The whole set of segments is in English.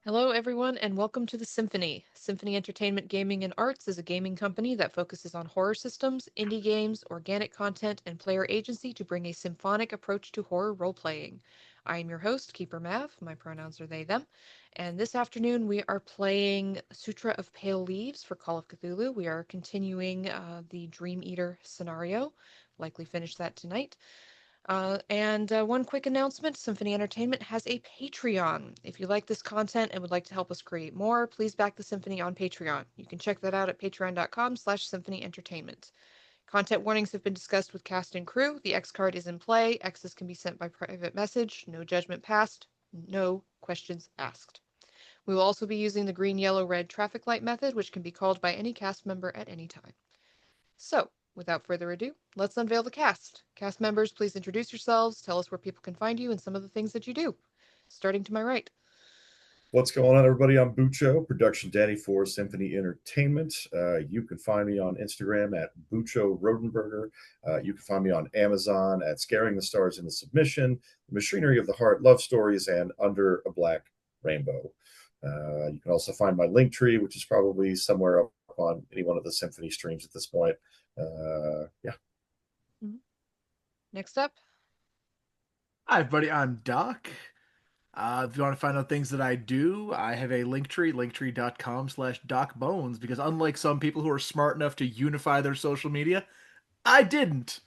Hello, everyone, and welcome to the Symphony. Symphony Entertainment Gaming and Arts is a gaming company that focuses on horror systems, indie games, organic content, and player agency to bring a symphonic approach to horror role-playing. I am your host, Keeper Mav. My pronouns are they, them. And this afternoon we are playing Sutra of Pale Leaves for Call of Cthulhu. We are continuing the Dream Eater scenario. Likely finish that tonight. And one quick announcement, Symphony Entertainment has a Patreon. If you like this content and would like to help us create more, please back the Symphony on Patreon. You can check that out at patreon.com/Symphony Entertainment. Content warnings have been discussed with cast and crew. The X card is in play. X's can be sent by private message. No judgment passed. No questions asked. We will also be using the green, yellow, red traffic light method, which can be called by any cast member at any time. So, without further ado, let's unveil the cast. Cast members, please introduce yourselves, tell us where people can find you, and some of the things that you do. Starting to my right. What's going on, everybody? I'm Bucho, production daddy for Symphony Entertainment. You can find me on Instagram at Bucho Rodenberger. You can find me on Amazon at Scaring the Stars in the Submission, The Machinery of the Heart, Love Stories, and Under a Black Rainbow. You can also find my link tree, which is probably somewhere up on any one of the Symphony streams at this point. Yeah. Next up. Hi, everybody. I'm Doc. If you want to find out things that I do, I have a link tree, linktree.com/DocBones, because unlike some people who are smart enough to unify their social media, I didn't.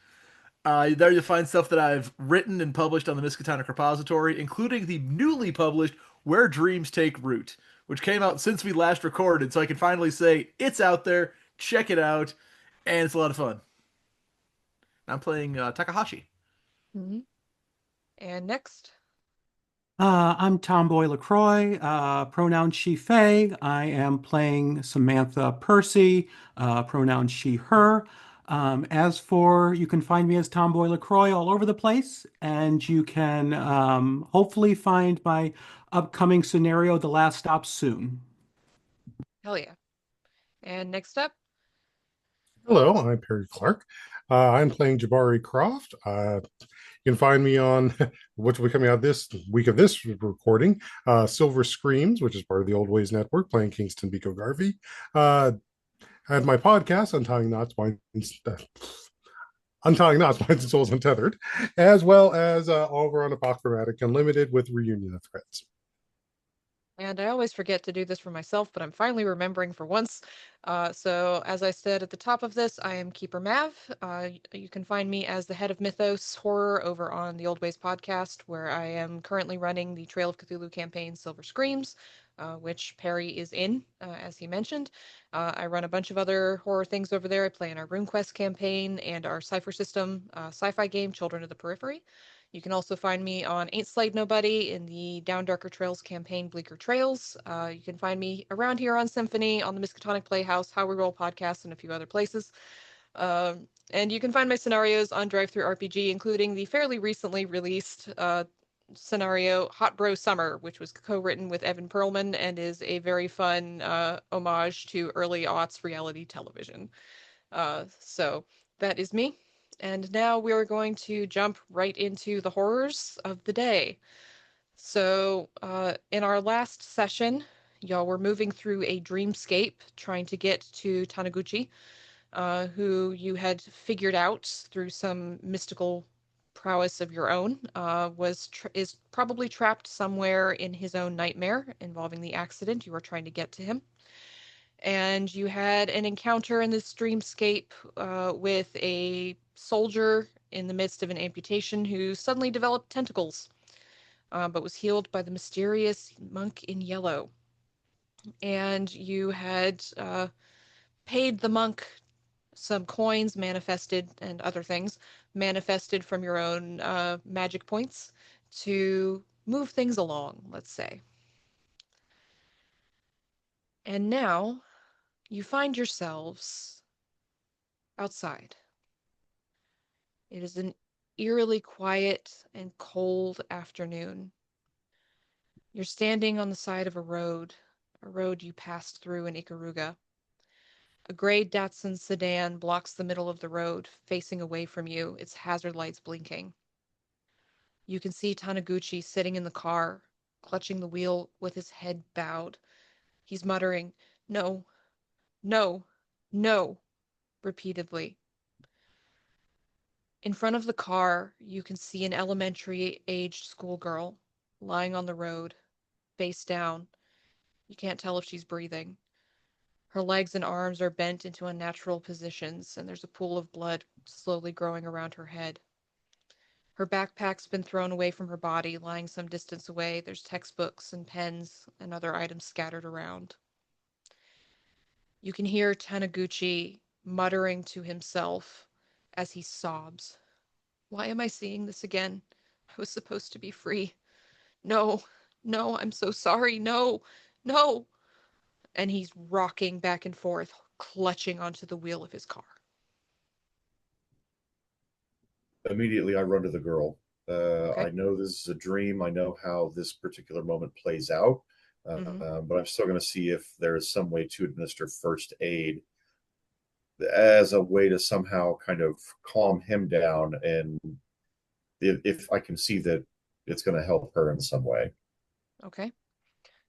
There you'll find stuff that I've written and published on the Miskatonic Repository, including the newly published Where Dreams Take Root, which came out since we last recorded, so I can finally say it's out there, check it out, and it's a lot of fun. I'm playing Takahashi. Mm-hmm. And next. I'm Tomboi LaCroix, pronoun she, Faye. I am playing Samantha Percy, pronoun she, her. As for, you can find me as Tomboi LaCroix all over the place, and you can hopefully find my upcoming scenario, The Last Stop, soon. Hell yeah. And next up. Hello, I'm Perry Clark. I'm playing Jarbari Croft. You can find me on which will be coming out this week of this recording, Silver Screams, which is part of the Old Ways Network, playing Kingston Biko Garvey. I have my podcast, Untying Knots, Minds and Souls Untethered, as well as over on Apochromatic Unlimited with Reunion of Threads. And I always forget to do this for myself, but I'm finally remembering for once. So, as I said at the top of this, I am Keeper Mav. You can find me as the head of Mythos Horror over on the Old Ways podcast, where I am currently running the Trail of Cthulhu campaign, Silver Screams, which Perry is in, as he mentioned. I run a bunch of other horror things over there. I play in our RuneQuest campaign and our Cypher System sci-fi game, Children of the Periphery. You can also find me on Ain't Slayed Nobody in the Down Darker Trails campaign, Bleaker Trails. You can find me around here on Symphony, on the Miskatonic Playhouse, How We Roll podcast, and a few other places. And you can find my scenarios on DriveThruRPG, including the fairly recently released scenario Hot Bro Summer, which was co-written with Evan Perlman and is a very fun homage to early aughts reality television. So that is me. And now we're going to jump right into the horrors of the day. So, in our last session, y'all were moving through a dreamscape trying to get to Taniguchi, who you had figured out through some mystical prowess of your own, is probably trapped somewhere in his own nightmare involving the accident you were trying to get to him. And you had an encounter in this dreamscape with a soldier in the midst of an amputation who suddenly developed tentacles, but was healed by the mysterious monk in yellow. And you had paid the monk some coins manifested and other things manifested from your own magic points to move things along, let's say. And now you find yourselves outside. It is an eerily quiet and cold afternoon. You're standing on the side of a road you passed through in Ikaruga. A gray Datsun sedan blocks the middle of the road, facing away from you, its hazard lights blinking. You can see Taniguchi sitting in the car, clutching the wheel with his head bowed. He's muttering, "No, no, no," repeatedly. In front of the car, you can see an elementary-aged schoolgirl lying on the road, face down. You can't tell if she's breathing. Her legs and arms are bent into unnatural positions, and there's a pool of blood slowly growing around her head. Her backpack's been thrown away from her body, lying some distance away. There's textbooks and pens and other items scattered around. You can hear Taniguchi muttering to himself as he sobs. Why am I seeing this again? I was supposed to be free. No, no, I'm so sorry. No, no. And he's rocking back and forth, clutching onto the wheel of his car. Immediately, I run to the girl. Okay. I know this is a dream. I know how this particular moment plays out, but I'm still going to see if there is some way to administer first aid as a way to somehow kind of calm him down, and if I can see that it's going to help her in some way. Okay.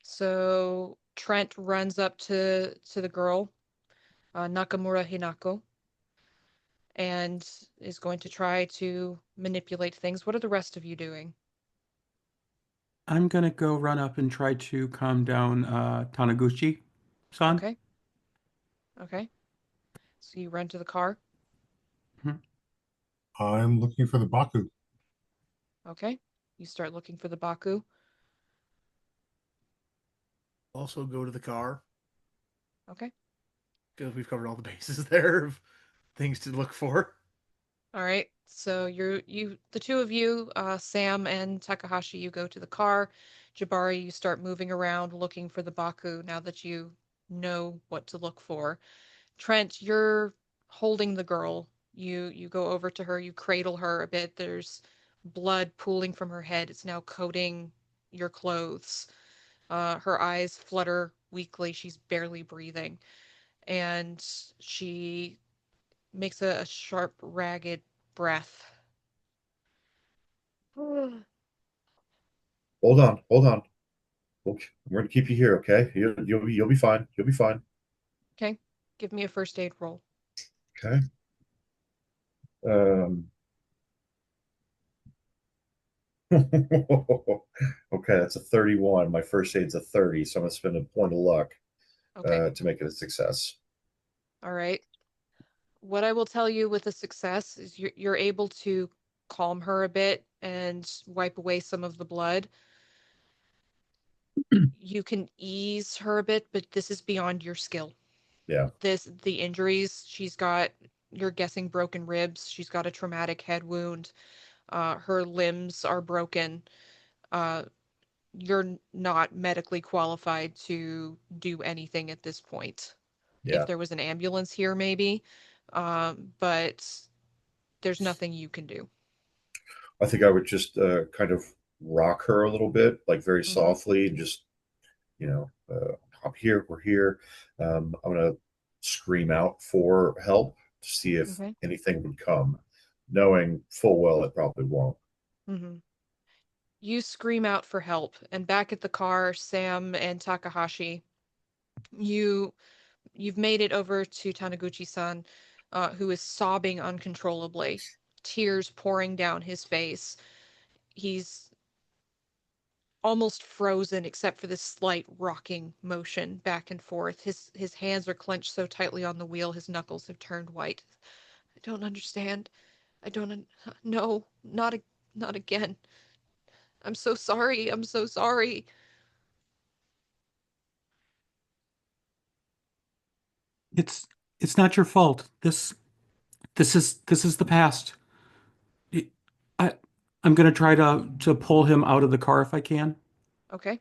So Trent runs up to the girl, Nakamura Hinako, and is going to try to manipulate things. What are the rest of you doing? I'm gonna go run up and try to calm down Taniguchi-san. Okay. Okay. So you run to the car. Mhm. I'm looking for the Baku. Okay. You start looking for the Baku. Also go to the car Okay. because we've covered all the bases there of things to look for. All right. So the two of you, Sam and Takahashi, you go to the car. Jarbari, you start moving around looking for the Baku now that you know what to look for. Trent, you're holding the girl. You go over to her, you cradle her a bit. There's blood pooling from her head. It's now coating your clothes. Her eyes flutter weakly. She's barely breathing. And she makes a sharp, ragged breath. Hold on. Okay, we're going to keep you here, okay? You'll be fine. You'll be fine. Okay, give me a first aid roll. Okay. Um, okay, that's a 31. My first aid's a 30, so I'm gonna spend a point of luck Okay, to make it a success. all right. What I will tell you with a success is you're able to calm her a bit and wipe away some of the blood. You can ease her a bit, but this is beyond your skill. Yeah, The injuries she's got, you're guessing broken ribs. She's got a traumatic head wound. Her limbs are broken. Uh, you're not medically qualified to do anything at this point. If yeah. there was an ambulance here, maybe, but there's nothing you can do. I think I would just kind of rock her a little bit, like very Mm-hmm. softly, and just I'm here, we're here. I'm gonna scream out for help to see if Okay. anything would come, knowing full well it probably won't. Mm-hmm. You scream out for help, and back at the car, Sam and Takahashi, you you've made it over to Taniguchi-san, who is sobbing uncontrollably, tears pouring down his face. He's almost frozen except for this slight rocking motion back and forth. His hands are clenched so tightly on the wheel, his knuckles have turned white. I don't understand. I don't no, not again. I'm so sorry. I'm so sorry. It's it's not your fault. This is the past. It- I I'm gonna try to pull him out of the car if I can. Okay.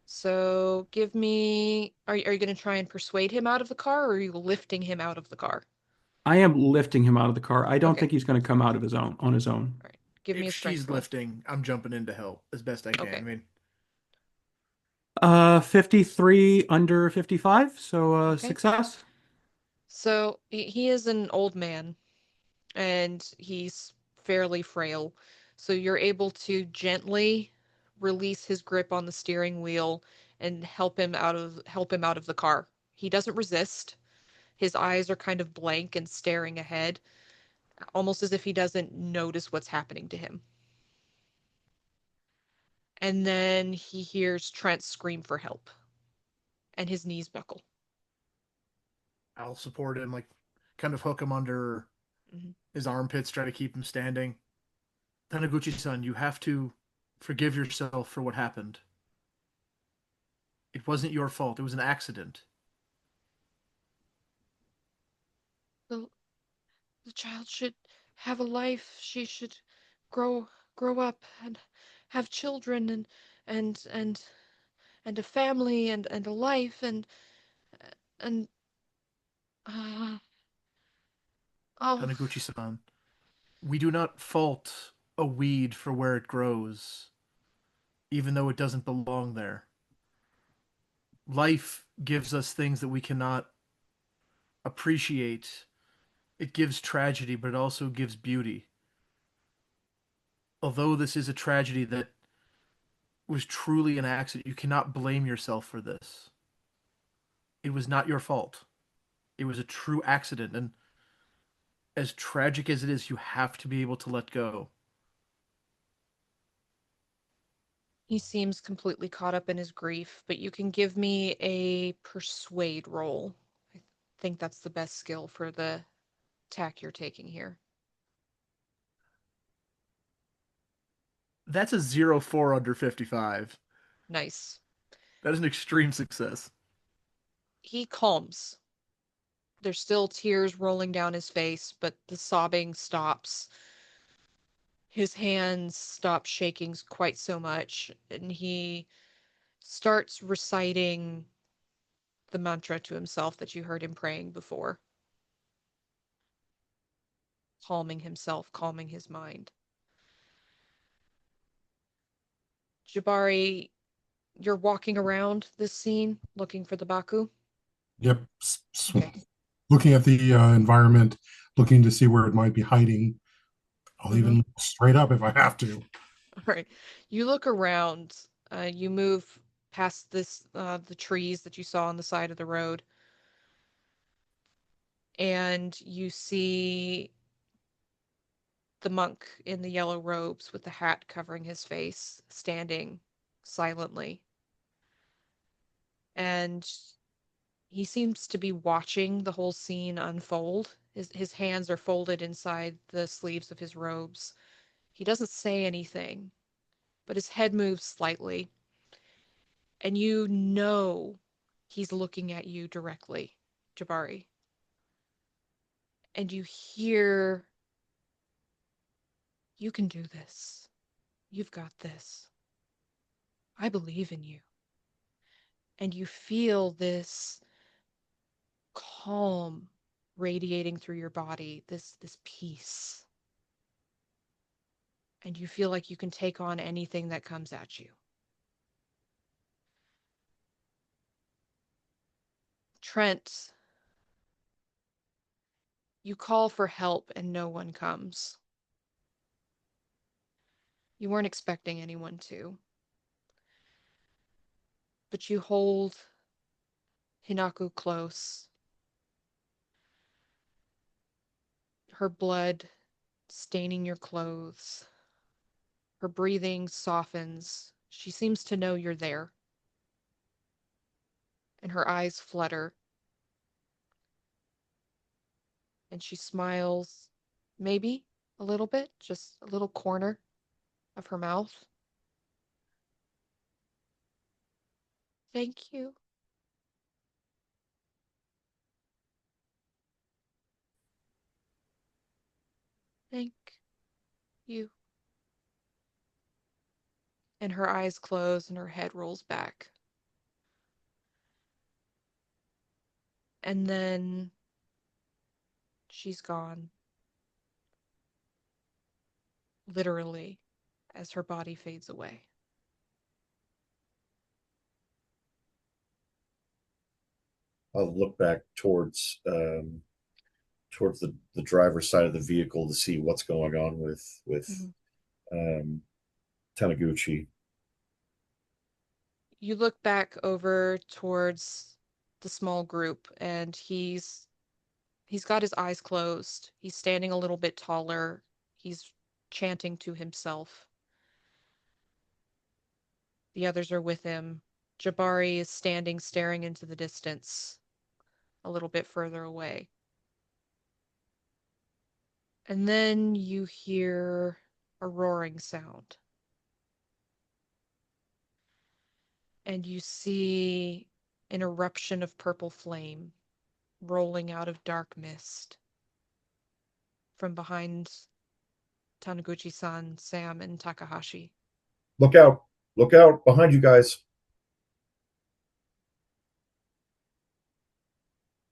So give me are you going to try and persuade him out of the car or are you lifting him out of the car? I am lifting him out of the car. I don't Okay. think he's gonna come out of his own on his own. All right. Give me If a strength she's roll. lifting, I'm jumping in to help as best I can. Okay. I mean, 53 under 55, so Okay. success. So he is an old man and he's fairly frail. So you're able to gently release his grip on the steering wheel and help him out of the car. He doesn't resist. His eyes are kind of blank and staring ahead, almost as if he doesn't notice what's happening to him. And then he hears Trent scream for help, and his knees buckle. I'll support him, like kind of hook him under his armpits, try to keep him standing. Taniguchi-san, you have to forgive yourself for what happened. It wasn't your fault. It was an accident. The, the child should have a life. She should grow up and have children and and and a family and a life and uh, oh, Taniguchi-san, we do not fault a weed for where it grows, even though it doesn't belong there. Life gives us things that we cannot appreciate. It gives tragedy, but it also gives beauty. Although this is a tragedy that was truly an accident, you cannot blame yourself for this. It was not your fault. It was a true accident, and as tragic as it is, you have to be able to let go. he seems completely caught up in his grief, but you can give me a persuade roll. I think that's the best skill for the tack you're taking here. That's a 0-4 under 55. Nice. That is an extreme success. He calms. There's still tears rolling down his face, but the sobbing stops. His hands stop shaking quite so much, and he starts reciting the mantra to himself that you heard him praying before. Calming himself, calming his mind. Jarbari, you're walking around this scene looking for the Baku? Yep. Okay. Looking at the environment, looking to see where it might be hiding. I'll even look straight up if I have to. All right. You look around. You move past the trees that you saw on the side of the road, and you see the monk in the yellow robes with the hat covering his face, standing silently. And he seems to be watching the whole scene unfold. His hands are folded inside the sleeves of his robes. He doesn't say anything, but his head moves slightly. And you know he's looking at you directly, Jarbari. And you hear, "You can do this. You've got this. I believe in you." And you feel this calm radiating through your body, this peace. And you feel like you can take on anything that comes at you. Trent, you call for help and no one comes. You weren't expecting anyone to. But you hold Hinako close. Her blood staining your clothes. Her breathing softens. She seems to know you're there. And her eyes flutter. And she smiles, maybe a little bit, just a little corner of her mouth. "Thank you." "Thank you." And her eyes close and her head rolls back. And then she's gone. Literally, as her body fades away. I'll look back towards the driver's side of the vehicle to see what's going on with Taniguchi. you look back over towards the small group, and he's got his eyes closed. He's standing a little bit taller. He's chanting to himself. The others are with him. Jarbari is standing, staring into the distance, a little bit further away. And then you hear a roaring sound. And you see an eruption of purple flame rolling out of dark mist from behind Taniguchi-san, Sam, and Takahashi. Look out! Look out! Behind you guys!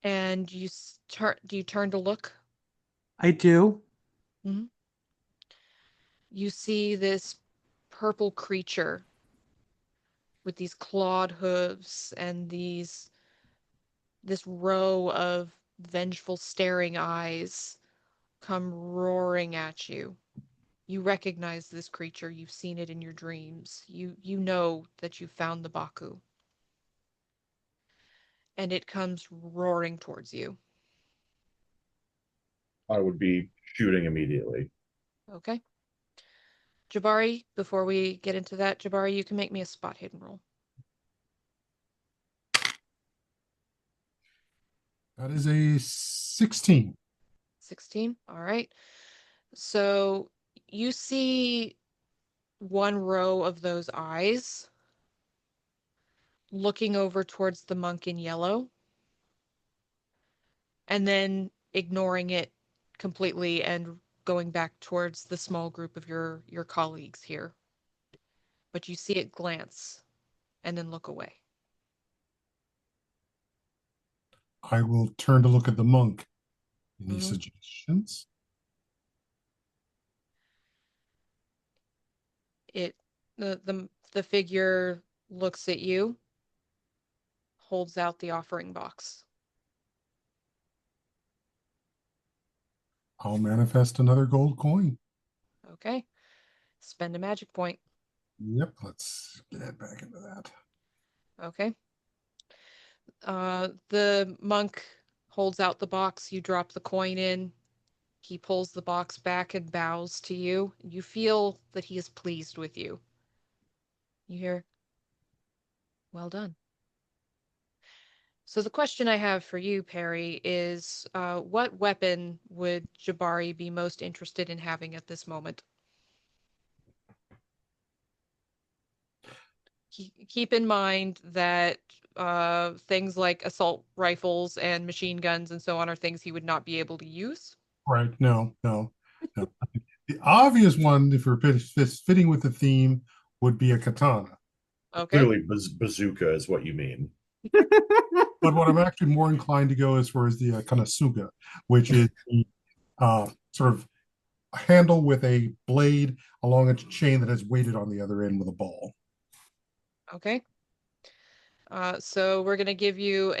And do you turn to look? I do. Mm-hmm. You see this purple creature with these clawed hooves and this row of vengeful staring eyes come roaring at you. You recognize this creature. You've seen it in your dreams. You know that you found the Baku. And it comes roaring towards you. I would be shooting immediately. Okay. Jarbari, before we get into that, Jarbari, you can make me a spot hidden roll. That is a 16. 16. All right. So you see one row of those eyes looking over towards the monk in yellow and then ignoring it completely and going back towards the small group of your colleagues here. But you see it glance and then look away. I will turn to look at the monk. Any suggestions? It the figure looks at you, holds out the offering box. I'll manifest another gold coin. Okay. Spend a magic point. Yep, let's get back into that. Okay. The monk holds out the box. You drop the coin in. He pulls the box back and bows to you. You feel that he is pleased with you. You hear, well done. So the question I have for you, Perry, is what weapon would Jarbari be most interested in having at this moment? Keep in mind that things like assault rifles and machine guns and so on are things he would not be able to use. Right. No. The obvious one, if we're fitting with the theme, would be a katana. Okay. Clearly, bazooka is what you mean. But what I'm actually more inclined to go as far as the kanasuga, which is the sort of handle with a blade along a chain that has weighted on the other end with a ball. Okay. So we're gonna give you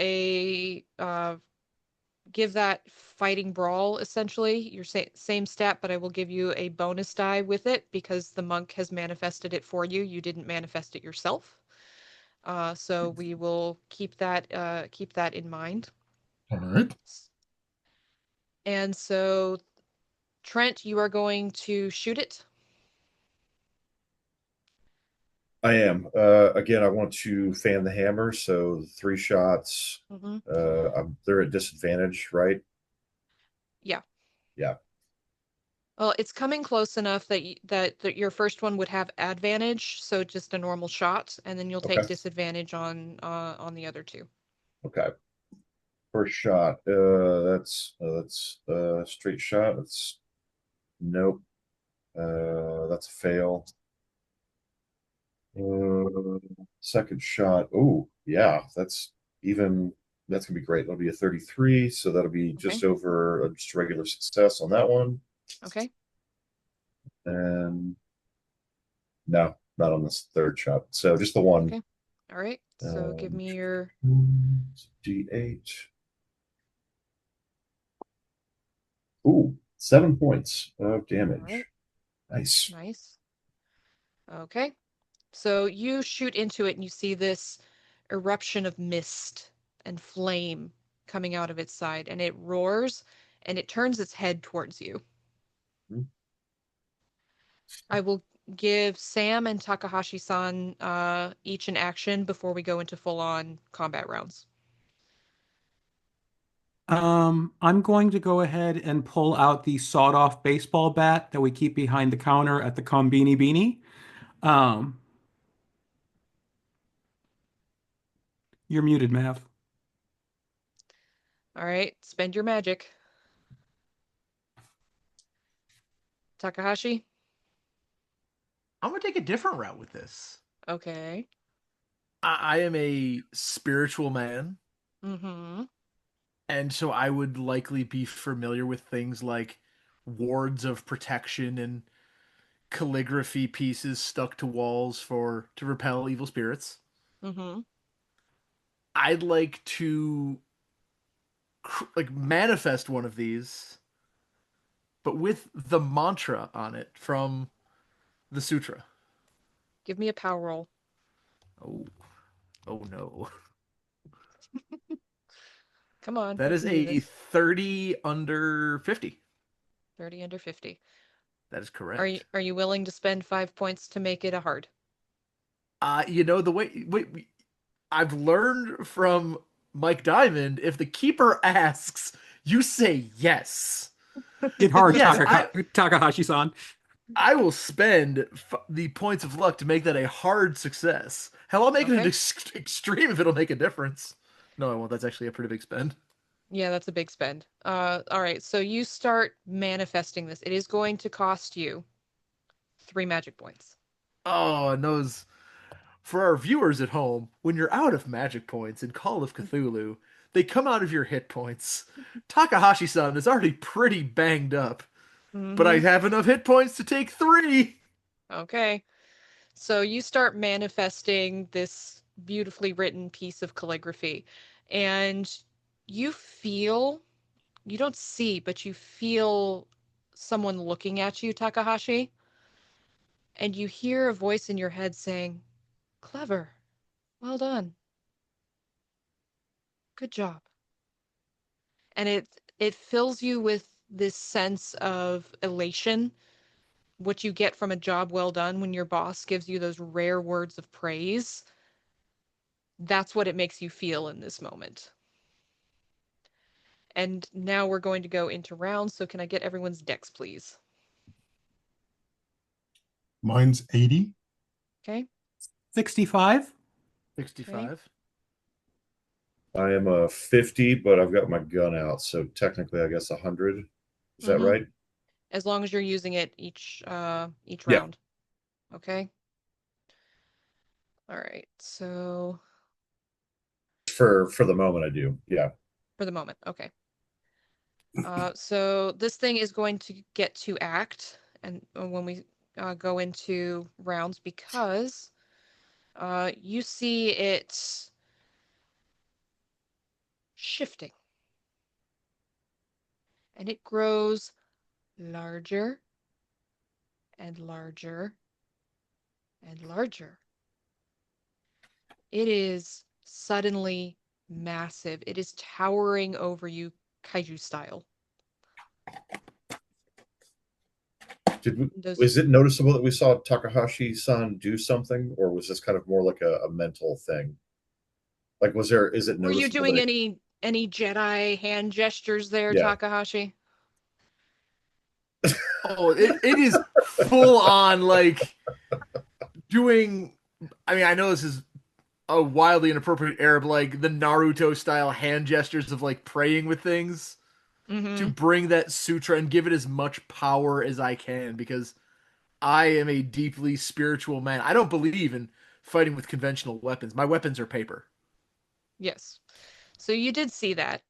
give that fighting brawl essentially your same stat, but I will give you a bonus die with it because the monk has manifested it for you. You didn't manifest it yourself. So we will keep that in mind. All right. And so, Trent, you are going to shoot it. I am. Again, I want to fan the hammer, so 3 shots. They're at disadvantage, right? Yeah. Yeah. Well, it's coming close enough that that your first one would have advantage, so just a normal shot, and then you'll take disadvantage on the other two. Okay. First shot. That's straight shot. That's nope. That's a fail. Second shot. Oh, yeah, that's gonna be great. That'll be a 33, so that'll be just over just regular success on that one. Okay. And no, not on this third shot. So just the one. Okay. All right. So give me your D8. Ooh, 7 points of damage. All right. Nice. Nice. Okay. So you shoot into it and you see this eruption of mist and flame coming out of its side, and it roars and it turns its head towards you. Hmm. I will give Sam and Takahashi-san each an action before we go into full-on combat rounds. I'm going to go ahead and pull out the sawed-off baseball bat that we keep behind the counter at the Combini Beanie. Um, you're muted, Mav. All right, spend your magic. Takahashi? I'm gonna take a different route with this. Okay. I am a spiritual man, Mm-hmm. and so I would likely be familiar with things like wards of protection and calligraphy pieces stuck to walls to repel evil spirits. Mm-hmm. I'd like to like manifest one of these, but with the mantra on it from the Sutra. Give me a power roll. Oh, oh no. Come on, That you is can do a this. 30 under 50. 30 under 50. That is Are you correct. are you willing to spend 5 points to make it a hard? The way I've learned from Mike Diamond, if the keeper asks, you say yes. Get hard, Yes, Takahashi-san. I will spend the points of luck to make that a hard success. Hell, I'll make it an Okay. extreme if it'll make a difference. No, I won't. That's actually a pretty big spend. Yeah, that's a big spend. All right, so you start manifesting this. It is going to cost you 3 magic points. Oh, and those for our viewers at home, when you're out of magic points in Call of Cthulhu, they come out of your hit points. Takahashi-san is already pretty banged up, but I Mm-hmm. have enough hit points to take 3. Okay. So you start manifesting this beautifully written piece of calligraphy, and you feel, you don't see, but you feel someone looking at you, Takahashi, and you hear a voice in your head saying, "Clever. Well done. Good job." And it fills you with this sense of elation, what you get from a job well done when your boss gives you those rare words of praise. That's what it makes you feel in this moment. And now we're going to go into rounds, so can I get everyone's decks, please? Mine's 80. Okay, 65. 65. I am a 50, but I've got my gun out, so technically, I guess 100. Is that Mm-hmm. right? As long as you're using it each Yeah. round. Okay. All right. So For the moment, I do. Yeah. for the moment, okay. So this thing is going to get to act, and when we go into rounds, because you see it shifting, and it grows larger and larger and larger. It is suddenly massive. It is towering over you, kaiju style. Those Is it noticeable that we saw Takahashi-san do something, or was this kind of more like a mental thing? Like, is it Were you noticeable doing that any Jedi hand gestures there, yeah. Takahashi? Oh, it is full on like doing. I mean, I know this is a wildly inappropriate Arab, like the Naruto style hand gestures of like praying with things to Mm-hmm. bring that sutra and give it as much power as I can because I am a deeply spiritual man. I don't believe in fighting with conventional weapons. My weapons are paper. Yes. So you did see that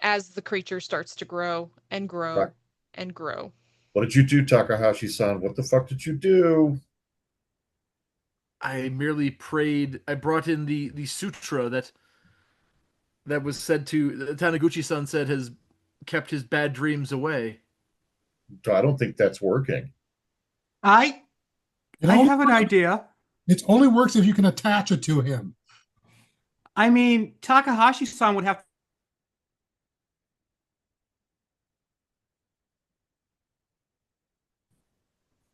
as the creature starts to grow and Right. grow and grow. What did you do, Takahashi-san? What the fuck did you do? I merely prayed. I brought in the sutra that was said to Taniguchi-san said has kept his bad dreams away. I don't think that's working. I You I know, have an idea. It only works if you can attach it to him. I mean, Takahashi-san would have.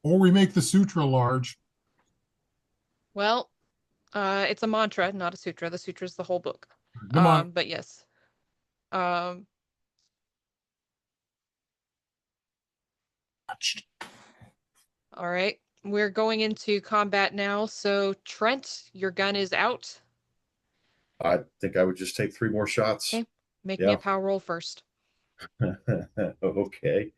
Or we make the sutra large. Well, it's a mantra, not a sutra. The sutra is the whole book. Come on. But yes. Um, all right. We're going into combat now. So, Trent, your gun is out. I think I would just take 3 more shots. Okay. Make me a power roll first. Okay.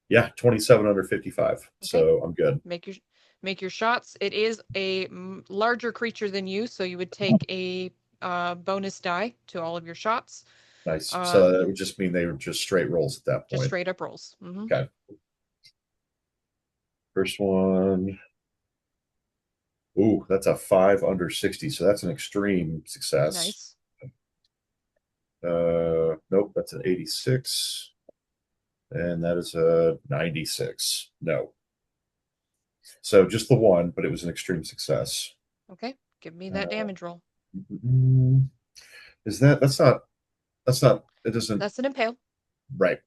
Yeah, 27 under 55. Okay. So I'm good. Make your shots. It is a larger creature than you, so you would take a bonus die to all of your shots. Nice. So that would just mean they were just straight rolls at that point. Just straight up rolls. Mm-hmm. Okay. First one. Ooh, that's a 5 under 60. So that's an extreme success. Nice. Nope, that's an 86. And that is a 96. No. So just the one, but it was an extreme success. Okay. Give me that damage roll. Is that's not, it doesn't. That's an impale. Right.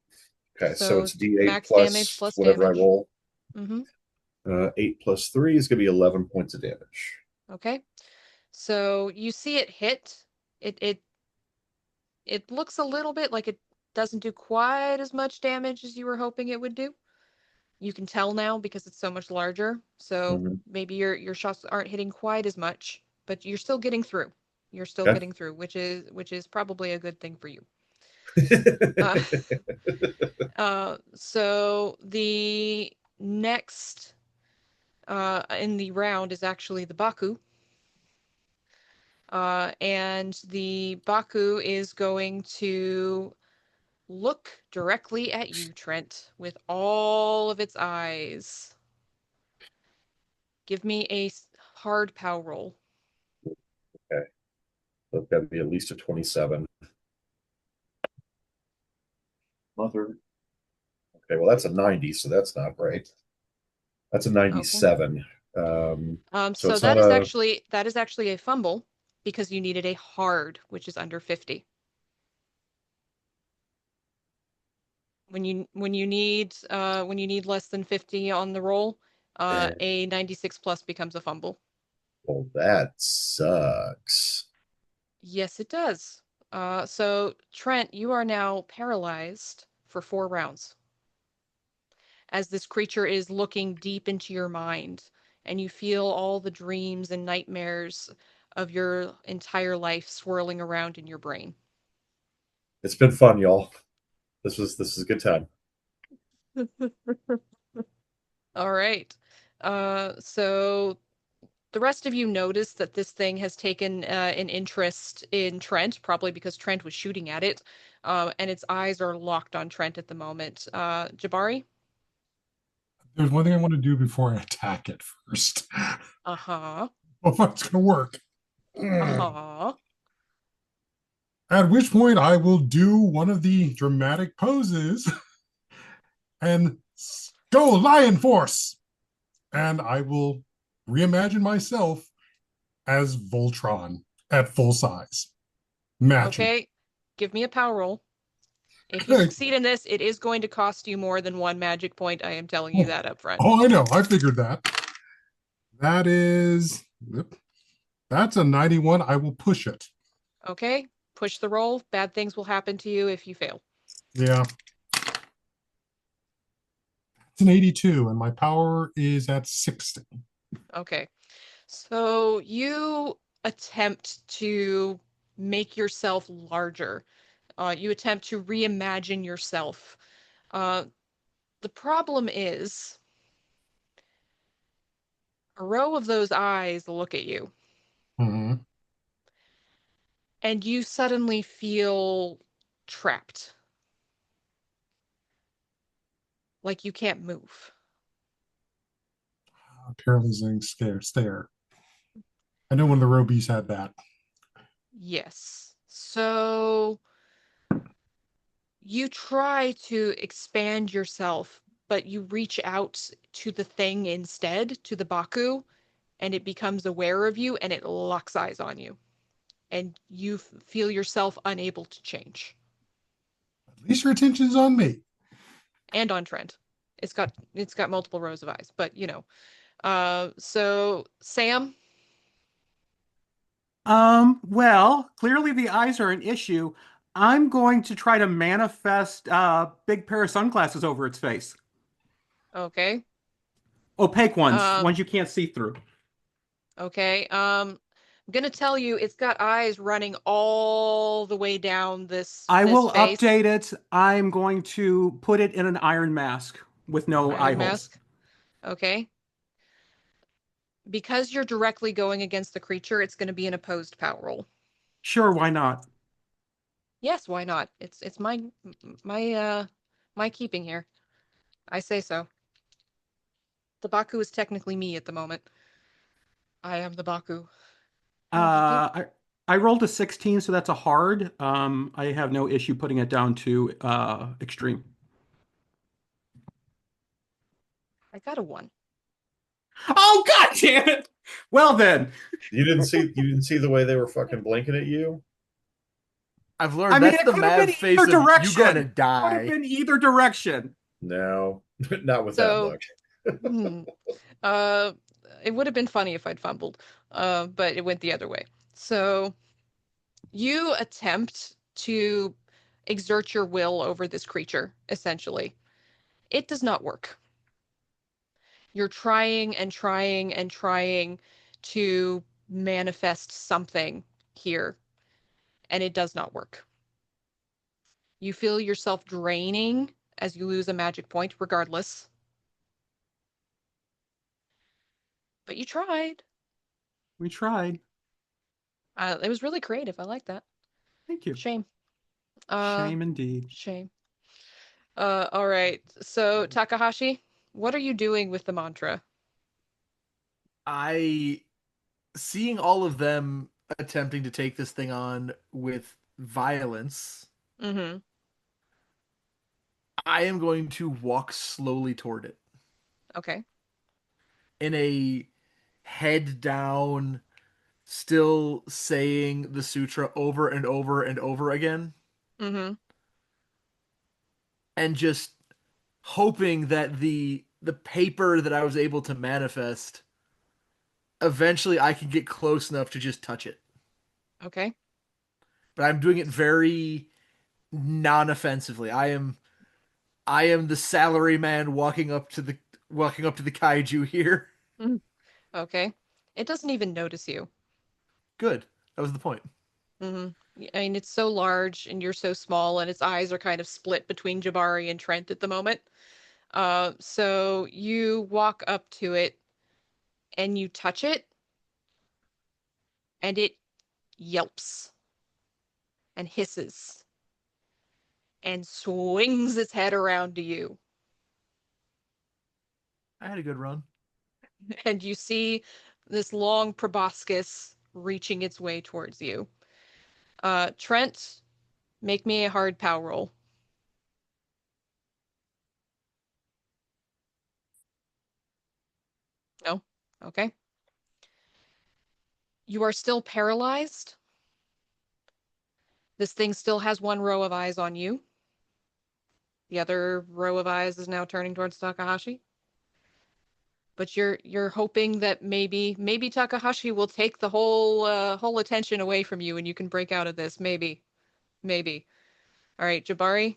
Okay. So it's D8 max damage plus whatever damage. I roll. Mm-hmm. 8 plus 3 is going to be 11 points of damage. Okay. So you see it hit. It looks a little bit like it doesn't do quite as much damage as you were hoping it would do. You can tell now because it's so much larger. So maybe your shots aren't hitting quite as much, but you're still getting through. You're still getting through, which is probably a good thing for you. So the next in the round is actually the Baku. And the Baku is going to look directly at you, Trent, with all of its eyes. Give me a hard pow roll. Okay. So it's got to be at least a 27. Mother. Okay, well, that's a 90, so that's not right. That's a 97. Okay. So that is actually a fumble because you needed a hard, which is under 50. When you need less than 50 on the roll, a 96 plus becomes a fumble. Well, that sucks. Yes, it does. So Trent, you are now paralyzed for 4 rounds. As this creature is looking deep into your mind, and you feel all the dreams and nightmares of your entire life swirling around in your brain. It's been fun, y'all. This is a good time. All right. So the rest of you notice that this thing has taken an interest in Trent, probably because Trent was shooting at it, and its eyes are locked on Trent at the moment. Jarbari? There's one thing I want to do before I attack it first. Uh-huh. Well, if it's going to work. Uh-huh. At which point I will do one of the dramatic poses and go Lion Force. And I will reimagine myself as Voltron at full size. Matching. Okay, give me a power roll. If you succeed in this, it is going to cost you more than 1 magic point. I am telling you that up front. Oh, I know. I figured that. That's a 91. I will push it. Okay, push the roll. Bad things will happen to you if you fail. Yeah. It's an 82, and my power is at 60. Okay, so you attempt to make yourself larger. You attempt to reimagine yourself. The problem is a row of those eyes look at you. Mm-hmm. And you suddenly feel trapped. Like you can't move. Paralyzing stare. I know one of the Robies had that. Yes. So you try to expand yourself, but you reach out to the thing instead, to the Baku, and it becomes aware of you and it locks eyes on you. And you feel yourself unable to change. At least your attention's on me. And on Trent. It's got multiple rows of eyes, but you know. So Sam. Well, clearly the eyes are an issue. I'm going to try to manifest a big pair of sunglasses over its face. Okay. Opaque ones, Um, ones you can't see through. okay. I'm gonna tell you it's got eyes running all the way down I this will face. update it. I'm going to put it in an iron mask with no eye Iron holes. mask. Okay. Because you're directly going against the creature, it's gonna be an opposed power roll. Sure, why not? Yes, why not? It's my keeping here. I say so. The Baku is technically me at the moment. I am the Baku. Uh, I, I rolled a 16, so that's a hard. I have no issue putting it down to extreme. I got a 1. Oh, God damn it! Well then, You didn't see the way they were fucking blinking at you? I've I learned mean, that's it the could have been Mav face either of you gonna direction. Could have die. been either direction. No, not with that So, luck. hmm, uh, it would have been funny if I'd fumbled, but it went the other way. So you attempt to exert your will over this creature, essentially. It does not work. You're trying and trying and trying to manifest something here, and it does not work. You feel yourself draining as you lose a magic point, regardless. But you tried. We tried. It was really creative. I like that. Thank you. Shame. Uh, Shame indeed. shame. All right. So, Takahashi, what are you doing with the mantra? I seeing all of them attempting to take this thing on with violence, Mm-hmm. I am going to walk slowly toward it Okay. in a head down, still saying the sutra over and over and over again, Mm-hmm. and just hoping that the paper that I was able to manifest eventually I can get close enough to just touch it. Okay. But I'm doing it very non-offensively. I am the salary man walking up to the kaiju here. Mhm. Okay. It doesn't even notice you. Good. That was the point. Mm-hmm. I mean, it's so large and you're so small, and its eyes are kind of split between Jabari and Trent at the moment. So you walk up to it and you touch it, and it yelps and hisses and swings its head around to you. I had a good run. And you see this long proboscis reaching its way towards you. Trent, make me a hard power roll. No? Okay. You are still paralyzed. This thing still has one row of eyes on you. The other row of eyes is now turning towards Takahashi. But you're hoping that maybe Takahashi will take the whole attention away from you and you can break out of this. Maybe. All right, Jabari,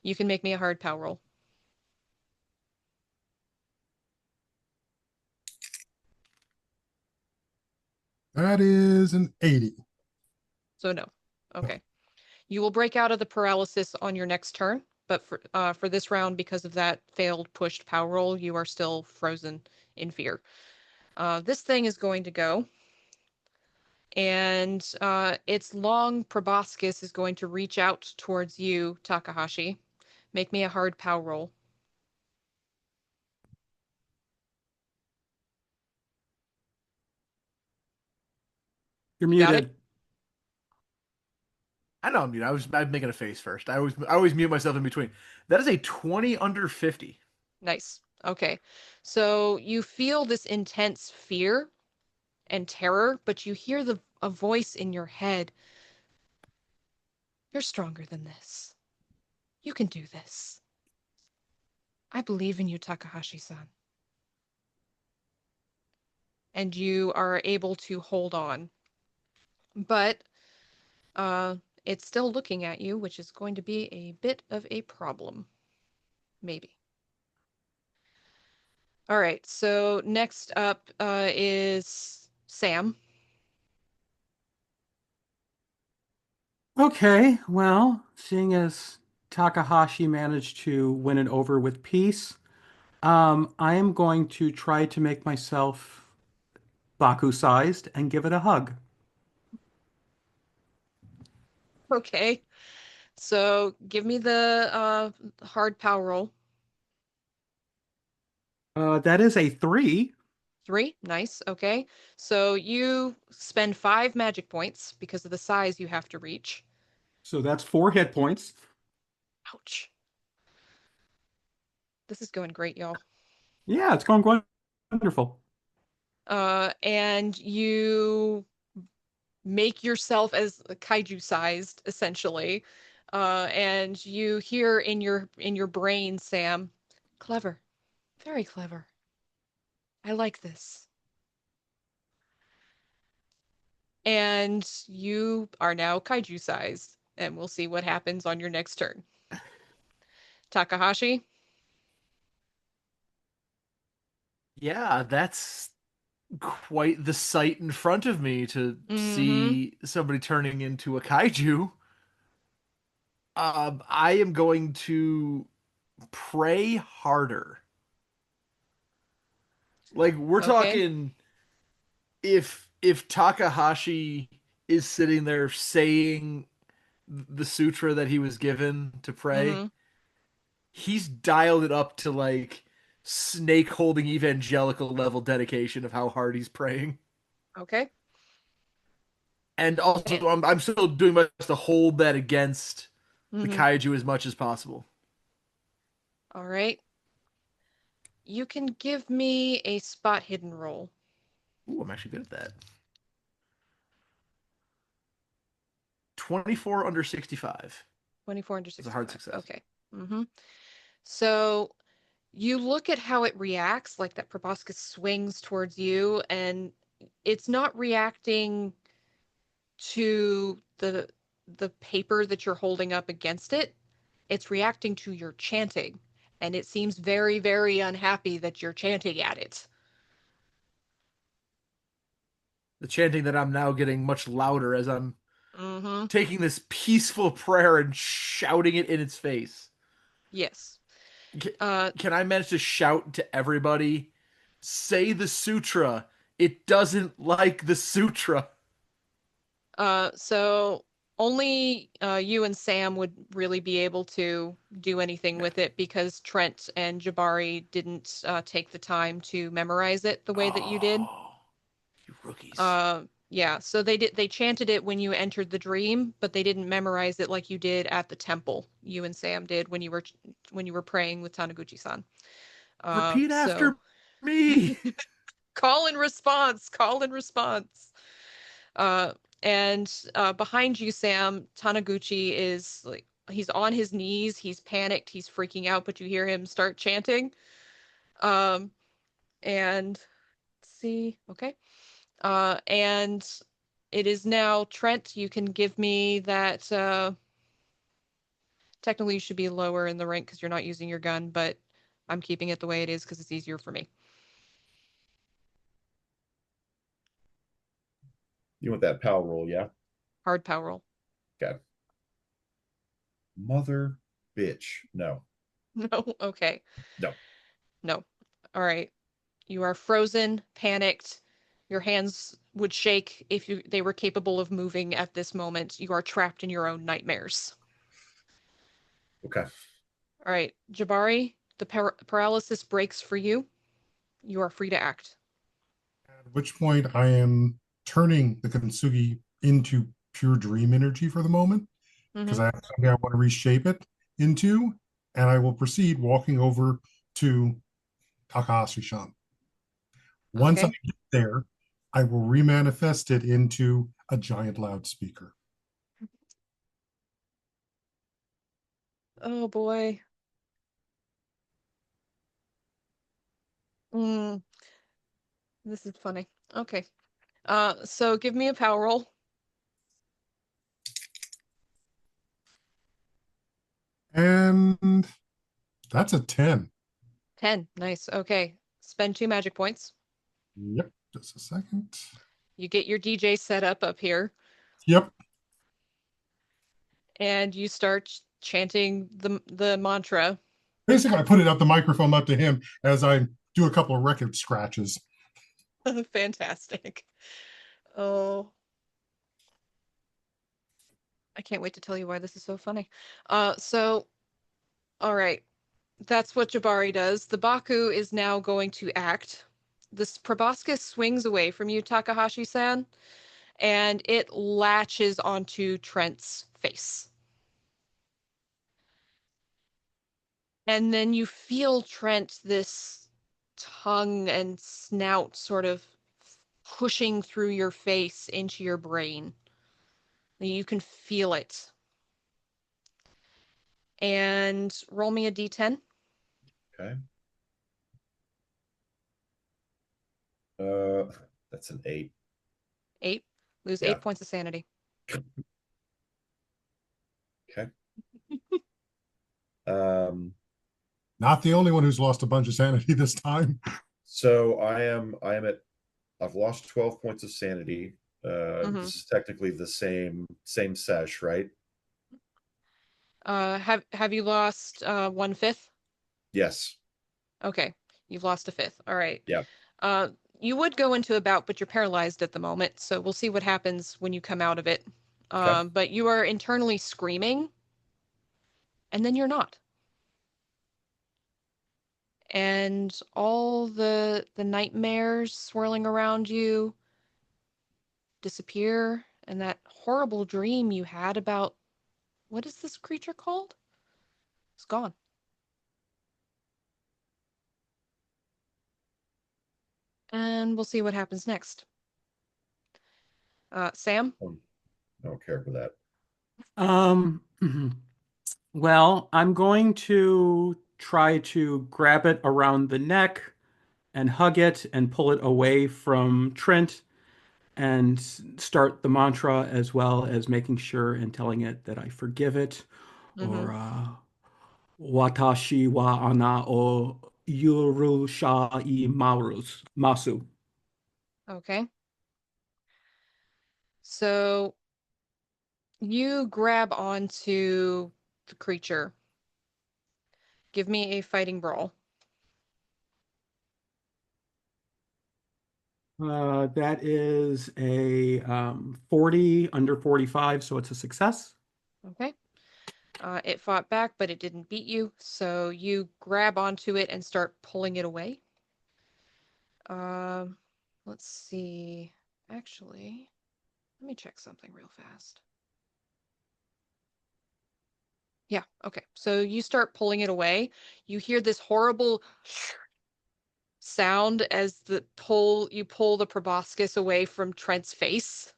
you can make me a hard power roll. That is an 80. So no. Okay. You will break out of the paralysis on your next turn, but for this round, because of that failed pushed power roll, you are still frozen in fear. This thing is going to go, and its long proboscis is going to reach out towards you, Takahashi. Make me a hard power roll. You're You got it? muted. I know I'm making a face first. I always mute myself in between. That is a 20 under 50. Nice. Okay. So you feel this intense fear and terror, but you hear a voice in your head. You're stronger than this. You can do this. I believe in you, Takahashi-san. And you are able to hold on. But it's still looking at you, which is going to be a bit of a problem. Maybe. All right, so next up is Sam. Okay, well, seeing as Takahashi managed to win it over with peace, I am going to try to make myself Baku-sized and give it a hug. Okay, so give me the hard power roll. That is a 3, 3, nice, okay. So you spend 5 magic points because of the size you have to reach. so that's 4 hit points. Ouch. This is going great, y'all. Yeah, it's going wonderful. And you make yourself as kaiju sized, essentially. And you hear in your brain, Sam, clever, very clever. I like this. And you are now kaiju sized, and we'll see what happens on your next turn. Takahashi? Yeah, that's quite the sight in front of me to Mm-hmm. see somebody turning into a kaiju. I am going to pray harder. Like we're Okay. talking if Takahashi is sitting there saying the sutra that he was given to pray, Mm-hmm. he's dialed it up to like snake holding evangelical level dedication of how hard he's praying. Okay. And also, And, I'm still doing my best to hold that against the mm-hmm. kaiju as much as possible. All right. You can give me a spot hidden roll. Ooh, I'm actually good at that. 24 under 65. 24 under It's a hard 65. success. Okay. Mm-hmm. So you look at how it reacts, like that proboscis swings towards you, and it's not reacting to the paper that you're holding up against it. It's reacting to your chanting, and it seems very, very unhappy that you're chanting at it. The chanting that I'm now getting much louder as I'm Mm-hmm. taking this peaceful prayer and shouting it in its face. Yes. Can, Uh, can I manage to shout to everybody? Say the sutra. It doesn't like the sutra. so only you and Sam would really be able to do anything with it because Trent and Jarbari didn't take the time to memorize it the way that you did. Oh, you rookies. Yeah, so they chanted it when you entered the dream, but they didn't memorize it like you did at the temple. You and Sam did when you were praying with Taniguchi-san. Repeat So after me. call and response, call and response. Uh, and behind you, Sam, Taniguchi is like he's on his knees, he's panicked, he's freaking out, but you hear him start chanting. Um, and let's see, okay. And it is now Trent. You can give me that. Technically, you should be lower in the rank because you're not using your gun, but I'm keeping it the way it is because it's easier for me. You want that power roll, yeah? Hard power roll. Okay. Mother bitch. No. No, okay. No. No. All right. You are frozen, panicked. Your hands would shake if they were capable of moving at this moment. You are trapped in your own nightmares. Okay. All right, Jarbari, the paralysis breaks for you. You are free to act. At which point I am turning the Kintsugi into pure dream energy for the moment because Mm-hmm. I have something I want to reshape it into, and I will proceed walking over to Takahashi-san. Once I Okay. get there, I will remanifest it into a giant loudspeaker. Oh boy. Mm, this is funny. Okay. So give me a power roll. And that's a 10. 10. Nice. Okay. Spend 2 magic points. Yep, just a second. You get your DJ set up here, Yep. and you start chanting the mantra. Basically, I put it up the microphone up to him as I do a couple of record scratches. Fantastic. Oh, I can't wait to tell you why this is so funny. So, all right. That's what Jarbari does. The Baku is now going to act. This proboscis swings away from you, Takahashi-san, and it latches onto Trent's face. And then you feel Trent, this tongue and snout sort of pushing through your face into your brain. You can feel it. And roll me a d10. Okay. That's an 8. 8. Lose Yeah. 8 points of sanity. Okay. Um, Not the only one who's lost a bunch of sanity this time. so I've lost 12 points of sanity. This is technically the same sesh, right? Have you lost 1/5? Yes. Okay, you've lost a fifth. All right. Yeah. Uh, you would go into a bout, but you're paralyzed at the moment, so we'll see what happens when you come out of it. Okay. But you are internally screaming, and then you're not. And all the nightmares swirling around you disappear, and that horrible dream you had about what is this creature called? It's gone. And we'll see what happens next. Sam? I don't care for that. Well, I'm going to try to grab it around the neck and hug it and pull it away from Trent and start the mantra as well as making sure and telling it that I forgive it Mm-hmm. or watashi wa ana o yurushai masu. Okay. So you grab onto the creature. Give me a fighting brawl. That is a 40 under 45, so it's a success. Okay. It fought back, but it didn't beat you, so you grab onto it and start pulling it away. Um, let's see. Actually, let me check something real fast. Yeah, okay. So you start pulling it away. You hear this horrible sound as you pull the proboscis away from Trent's face.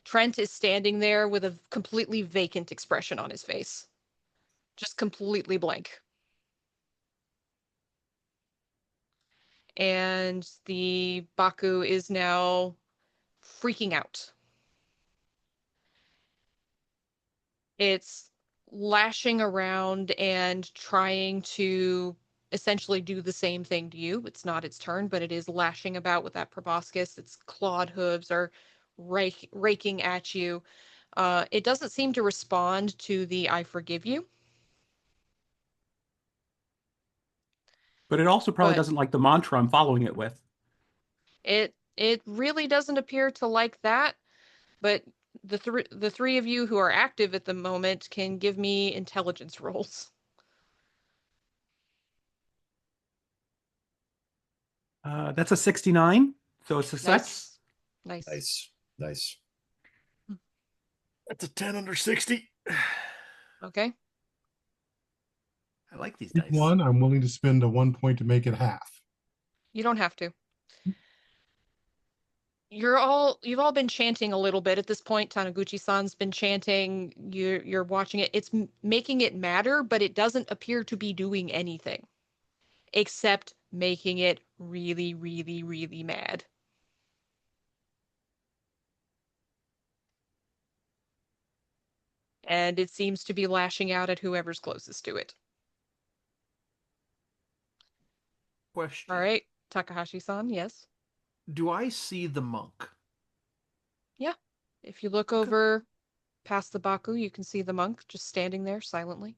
Trent is standing there with a completely vacant expression on his face. Just completely blank. And the Baku is now freaking out. It's lashing around and trying to essentially do the same thing to you. It's not its turn, but it is lashing about with that proboscis. Its clawed hooves are raking at you. It doesn't seem to respond to the I forgive you. But it also probably But doesn't like the mantra I'm following it with. it really doesn't appear to like that. But the three of you who are active at the moment can give me intelligence rolls. That's a 69, so it's a success. Nice. Nice. That's a 10 under 60. Okay. I like these Keep dice. one. I'm willing to spend a 1 point to make it half. You don't have to. You've all been chanting a little bit at this point. Taniguchi-san's been chanting. You're watching it. It's making it matter, but it doesn't appear to be doing anything except making it really, really, really mad. And it seems to be lashing out at whoever's closest to it. Question. All right, Takahashi-san, yes. Do I see the monk? Yeah. If you look over past the Baku, you can see the monk just standing there silently.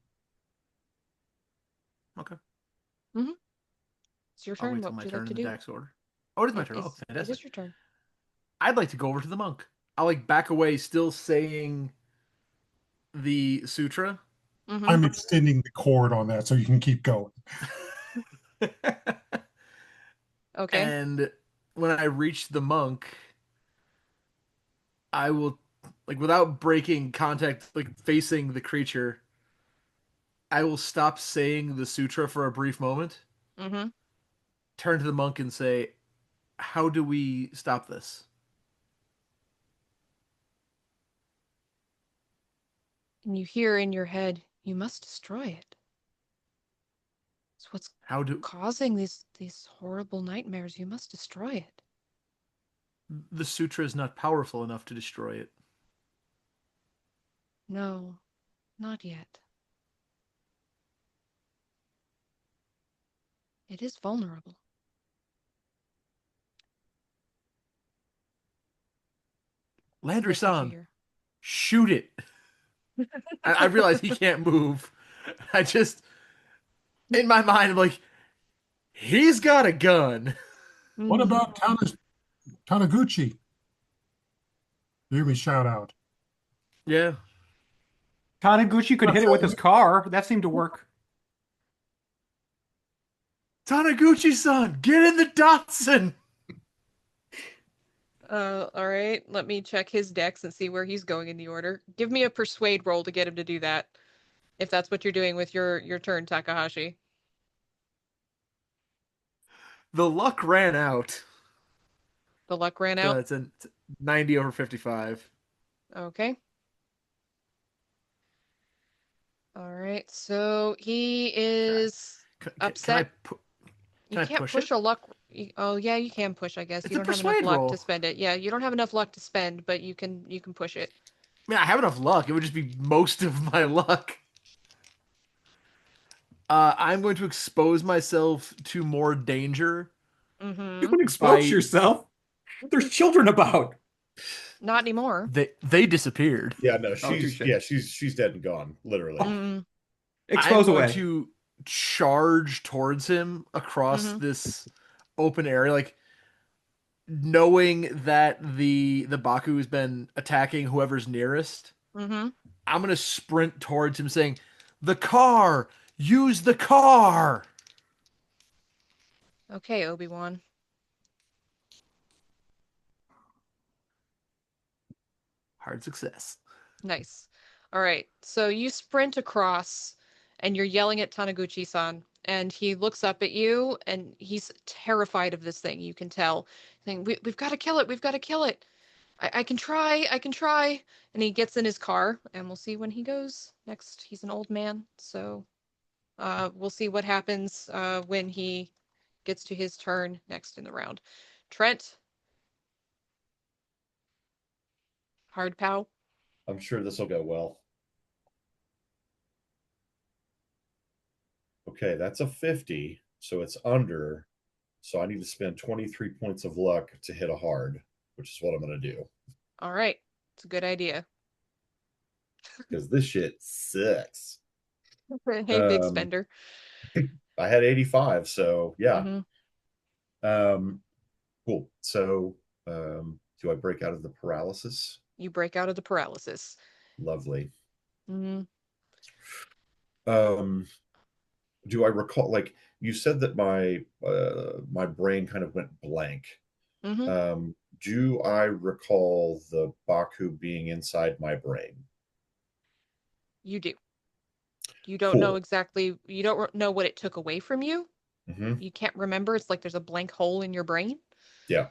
Okay. Mm-hmm. It's your I'll turn. wait till What my would you turn like to in the do? Dax order. Oh, it is my turn. Oh, It fantastic. is your turn. I'd like to go over to the monk. I'll like back away, still saying the sutra. Mm-hmm. I'm extending the cord on that so you can keep going. Okay. And when I reach the monk, I will, like, without breaking contact, like facing the creature, I will stop saying the sutra for a brief moment, Mm-hmm. turn to the monk and say, "How do we stop this?" And you hear in your head, you must destroy it. It's what's How do causing these horrible nightmares. You must destroy it. the sutra is not powerful enough to destroy it? No, not yet. It is vulnerable. What did you Landry-san, hear? shoot it. I realize he can't move. I just, in my mind, I'm like, he's got a gun. What Mm-hmm. about Taniguchi? You hear me shout out. Yeah. Taniguchi could hit it with his car. That seemed to work. Taniguchi-san, get in the Datsun. All right. Let me check his dex and see where he's going in the order. Give me a persuade roll to get him to do that, if that's what you're doing with your turn, Takahashi. The luck ran out. The luck ran So out. it's a 90 over 55. Okay. All right. So he is Can I upset. You can I can't push push it? a luck. Oh yeah, you can push, I guess. It's You a don't have enough persuade luck to roll. spend it. Yeah, you don't have enough luck to spend, but you can push it. I mean, I have enough luck. It would just be most of my luck. I'm going to expose myself to more danger Mm-hmm. Don't expose by yourself. There's children about. Not anymore. they disappeared. Yeah, no, Oh, touche. she's dead and gone, literally. Mm. I'm Expose going away. to charge towards him across Mm-hmm. this open area, like knowing that the Baku has been attacking whoever's nearest. Mm-hmm. I'm gonna sprint towards him, saying, "The car! Use the car!" Okay, Obi-Wan. Hard success. Nice. All right. So you sprint across and you're yelling at Taniguchi-san, and he looks up at you and he's terrified of this thing. You can tell. Saying, we've got to kill it. We've got to kill it. I can try. I can try. And he gets in his car, and we'll see when he goes next. He's an old man, so we'll see what happens when he gets to his turn next in the round. Trent, hard pow. I'm sure this will go well. Okay, that's a 50, so it's under. So I need to spend 23 points of luck to hit a hard, which is what I'm going to do. All right. It's a good idea. Because this shit sucks. Hey, big spender. I had 85, so yeah. Mm-hmm. Cool. So do I break out of the paralysis? You break out of the paralysis. Lovely. Mm-hmm. Do I recall, like you said that my brain kind of went blank. Mm-hmm. Do I recall the Baku being inside my brain? You do. You don't know Cool. exactly, you don't know what it took away from you. Mm-hmm. You can't remember. It's like there's a blank hole in your brain. Yeah.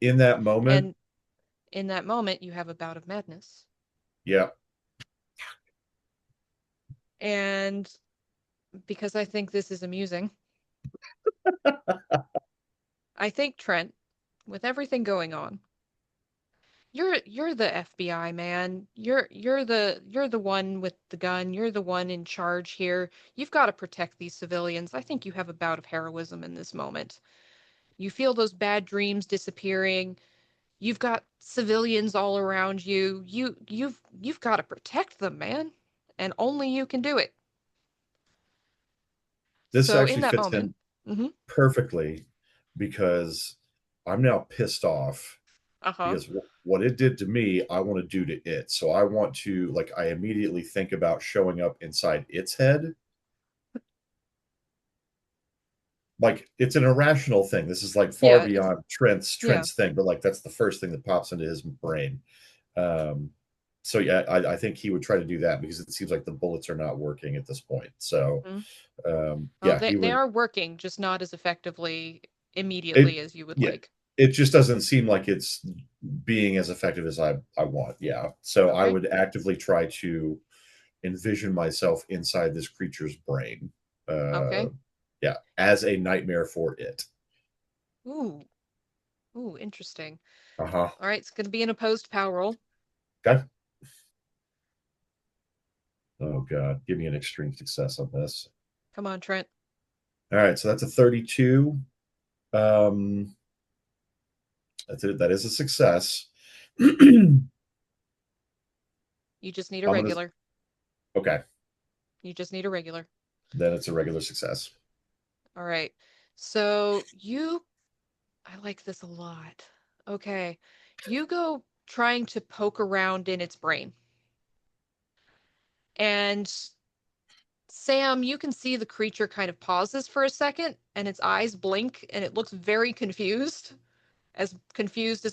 In that moment, And in that moment, you have a bout of madness. yeah. And because I think this is amusing, I think, Trent, with everything going on, you're the FBI man. You're the one with the gun. You're the one in charge here. You've got to protect these civilians. I think you have a bout of heroism in this moment. You feel those bad dreams disappearing. You've got civilians all around you. You've got to protect them, man. And only you can do it. This So in actually that fits moment, in mm-hmm, perfectly because I'm now pissed off uh-huh. because what it did to me, I want to do to it. So I want to, like, I immediately think about showing up inside its head. Like, it's an irrational thing. This is like far Yeah, it's beyond yeah. Trent's thing, but like that's the first thing that pops into his brain. Um, so yeah, I think he would try to do that because it seems like the bullets are not working at this point. So Mm-hmm. Oh, yeah, he they would. are working, just not as effectively It immediately as you would yeah, like. it just doesn't seem like it's being as effective as I want. Yeah, so I Okay. would actively try to envision myself inside this creature's brain. Uh, Okay. yeah, as a nightmare for it. Ooh. Ooh, interesting. Uh huh. All right, it's going to be an opposed power roll. Okay. Oh god, give me an extreme success on this. Come on, Trent. All right, so that's a 32. Um, that's it. That is a success. I'm You just need a gonna. regular. Okay, You just need a regular. then it's a regular success. All right. So I like this a lot. Okay. You go trying to poke around in its brain. And Sam, you can see the creature kind of pauses for a second and its eyes blink and it looks very confused as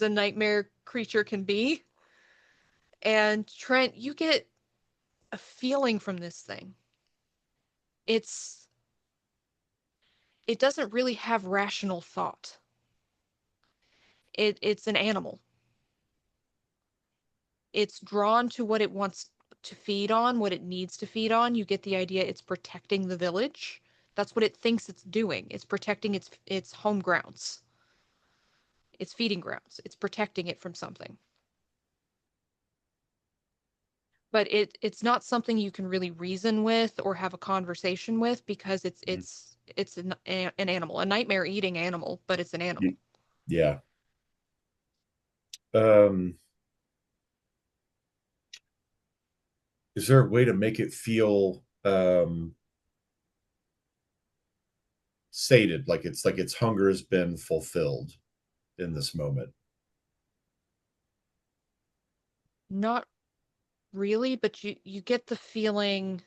a nightmare creature can be. And Trent, you get a feeling from this thing. It's it doesn't really have rational thought. It's an animal. It's drawn to what it wants to feed on, what it needs to feed on. You get the idea it's protecting the village. That's what it thinks it's doing. It's protecting its home grounds, its feeding grounds. It's protecting it from something. But it's not something you can really reason with or have a conversation with because it's an animal, a nightmare eating animal, but it's an animal. Yeah. Um, is there a way to make it feel sated, like its hunger has been fulfilled in this moment? Not really, but you get the feeling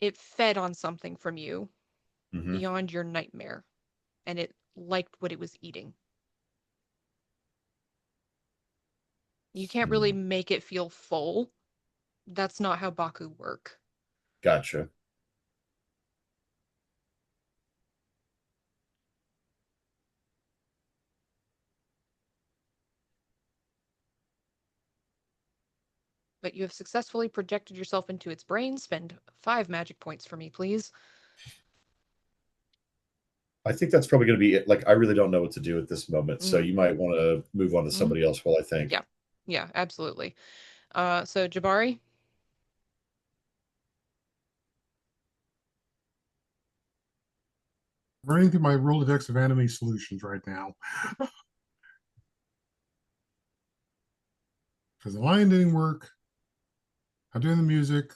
it fed on something from you Mm-hmm. beyond your nightmare, and it liked what it was eating. You can't really make it feel full. That's not how Baku work. Gotcha. But you have successfully projected yourself into its brain. Spend 5 magic points for me, please. I think that's probably going to be it. Like, I really don't know what to do at this moment, so Mm, you might want to move on to mm, somebody else while I think. yeah, yeah, absolutely. So Jarbari, Running through my Rolodex of anime solutions right now because the lion didn't work. I'm doing the music,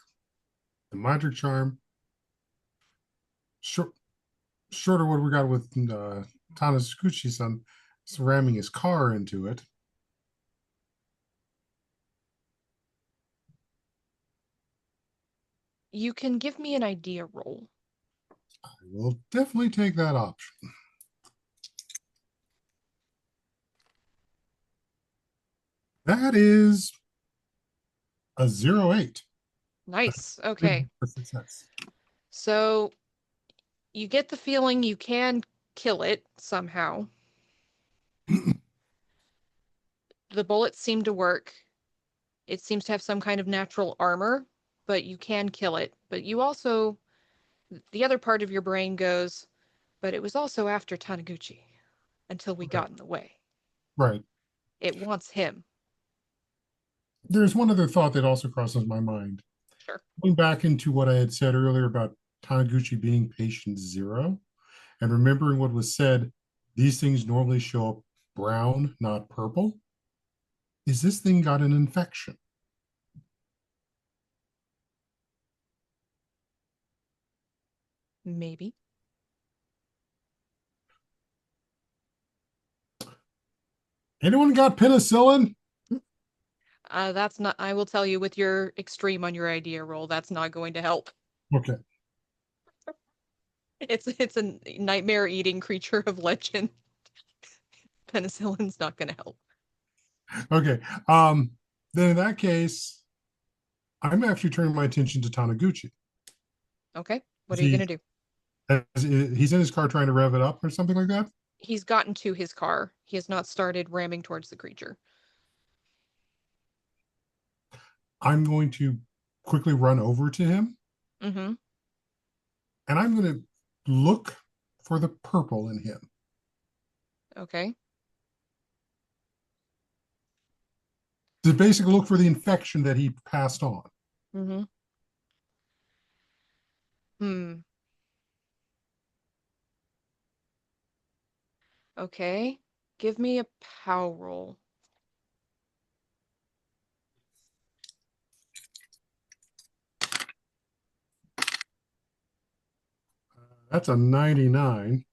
the magic charm. Short, short of what we got with Tanasukuchi-san ramming his car into it. you can give me an idea roll. I will definitely take that option. That is A 08. Nice. Okay. For success. So you get the feeling you can kill it somehow. The bullets seem to work. It seems to have some kind of natural armor, but you can kill it. But you also, the other part of your brain goes, but it was also after Taniguchi until we got in the way. Right. It wants him. There's one other thought that also crosses my mind. Sure. Going back into what I had said earlier about Taniguchi being patient 0, and remembering what was said, these things normally show up brown, not purple. Is this thing got an infection? Maybe. Anyone got penicillin? That's not, I will tell you with your extreme on your idea roll, that's not going to help. Okay. It's a nightmare eating creature of legend. Penicillin's not going to help. Okay. Then in that case, I'm actually turning my attention to Taniguchi. Okay. What are you going to do? He's in his car trying to rev it up or something like that? He's gotten to his car. He has not started ramming towards the creature. I'm going to quickly run over to him. Mm-hmm. And I'm going to look for the purple in him. Okay. To basically look for the infection that he passed on. Mm-hmm. Okay. Give me a pow roll. That's a 99.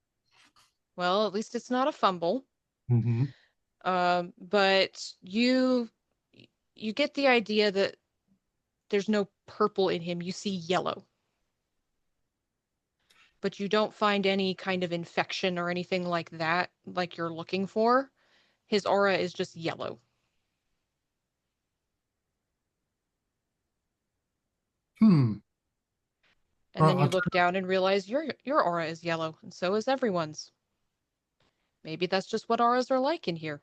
Well, at least it's not a fumble. Mm-hmm. But you get the idea that there's no purple in him. You see yellow. But you don't find any kind of infection or anything like that, like you're looking for. His aura is just yellow. And then you look down and realize your aura is yellow, and so is everyone's. Maybe that's just what auras are like in here.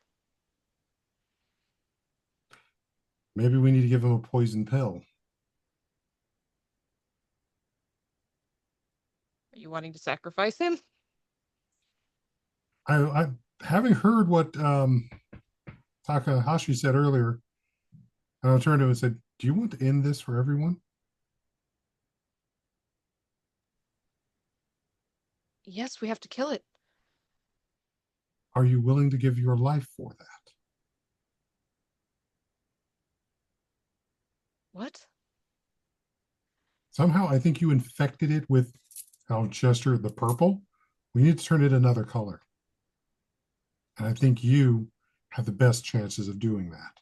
Maybe we need to give him a poison pill. Are you wanting to sacrifice him? I having heard what Takahashi said earlier, and I turned to him and said, "Do you want to end this for everyone?" Yes, we have to kill it. Are you willing to give your life for that? What? Somehow I think you infected it with, I'll gesture, the purple. We need to turn it another color. And I think you have the best chances of doing that.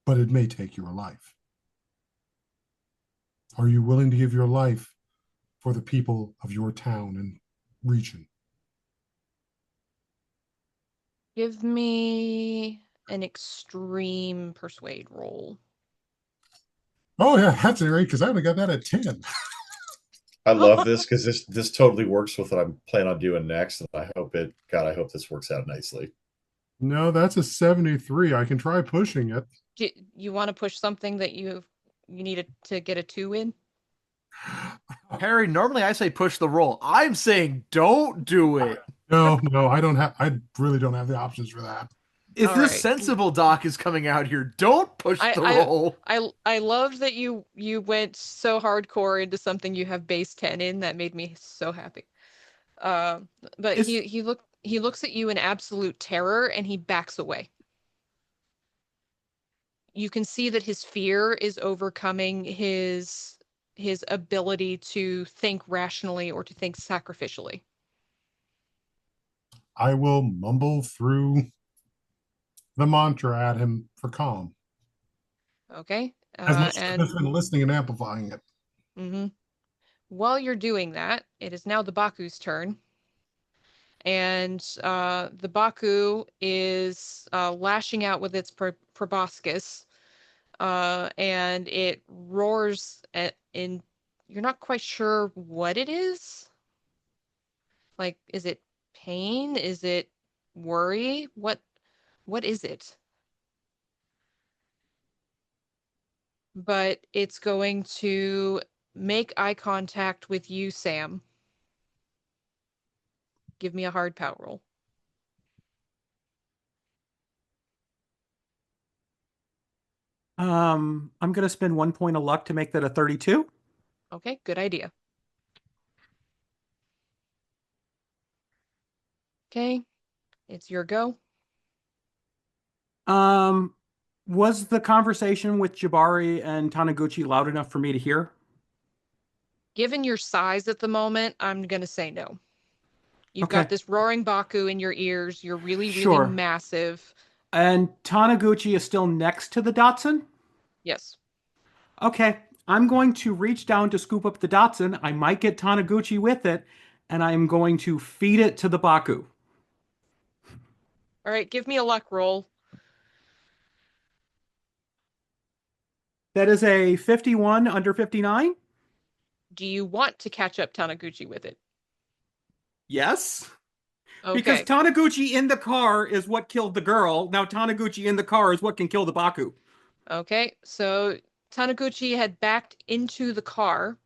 But it may take your life. Are you willing to give your life for the people of your town and region? Give me an extreme persuade roll. Oh yeah, that's great, because I only got that at 10. I love this because this totally works with what I'm planning on doing next, and I hope this works out nicely. No, that's a 73. I can try pushing it. Do you want to push something that you needed to get a 2 in? Harry, normally I say push the roll. I'm saying don't do it. No, I really don't have the options for that. If All this right. sensible doc is coming out here, don't push the roll. I love that you went so hardcore into something you have base 10 in. That made me so happy. But he looks at you in absolute terror and he backs away. You can see that his fear is overcoming his ability to think rationally or to think sacrificially. I will mumble through the mantra at him for calm. Okay. As much and as I've been listening and amplifying it. Mm-hmm. While you're doing that, it is now the Baku's turn. and the Baku is lashing out with its proboscis, and it roars in. You're not quite sure what it is. Like, is it pain? Is it worry? What is it? But it's going to make eye contact with you, Sam. Give me a hard power roll. I'm going to spend 1 point of luck to make that a 32. Okay, good idea. Okay, it's your go. Was the conversation with Jarbari and Taniguchi loud enough for me to hear? Given your size at the moment, I'm going to say no. You've Okay. got this roaring Baku in your ears. You're really, really Sure. massive. And Taniguchi is still next to the Datsun? Yes. Okay. I'm going to reach down to scoop up the Datsun. I might get Taniguchi with it, and I'm going to feed it to the Baku. All right, give me a luck roll. That is a 51 under 59? Do you want to catch up Taniguchi with it? Yes. Because Okay. Taniguchi in the car is what killed the girl. Now Taniguchi in the car is what can kill the Baku. Okay, so Taniguchi had backed into the car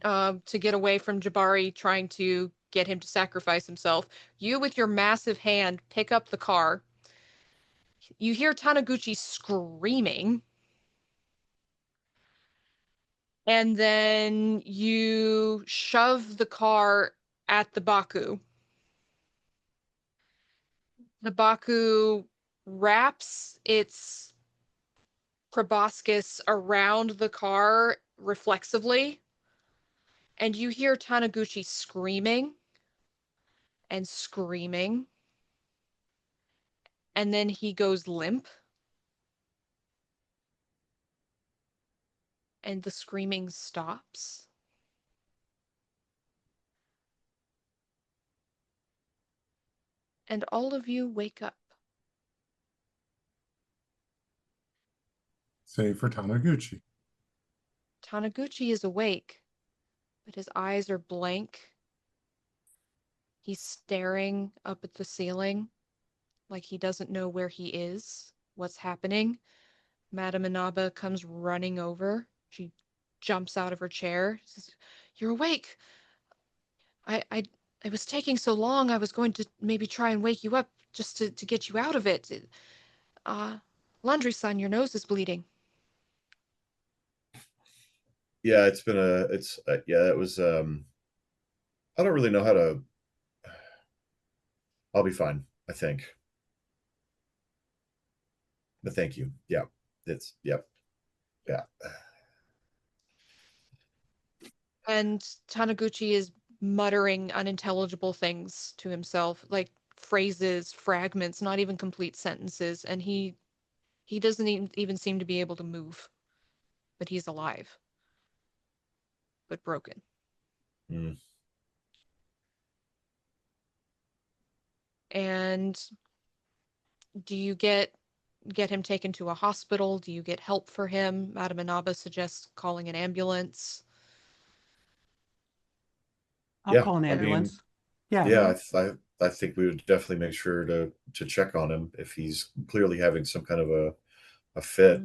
to get away from Jarbari trying to get him to sacrifice himself. You, with your massive hand, pick up the car. You hear Taniguchi screaming. And then you shove the car at the Baku. The Baku wraps its proboscis around the car reflexively, and you hear Taniguchi screaming and screaming, and then he goes limp, and the screaming stops. And all of you wake up. Save for Taniguchi. Taniguchi is awake, but his eyes are blank. He's staring up at the ceiling like he doesn't know where he is, what's happening. Madame Inaba comes running over. She jumps out of her chair. Says, "You're awake. I it was taking so long. I was going to maybe try and wake you up just to get you out of it. Laundry-san, your nose is bleeding." Yeah, it's been yeah, it was I don't really know how to. I'll be fine, I think. But thank you. Yeah. Yep. Yeah. And Taniguchi is muttering unintelligible things to himself, like phrases, fragments, not even complete sentences, and he doesn't even seem to be able to move, but he's alive, but broken. Mm. And do you get him taken to a hospital? Do you get help for him? Madame Inaba suggests calling an ambulance. I'll Yeah, call an I mean, ambulance. Yeah. yeah, I think we would definitely make sure to check on him if he's clearly having some kind of a fit.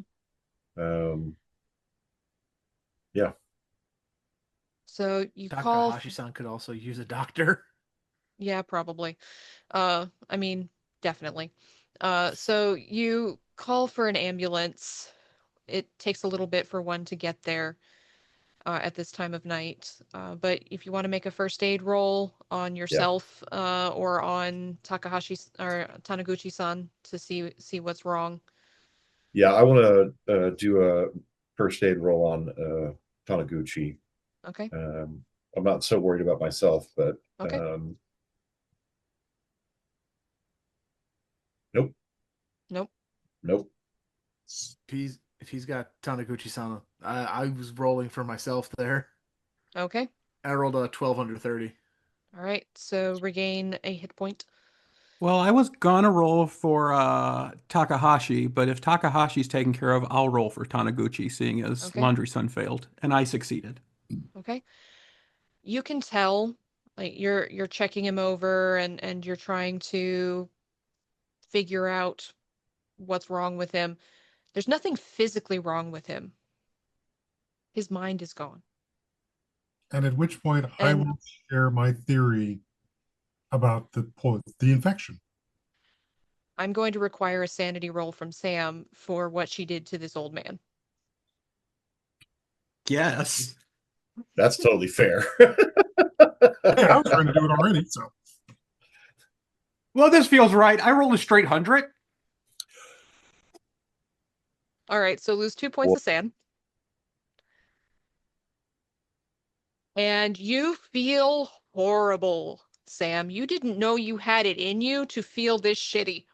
Yeah. So you call. Takahashi-san could also use a doctor. Yeah, probably. I mean, definitely. So you call for an ambulance. It takes a little bit for one to get there at this time of night. But if you want to make a first aid roll on yourself or on Takahashi or Taniguchi-san to see what's wrong. Yeah, I want to do a first aid roll on Taniguchi. Okay. I'm not so worried about myself, but Okay. Nope. Nope. Nope. If he's got Taniguchi-san, I was rolling for myself there. Okay. I rolled a 12 under 30. All right, so regain a hit point. Well, I was gonna roll for Takahashi, but if Takahashi's taken care of, I'll roll for Taniguchi, seeing as Okay. Laundry Sun failed, and I succeeded. Okay. You can tell, like you're checking him over and you're trying to figure out what's wrong with him. There's nothing physically wrong with him. His mind is gone. And at which point I And will share my theory about the infection. I'm going to require a sanity roll from Sam for what she did to this old man. Yes. That's totally fair. Hey, I was trying to do it already, so Well, this feels right. I rolled a straight 100. All right, so lose 2 points Well- of sand. And you feel horrible, Sam. You didn't know you had it in you to feel this shitty.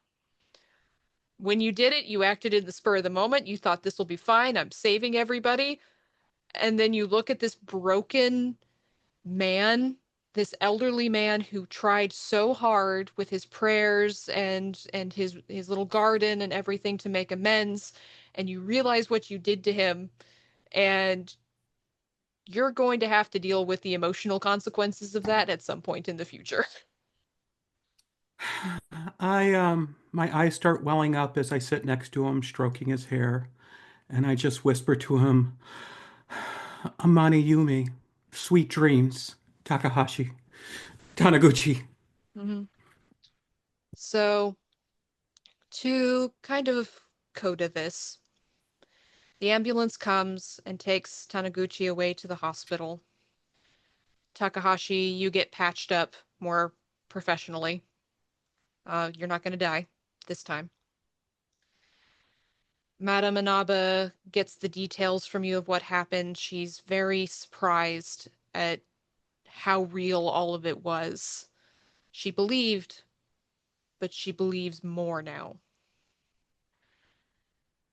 When you did it, you acted in the spur of the moment. You thought this will be fine. I'm saving everybody. And then you look at this broken man, this elderly man who tried so hard with his prayers and his little garden and everything to make amends, and you realize what you did to him, and you're going to have to deal with the emotional consequences of that at some point in the future. My eyes start welling up as I sit next to him, stroking his hair, and I just whisper to him, Amani Yumi, sweet dreams, Takahashi, Taniguchi. Mm-hmm. So, to kind of coda this, the ambulance comes and takes Taniguchi away to the hospital. Takahashi, you get patched up more professionally. You're not going to die this time. Madame Inaba gets the details from you of what happened. She's very surprised at how real all of it was. She believed, but she believes more now.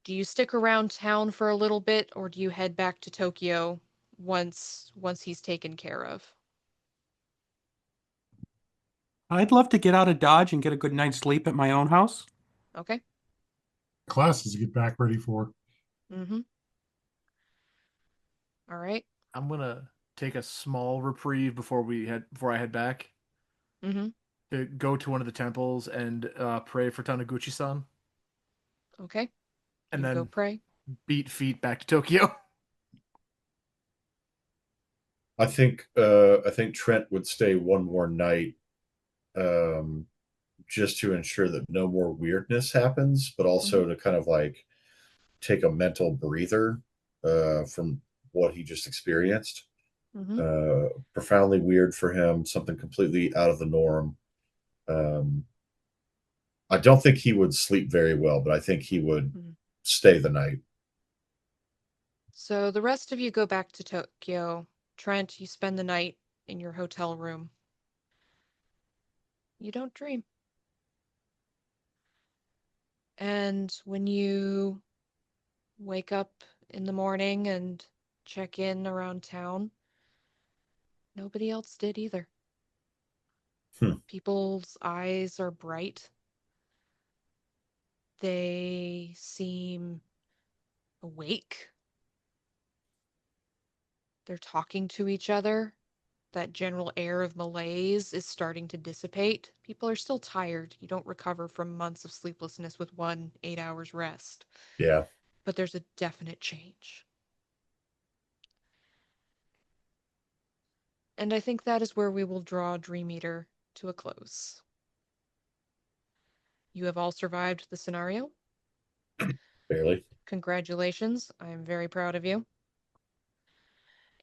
Do you stick around town for a little bit, or do you head back to Tokyo once he's taken care of? I'd love to get out of Dodge and get a good night's sleep at my own house. Okay. classes to get back ready for. Mm-hmm. All right. I'm gonna take a small reprieve before I head back Mm-hmm. to go to one of the temples and pray for Taniguchi-san, Okay. and You go then pray. beat feet back to Tokyo. I think Trent would stay one more night, just to ensure that no more weirdness happens, but also to kind of like take a mental breather from what he just experienced. Mm-hmm. Profoundly weird for him, something completely out of the norm. I don't think he would sleep very well, but I think he would Mm-hmm. stay the night. So the rest of you go back to Tokyo. Trent, you spend the night in your hotel room. You don't dream. And when you wake up in the morning and check in around town, nobody else did either. People's eyes are bright. They seem awake. They're talking to each other. That general air of malaise is starting to dissipate. People are still tired. You don't recover from months of sleeplessness with 1 8 hours rest. Yeah. But there's a definite change. And I think that is where we will draw Dream Eater to a close. You have all survived the scenario. Barely. Congratulations. I am very proud of you.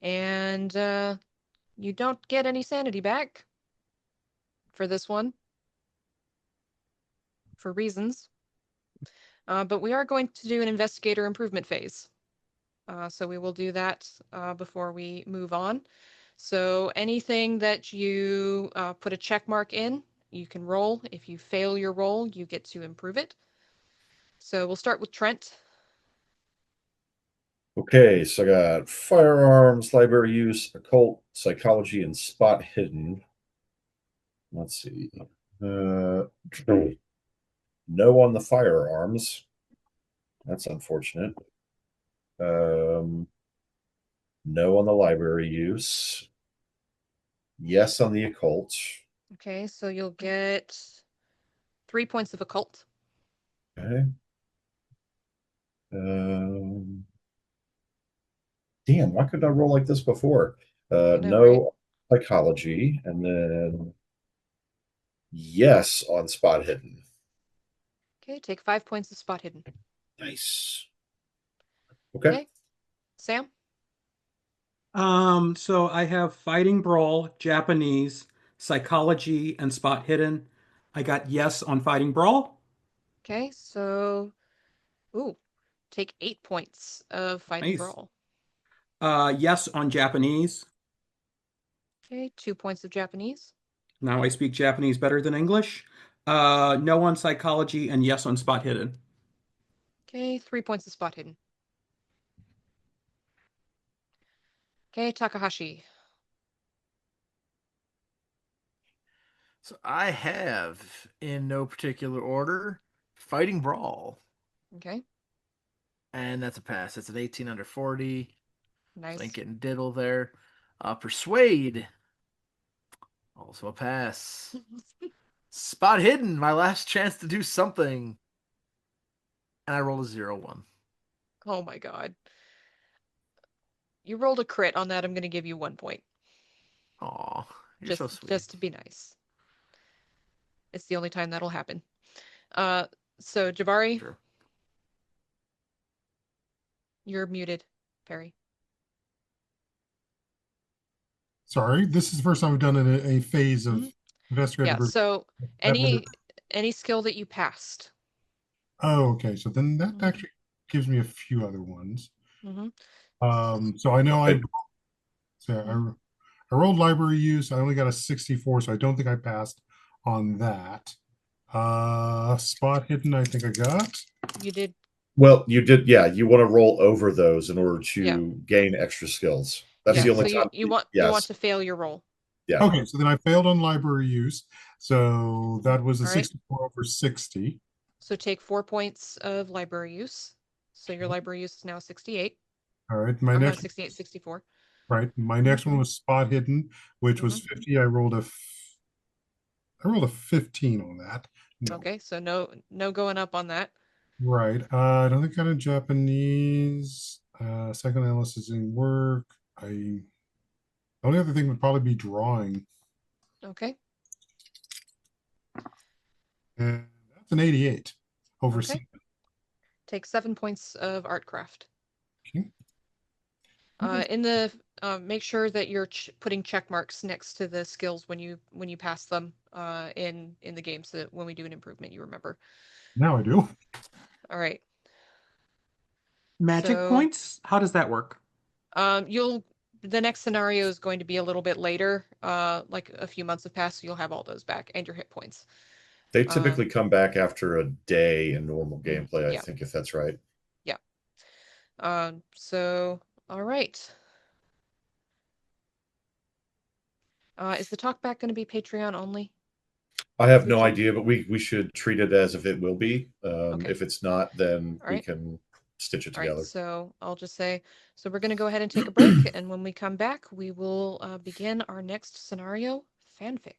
And you don't get any sanity back for this one, for reasons. But we are going to do an investigator improvement phase. So we will do that before we move on. So anything that you put a check mark in, you can roll. If you fail your roll, you get to improve it. So we'll start with Trent. Okay, so I got firearms, library use, occult, psychology, and spot hidden. Let's see. No on the firearms. That's unfortunate. No on the library use. Yes on the occult. Okay, so you'll get 3 points of occult. Okay. Damn, why couldn't I roll like this before? know, No psychology, and then yes on spot hidden. Okay, take 5 points of spot hidden. Nice. Okay. Sam? So I have fighting brawl, Japanese, psychology, and spot hidden. I got yes on fighting brawl. Okay, so take 8 points of fighting Nice. brawl. Yes on Japanese. Okay, 2 points of Japanese. Now I speak Japanese better than English. No on psychology and yes on spot hidden. Okay, 3 points of spot hidden. Okay, Takahashi. So I have, in no particular order, Fighting Brawl. Okay, And that's a pass. That's an 18 under 40. nice. So ain't getting diddle there. Persuade. Also a pass. Spot Hidden, my last chance to do something. And I rolled a 0-1. Oh my god. You rolled a crit on that. I'm going to give you 1 point. Aw, you're so sweet. Just to be nice. It's the only time that'll happen. So Jarbari, Sure. you're muted, Perry. Sorry, this is the first time we've done a phase of investigative. Yeah, so any skill that you passed. Oh, okay. So then that actually gives me a few other ones. Mm-hmm. So I know I rolled library use. I only got a 64, so I don't think I passed on that. Spot hidden, I think I got. You did. Well, you did. Yeah, you want to roll over those in order to gain extra skills. That's the only time. You want to fail your roll. Yeah. Okay, so then I failed on library use. So that was a 64 over 60. So take 4 points of library use. So your library use is now 68. All right, my next 68, 64. Right, my next one was spot hidden, which was 50. I rolled a 15 on that. No. Okay, so no going up on that. Right. I don't think I got a Japanese. Psychoanalysis didn't work. The only other thing would probably be drawing. Okay. And that's an 88 over Okay. 7. Take 7 points of artcraft. Okay. In the make sure that you're putting check marks next to the skills when you pass them in the game, so that when we do an improvement, you remember. Now I do. All right. Magic points? How does that work? The next scenario is going to be a little bit later, like a few months have passed, so you'll have all those back and your hit points. They typically come back after a day in normal gameplay, I think, if that's right. Yeah. So, all right. Is the talkback going to be Patreon only? I have no idea, but we should treat it as if it will be. Okay. If it's not, then we can stitch it together. All right, so I'll just say, so we're going to go ahead and take a break, and when we come back, we will begin our next scenario, fanfic.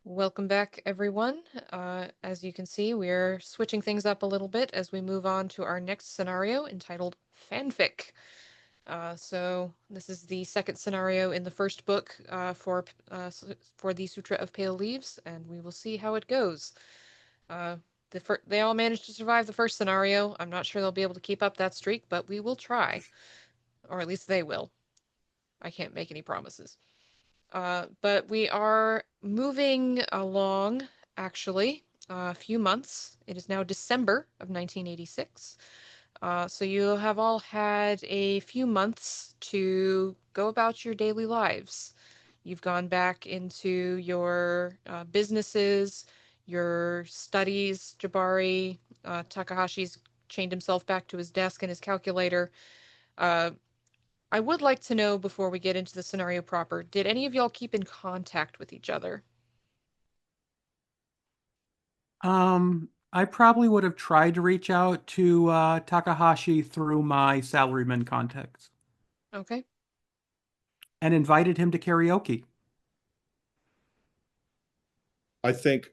Welcome back, everyone. As you can see, we're switching things up a little bit as we move on to our next scenario entitled Fanfic. So this is the second scenario in the first book for the Sutra of Pale Leaves, and we will see how it goes. They all managed to survive the first scenario. I'm not sure they'll be able to keep up that streak, but we will try. Or at least they will. I can't make any promises. But we are moving along, actually, a few months. It is now December of 1986. So you have all had a few months to go about your daily lives. You've gone back into your businesses, your studies. Jarbari, Takahashi's chained himself back to his desk and his calculator. I would like to know before we get into the scenario proper, did any of y'all keep in contact with each other? I probably would have tried to reach out to Takahashi through my salaryman contacts Okay. and invited him to karaoke. I think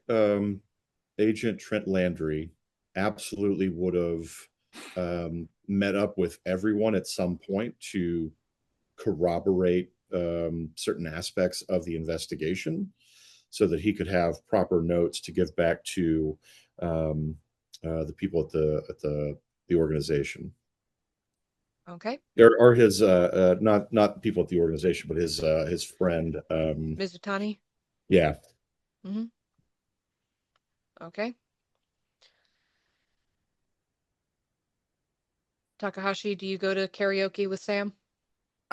Agent Trent Landry absolutely would have met up with everyone at some point to corroborate certain aspects of the investigation so that he could have proper notes to give back to the people at the organization. Okay. Or his not people at the organization, but his friend Mizutani? Yeah. Mm-hmm. Okay. Takahashi, do you go to karaoke with Sam?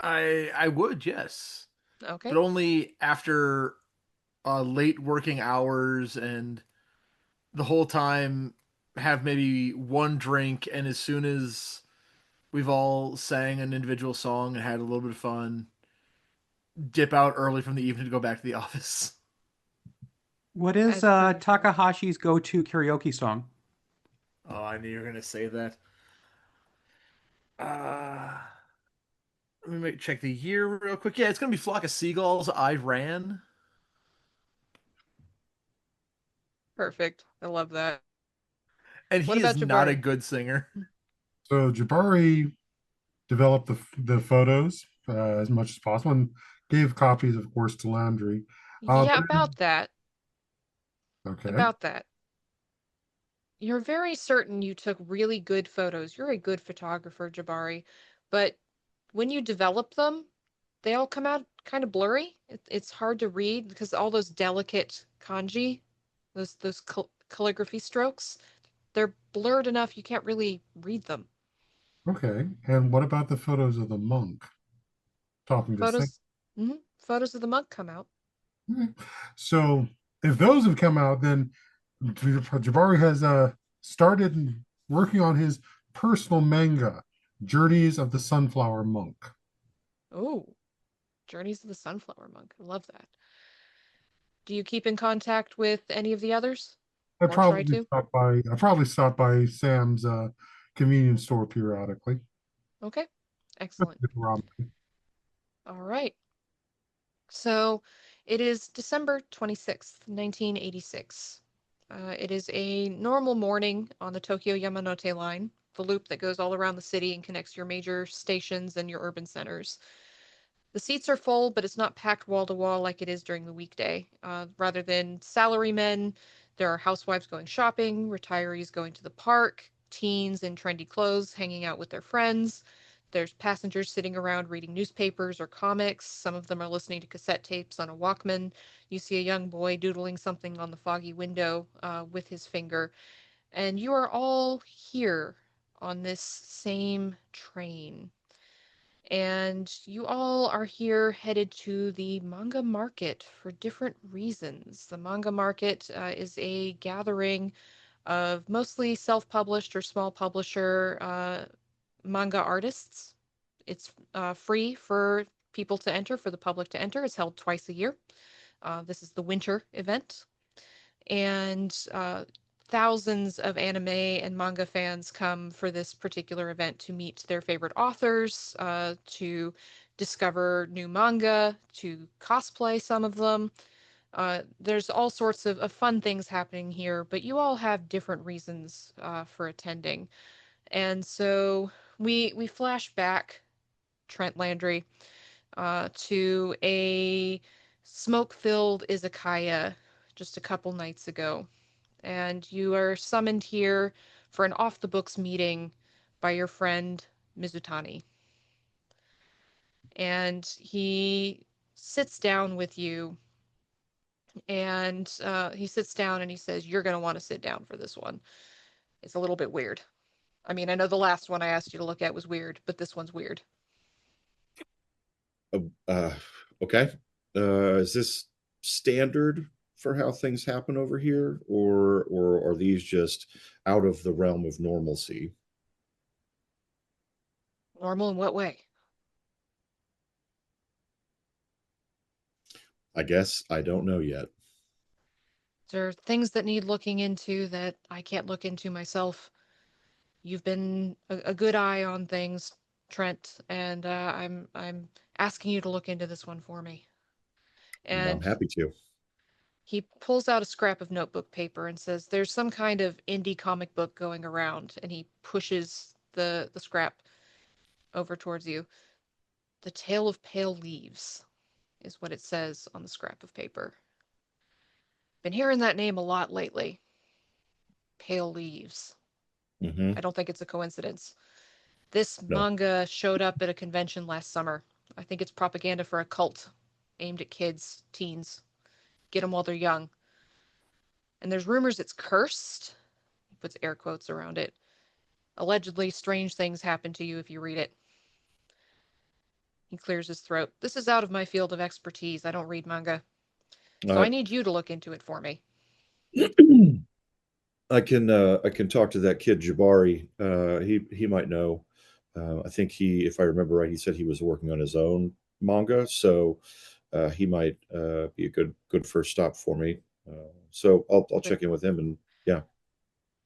I would, yes, Okay. but only after late working hours, and the whole time have maybe one drink, and as soon as we've all sang an individual song and had a little bit of fun, dip out early from the evening to go back to the office. What is As per usual. Takahashi's go-to karaoke song? Oh, I knew you were gonna say that. Let me check the year real quick. Yeah, it's gonna be Flock of Seagulls. I Ran. Perfect. I love that. And What he is about not a Jarbari? good singer. So Jabari developed the photos as much as possible and gave copies, of course, to Landry. Yeah, But about that. okay, About that. You're very certain you took really good photos. You're a good photographer, Jabari. But when you develop them, they all come out kind of blurry. It's hard to read because all those delicate kanji, those calligraphy strokes, they're blurred enough you can't really read them. okay. And what about the photos of the monk talking to Saint? Photos, photos of the monk come out. Okay. So if those have come out, then Jabari has started working on his personal manga, Journeys of the Sunflower Monk. Oh, Journeys of the Sunflower Monk. I love that. Do you keep in contact with any of the others? Or try to? I probably stop by Sam's convenience store periodically. Okay, excellent. Get the ramen. All right. So it is December 26th, 1986. It is a normal morning on the Tokyo Yamanote line, the loop that goes all around the city and connects your major stations and your urban centers. The seats are full, but it's not packed wall to wall like it is during the weekday. Rather than salarymen, there are housewives going shopping, retirees going to the park, teens in trendy clothes hanging out with their friends. There's passengers sitting around reading newspapers or comics. Some of them are listening to cassette tapes on a Walkman. You see a young boy doodling something on the foggy window with his finger. And you are all here on this same train. And you all are here headed to the manga market for different reasons. The manga market is a gathering of mostly self-published or small publisher manga artists. It's free for people to enter, for the public to enter. It's held twice a year. This is the winter event. And thousands of anime and manga fans come for this particular event to meet their favorite authors, to discover new manga, to cosplay some of them. There's all sorts of fun things happening here, but you all have different reasons for attending. And so we flash back, Trent Landry, to a smoke-filled izakaya just a couple nights ago. And you are summoned here for an off-the-books meeting by your friend Mizutani. And he sits down with you, and he sits down and he says, "You're going to want to sit down for this one. It's a little bit weird. I mean, I know the last one I asked you to look at was weird, but this one's weird." Uh, okay. Is this standard for how things happen over here, or are these just out of the realm of normalcy? Normal in what way? I guess I don't know yet. There are things that need looking into that I can't look into myself. You've been a good eye on things, Trent, and I'm asking you to look into this one for me. I'm And happy to. he pulls out a scrap of notebook paper and says, "There's some kind of indie comic book going around," and he pushes the scrap over towards you. "The Tale of Pale Leaves" is what it says on the scrap of paper. Been hearing that name a lot lately. Pale Leaves. Hmm. I don't think it's a coincidence. This No. manga showed up at a convention last summer. I think it's propaganda for a cult aimed at kids, teens. Get them while they're young. And there's rumors it's cursed. He puts air quotes around it. Allegedly, strange things happen to you if you read it. He clears his throat. "This is out of my field of expertise. I don't read manga. So I need you to look into it for me." I can talk to that kid Jabari. He might know. I think if I remember right, he said he was working on his own manga, so he might be a good first stop for me. So I'll Good. check in with him, and yeah.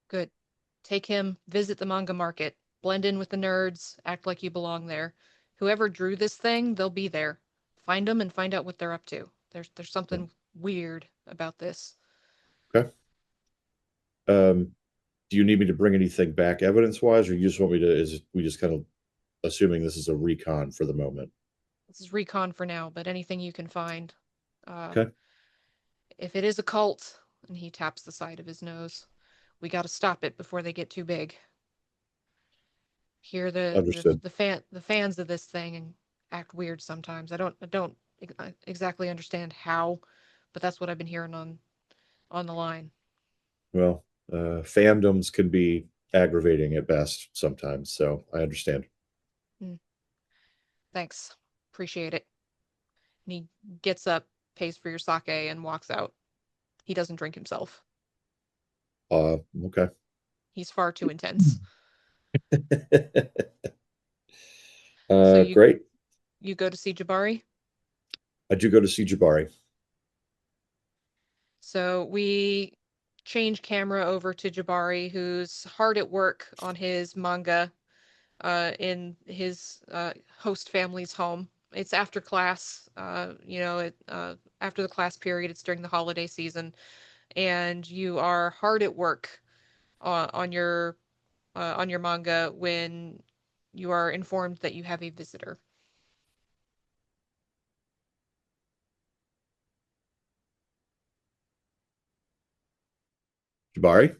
Good. Take him, visit the manga market, blend in with the nerds, act like you belong there. Whoever drew this thing, they'll be there. Find them and find out what they're up to. There's something weird about this. Okay. Do you need me to bring anything back evidence-wise, or you just want me to? Is we just kind of assuming this is a recon for the moment? This is recon for now, but anything you can find. Okay. If it is a cult, and he taps the side of his nose, we got to stop it before they get too big. Hear Understood. the fans of this thing and act weird sometimes. I don't exactly understand how, but that's what I've been hearing on the line. Well, fandoms can be aggravating at best sometimes, so I understand. Thanks. Appreciate it. And he gets up, pays for your sake, and walks out. He doesn't drink himself. Okay. He's far too intense. So Great. you go to see Jabari? I do go to see Jabari. So we change camera over to Jabari, who's hard at work on his manga in his host family's home. It's after class, after the class period. It's during the holiday season, and you are hard at work on your manga when you are informed that you have a visitor. Jabari?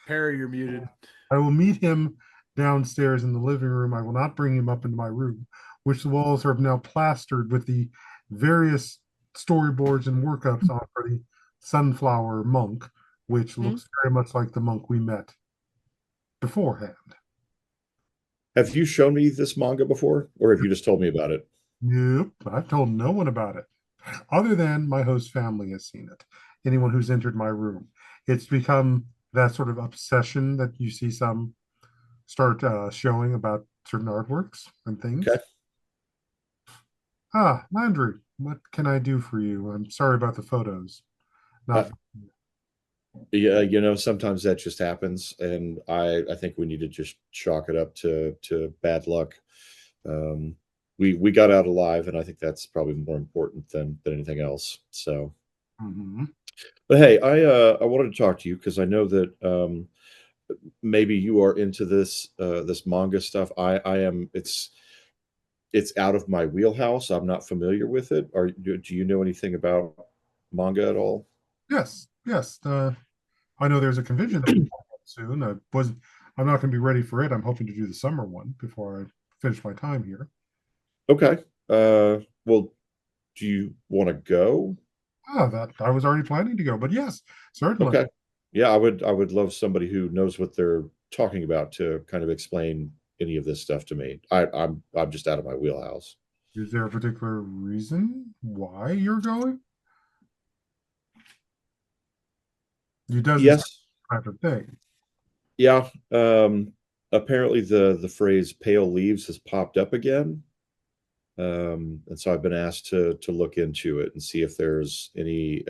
Perry, you're muted. I will meet him downstairs in the living room. I will not bring him up into my room, which the walls are now plastered with the various storyboards and workups on for the sunflower monk, which looks very much like the monk we met beforehand. Have you shown me this manga before, or have you just told me about it? Nope, I've told no one about it, other than my host family has seen it. Anyone who's entered my room. It's become that sort of obsession that you see some start showing about certain artworks and things. Okay. Landry, what can I do for you? I'm sorry about the photos. Not Yeah, sometimes that just happens, and I think we need to just chalk it up to bad luck. We got out alive, and I think that's probably more important than anything else. So, but hey, I wanted to talk to you because I know that maybe you are into this manga stuff. I am. It's out of my wheelhouse. I'm not familiar with it. Do you know anything about manga at all? Yes, yes. I know there's a convention that will pop up soon. I'm not going to be ready for it. I'm hoping to do the summer one before I finish my time here. Okay. Well, do you want to go? That I was already planning to go, but yes, certainly. Okay. Yeah, I would love somebody who knows what they're talking about to kind of explain any of this stuff to me. I'm just out of my wheelhouse. Is there a particular reason why you're going? You does this Yes. type of thing. Yeah. Apparently the phrase "pale leaves" has popped up again. And so I've been asked to look into it and see if there's anything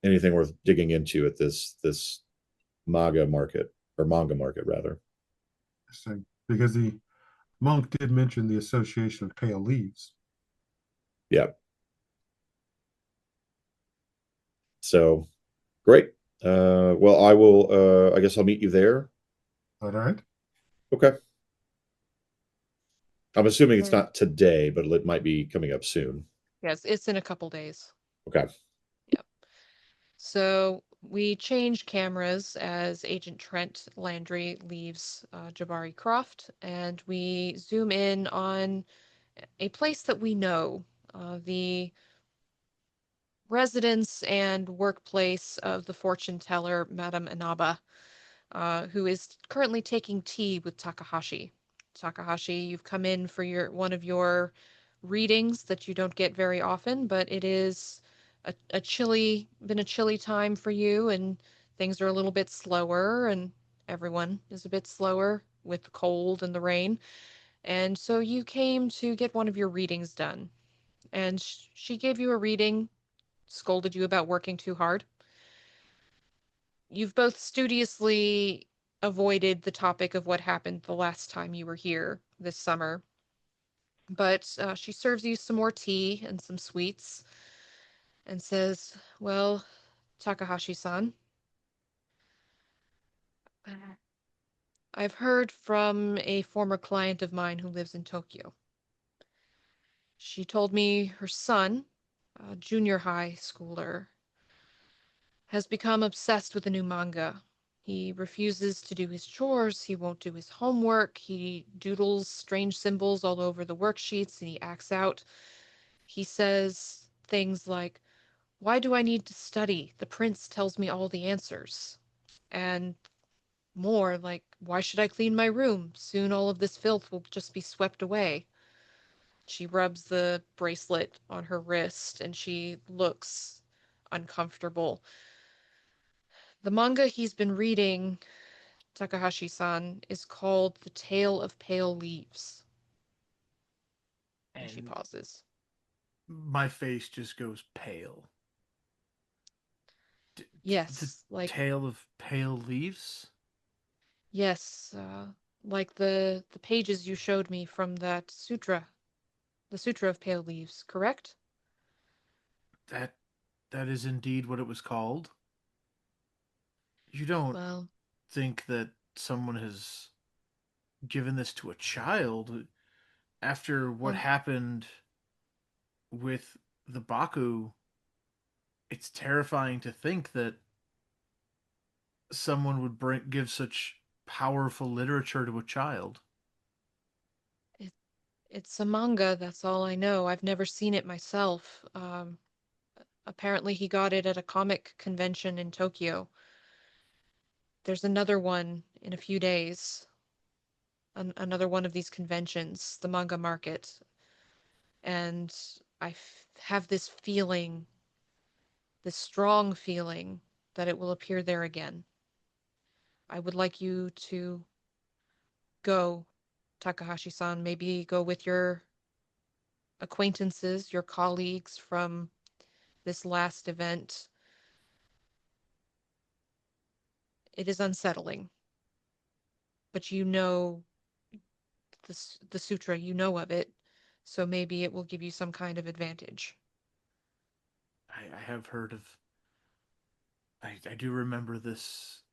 worth digging into at this manga market rather. Interesting. Because the monk did mention the association of pale leaves. Yeah. So great. Well, I will. I guess I'll meet you there. All right. Okay. I'm assuming it's Okay. not today, but it might be coming up soon. Yes, it's in a couple days. Okay. Yep. So we change cameras as Agent Trent Landry leaves Jabari Croft, and we zoom in on a place that we know, the residence and workplace of the fortune teller, Madame Inaba, who is currently taking tea with Takahashi. Takahashi, you've come in for one of your readings that you don't get very often, but it is been a chilly time for you, and things are a little bit slower, and everyone is a bit slower with the cold and the rain. And so you came to get one of your readings done. And she gave you a reading, scolded you about working too hard. You've both studiously avoided the topic of what happened the last time you were here this summer. But she serves you some more tea and some sweets and says, "Well, Takahashi-san, I've heard from a former client of mine who lives in Tokyo. She told me her son, a junior high schooler, has become obsessed with a new manga. He refuses to do his chores, he won't do his homework, he doodles strange symbols all over the worksheets, and he acts out. He says things like, 'Why do I need to study? The prince tells me all the answers.' And more like, 'Why should I clean my room? Soon all of this filth will just be swept away.' She rubs the bracelet on her wrist and she looks uncomfortable. The manga he's been reading, Takahashi-san, is called The Tale of Pale Leaves." And she And pauses. my face just goes pale. The Yes, Tale of Pale Leaves? yes, like the pages you showed me from that sutra, the Sutra of Pale Leaves, correct? That that is indeed what it was called. You don't Well, think that someone has given this to a child after what well, happened with the Baku? It's terrifying to think that someone would give such powerful literature to a child. it it's a manga, that's all I know. I've never seen it myself. Apparently he got it at a comic convention in Tokyo. There's another one in a few days, another one of these conventions, the manga market, and have this feeling, this strong feeling that it will appear there again. I would like you to go, Takahashi-san, maybe go with your acquaintances, your colleagues from this last event. It is unsettling, but you know the sutra, you know of it, so maybe it will give you some kind of advantage. I have heard of. I do remember this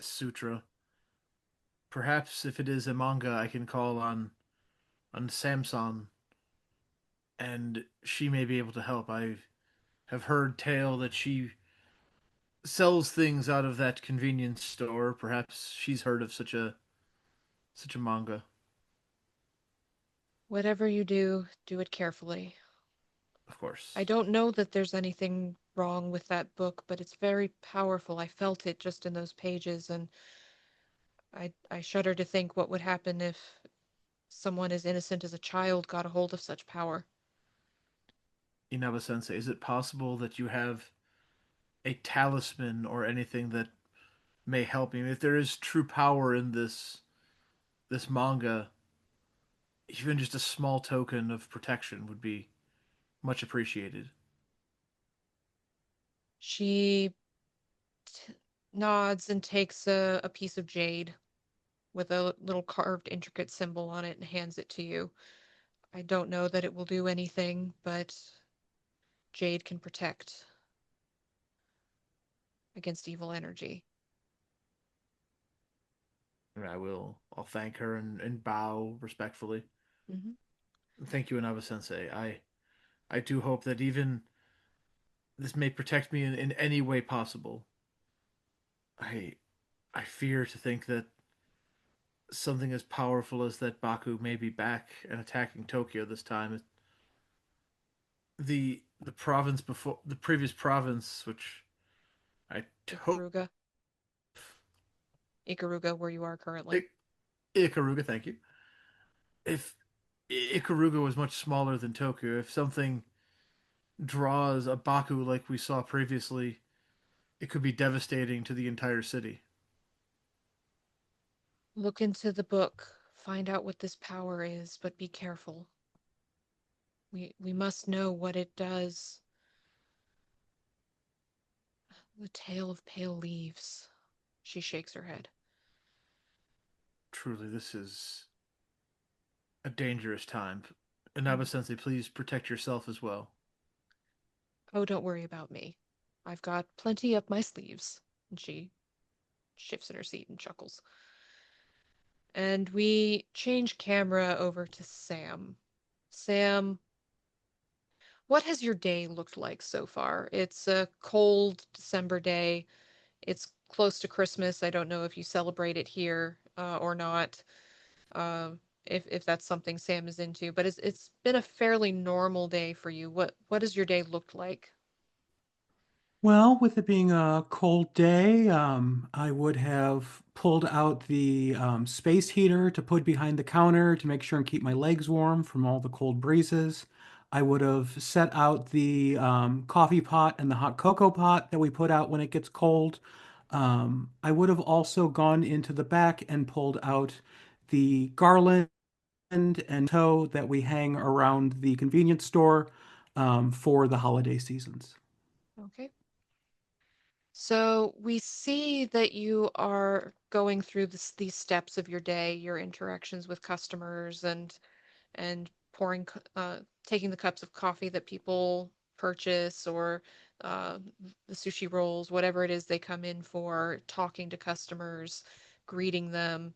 sutra. Perhaps if it is a manga, I can call on Samson, and she may be able to help. I have heard tale that she sells things out of that convenience store. Perhaps she's heard of such a manga. Whatever you do, do it carefully. Of I course. don't know that there's anything wrong with that book, but it's very powerful. I felt it just in those pages, and I shudder to think what would happen if someone as innocent as a child got a hold of such power. Inaba Sensei, is it possible that you have a talisman or anything that may help me? If there is true power in this manga, even just a small token of protection would be much appreciated. She nods and takes a piece of jade with a little carved intricate symbol on it and hands it to you. I don't know that it will do anything, but jade can protect against evil energy. And I'll thank her and bow respectfully. Hmm. Thank you, Inaba Sensei. I do hope that even this may protect me in any way possible. I I fear to think that something as powerful as that Baku may be back and attacking Tokyo this time. The province before the previous province, which I hope Ikaruga. Ikaruga, where you are currently. Ikaruga, thank you. If Ikaruga was much smaller than Tokyo, if something draws a Baku like we saw previously, it could be devastating to the entire city. Look into the book. Find out what this power is, but be careful. We must know what it does. The tale of pale leaves. She shakes her head. Truly, this is a dangerous time. Inaba Sensei, please protect yourself as well. Oh, don't worry about me. I've got plenty up my sleeves. And she shifts in her seat and chuckles. And we change camera over to Sam. Sam, what has your day looked like so far? It's a cold December day. It's close to Christmas. I don't know if you celebrate it here or not. Uh, if that's something Sam is into, but it's been a fairly normal day for you. What has your day looked like? Well, with it being a cold day, I would have pulled out the space heater to put behind the counter to make sure and keep my legs warm from all the cold breezes. I would have set out the coffee pot and the hot cocoa pot that we put out when it gets cold. I would have also gone into the back and pulled out the garland and tow that we hang around the convenience store for the holiday seasons. Okay. So we see that you are going through these steps of your day, your interactions with customers and pouring, taking the cups of coffee that people purchase or uh, the sushi rolls, whatever it is they come in for, talking to customers, greeting them.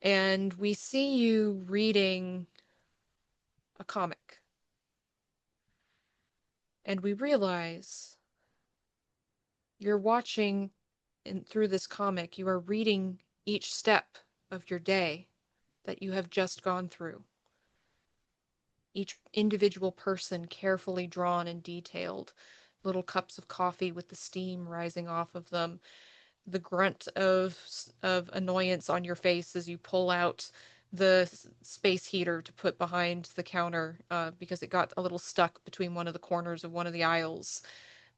And we see you reading a comic. And we realize you're watching through this comic, you are reading each step of your day that you have just gone through. Each individual person carefully drawn and detailed. Little cups of coffee with the steam rising off of them. The grunt of annoyance on your face as you pull out the space heater to put behind the counter because it got a little stuck between one of the corners of one of the aisles.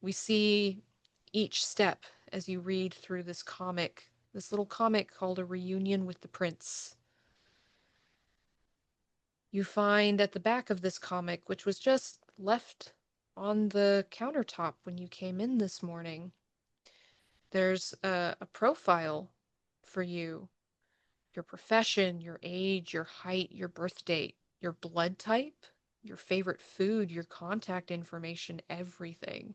We see each step as you read through this comic, this little comic called A Reunion with the Prince. You find at the back of this comic, which was just left on the countertop when you came in this morning, there's a profile for you, your profession, your age, your height, your birth date, your blood type, your favorite food, your contact information, everything.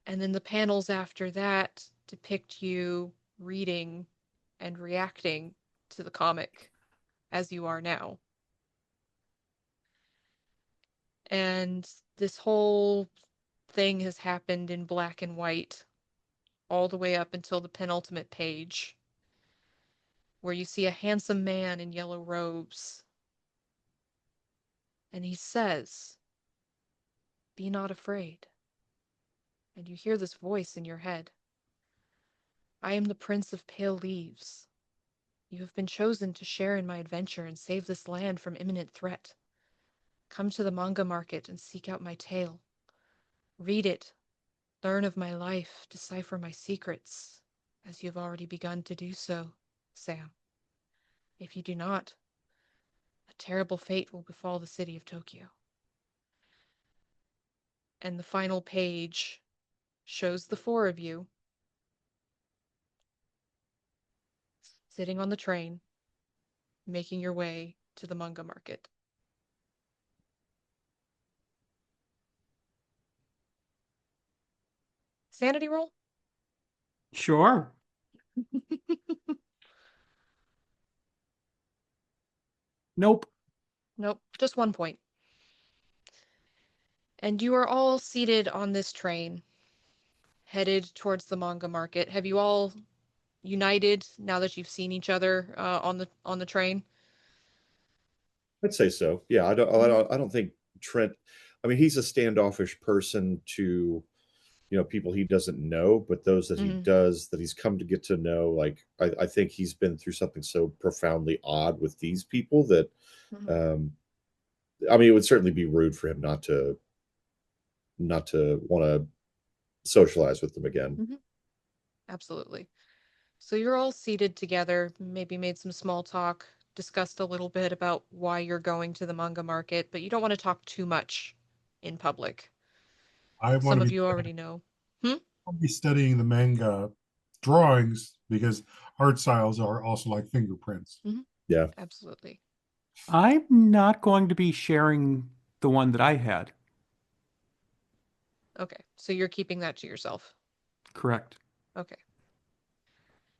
And then the panels after that depict you reading and reacting to the comic as you are now. And this whole thing has happened in black and white all the way up until the penultimate page, where you see a handsome man in yellow robes. And he says, "Be not afraid." And you hear this voice in your head. "I am the Prince of Pale Leaves. You have been chosen to share in my adventure and save this land from imminent threat. Come to the manga market and seek out my tale. Read it, learn of my life, decipher my secrets, as you have already begun to do so, Sam. If you do not, terrible fate will befall the city of Tokyo. And the final page shows the four of you sitting on the train, making your way to the manga market. Sanity roll? Sure. Nope. Nope, just 1 point. And you are all seated on this train, headed towards the manga market. Have you all united now that you've seen each other on the train? I'd say so. Yeah, I don't think Trent. I mean, he's a standoffish person to, people he doesn't know, but those that he does, that he's come to get to know, like I think he's been through something so profoundly odd with these people that, I mean, it would certainly be rude for him not to want to socialize with them again. Absolutely. So you're all seated together, maybe made some small talk, discussed a little bit about why you're going to the manga market, but you don't want to talk too much in public. Some of you already know. I'll be studying the manga drawings because art styles are also like fingerprints. Yeah, absolutely. I'm not going to be sharing the one that I had. Okay, so you're keeping that to yourself. Correct. Okay.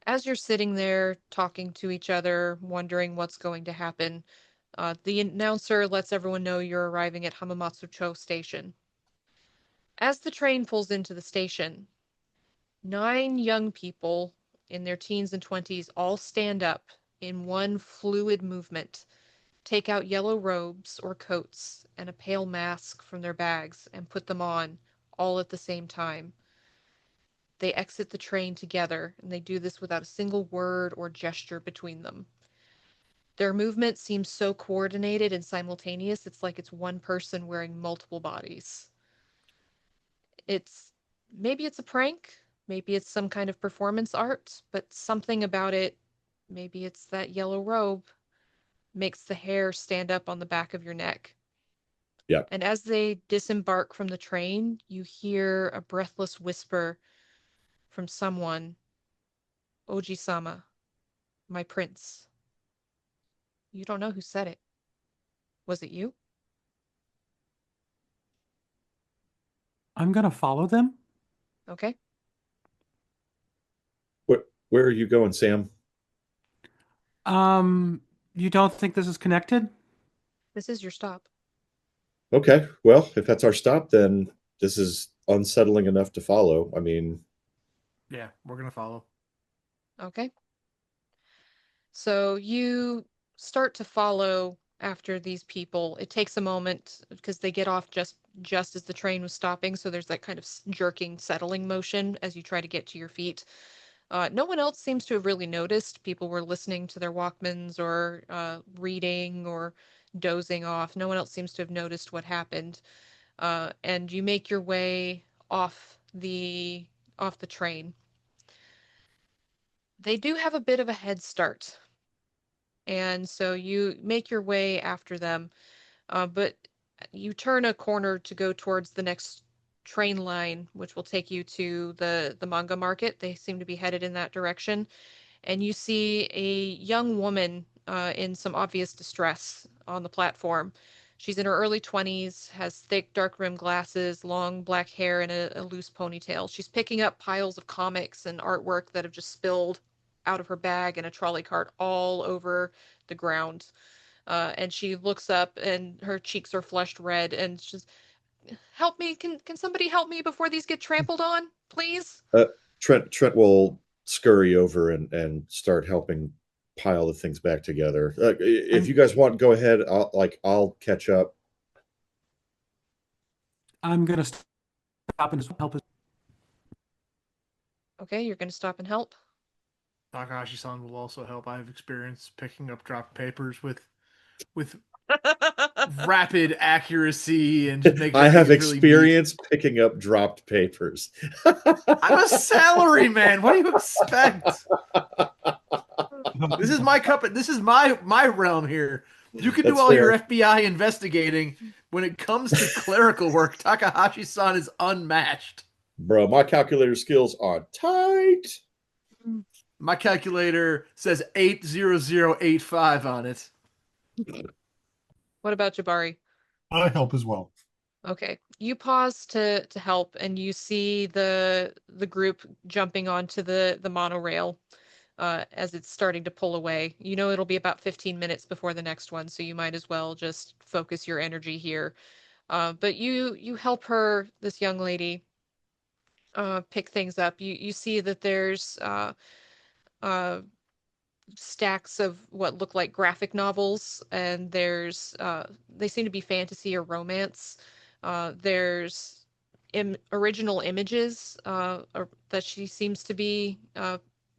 As you're sitting there talking to each other, wondering what's going to happen, the announcer lets everyone know you're arriving at Hamamatsu-cho Station. As the train pulls into the station, 9 young people in their teens and 20s all stand up in one fluid movement, take out yellow robes or coats and a pale mask from their bags and put them on, all at the same time. They exit the train together, and they do this without a single word or gesture between them. Their movement seems so coordinated and simultaneous, it's like it's one person wearing multiple bodies. Maybe it's a prank, maybe it's some kind of performance art, but something about it, maybe it's that yellow robe, makes the hair stand up on the back of your neck. Yeah. And as they disembark from the train, you hear a breathless whisper from someone, Oji-sama, my prince. You don't know who said it. Was it you? I'm going to follow them. Okay. Where are you going, Sam? You don't think this is connected? This is your stop. Okay, well, if that's our stop, then this is unsettling enough to follow. I mean, yeah, we're gonna follow. Okay. So you start to follow after these people. It takes a moment because they get off just as the train was stopping, so there's that kind of jerking, settling motion as you try to get to your feet. No one else seems to have really noticed. People were listening to their Walkmans or reading or dozing off. No one else seems to have noticed what happened. And you make your way off the train. They do have a bit of a head start, and so you make your way after them, but you turn a corner to go towards the next train line, which will take you to the manga market. They seem to be headed in that direction, and you see a young woman in some obvious distress on the platform. She's in her early 20s, has thick, dark-rimmed glasses, long black hair, and a loose ponytail. She's picking up piles of comics and artwork that have just spilled out of her bag in a trolley cart all over the ground. And she looks up, and her cheeks are flushed red, and she's, "Help me! Can somebody help me before these get trampled on, please?" Trent will scurry over and start helping pile the things back together. If you guys want, go ahead. I'll catch up. I'm gonna stop and help us. Okay, you're gonna stop and help. Takahashi-san will also help. I have experience picking up dropped papers with rapid accuracy and just make sure I have really experience picking up dropped papers. I'm a salary man. What do you expect? This is my cup. This is my realm here. You can do That's all your fair. FBI investigating. When it comes to clerical work, Takahashi-san is unmatched. Bro, my calculator skills are tight. My calculator says 80085 on it. What about Jabari? I help as well. Okay. You pause to help, and you see the group jumping onto the monorail as it's starting to pull away. You know it'll be about 15 minutes before the next one, so you might as well just focus your energy here. But you help her, this young lady, pick things up. You see that there's uh, stacks of what look like graphic novels, and there's they seem to be fantasy or romance. There's original images that she seems to be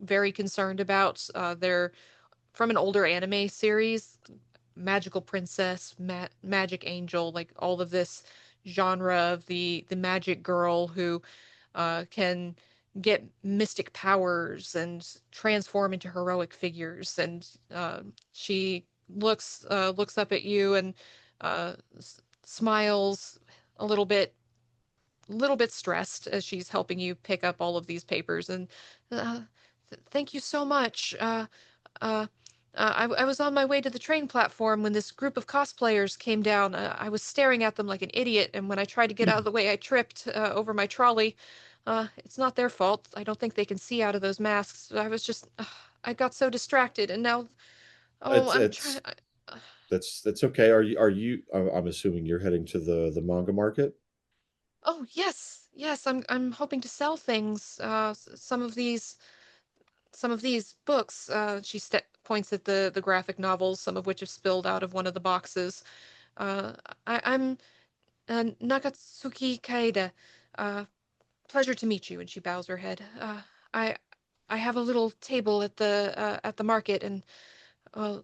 very concerned about. They're from an older anime series, magical princess, magic angel, like all of this genre of the magic girl who can get mystic powers and transform into heroic figures. And she looks up at you and smiles a little bit stressed as she's helping you pick up all of these papers. And uh, thank you so much. Uh, I was on my way to the train platform when this group of cosplayers came down. I was staring at them like an idiot, and when I tried to get out of the way, I tripped over my trolley. It's not their fault. I don't think they can see out of those masks. I was just, I got so distracted, and now, oh, It's I'm trying. it's that's okay. Are you? I'm assuming you're heading to the manga market. Oh, yes, yes. I'm hoping to sell things. Some of these books. She points at the graphic novels, some of which have spilled out of one of the boxes. Uh, I'm Nagatsuki Kaeda. Uh, Pleasure to meet you. And she bows her head. I I have a little table at the market, and well,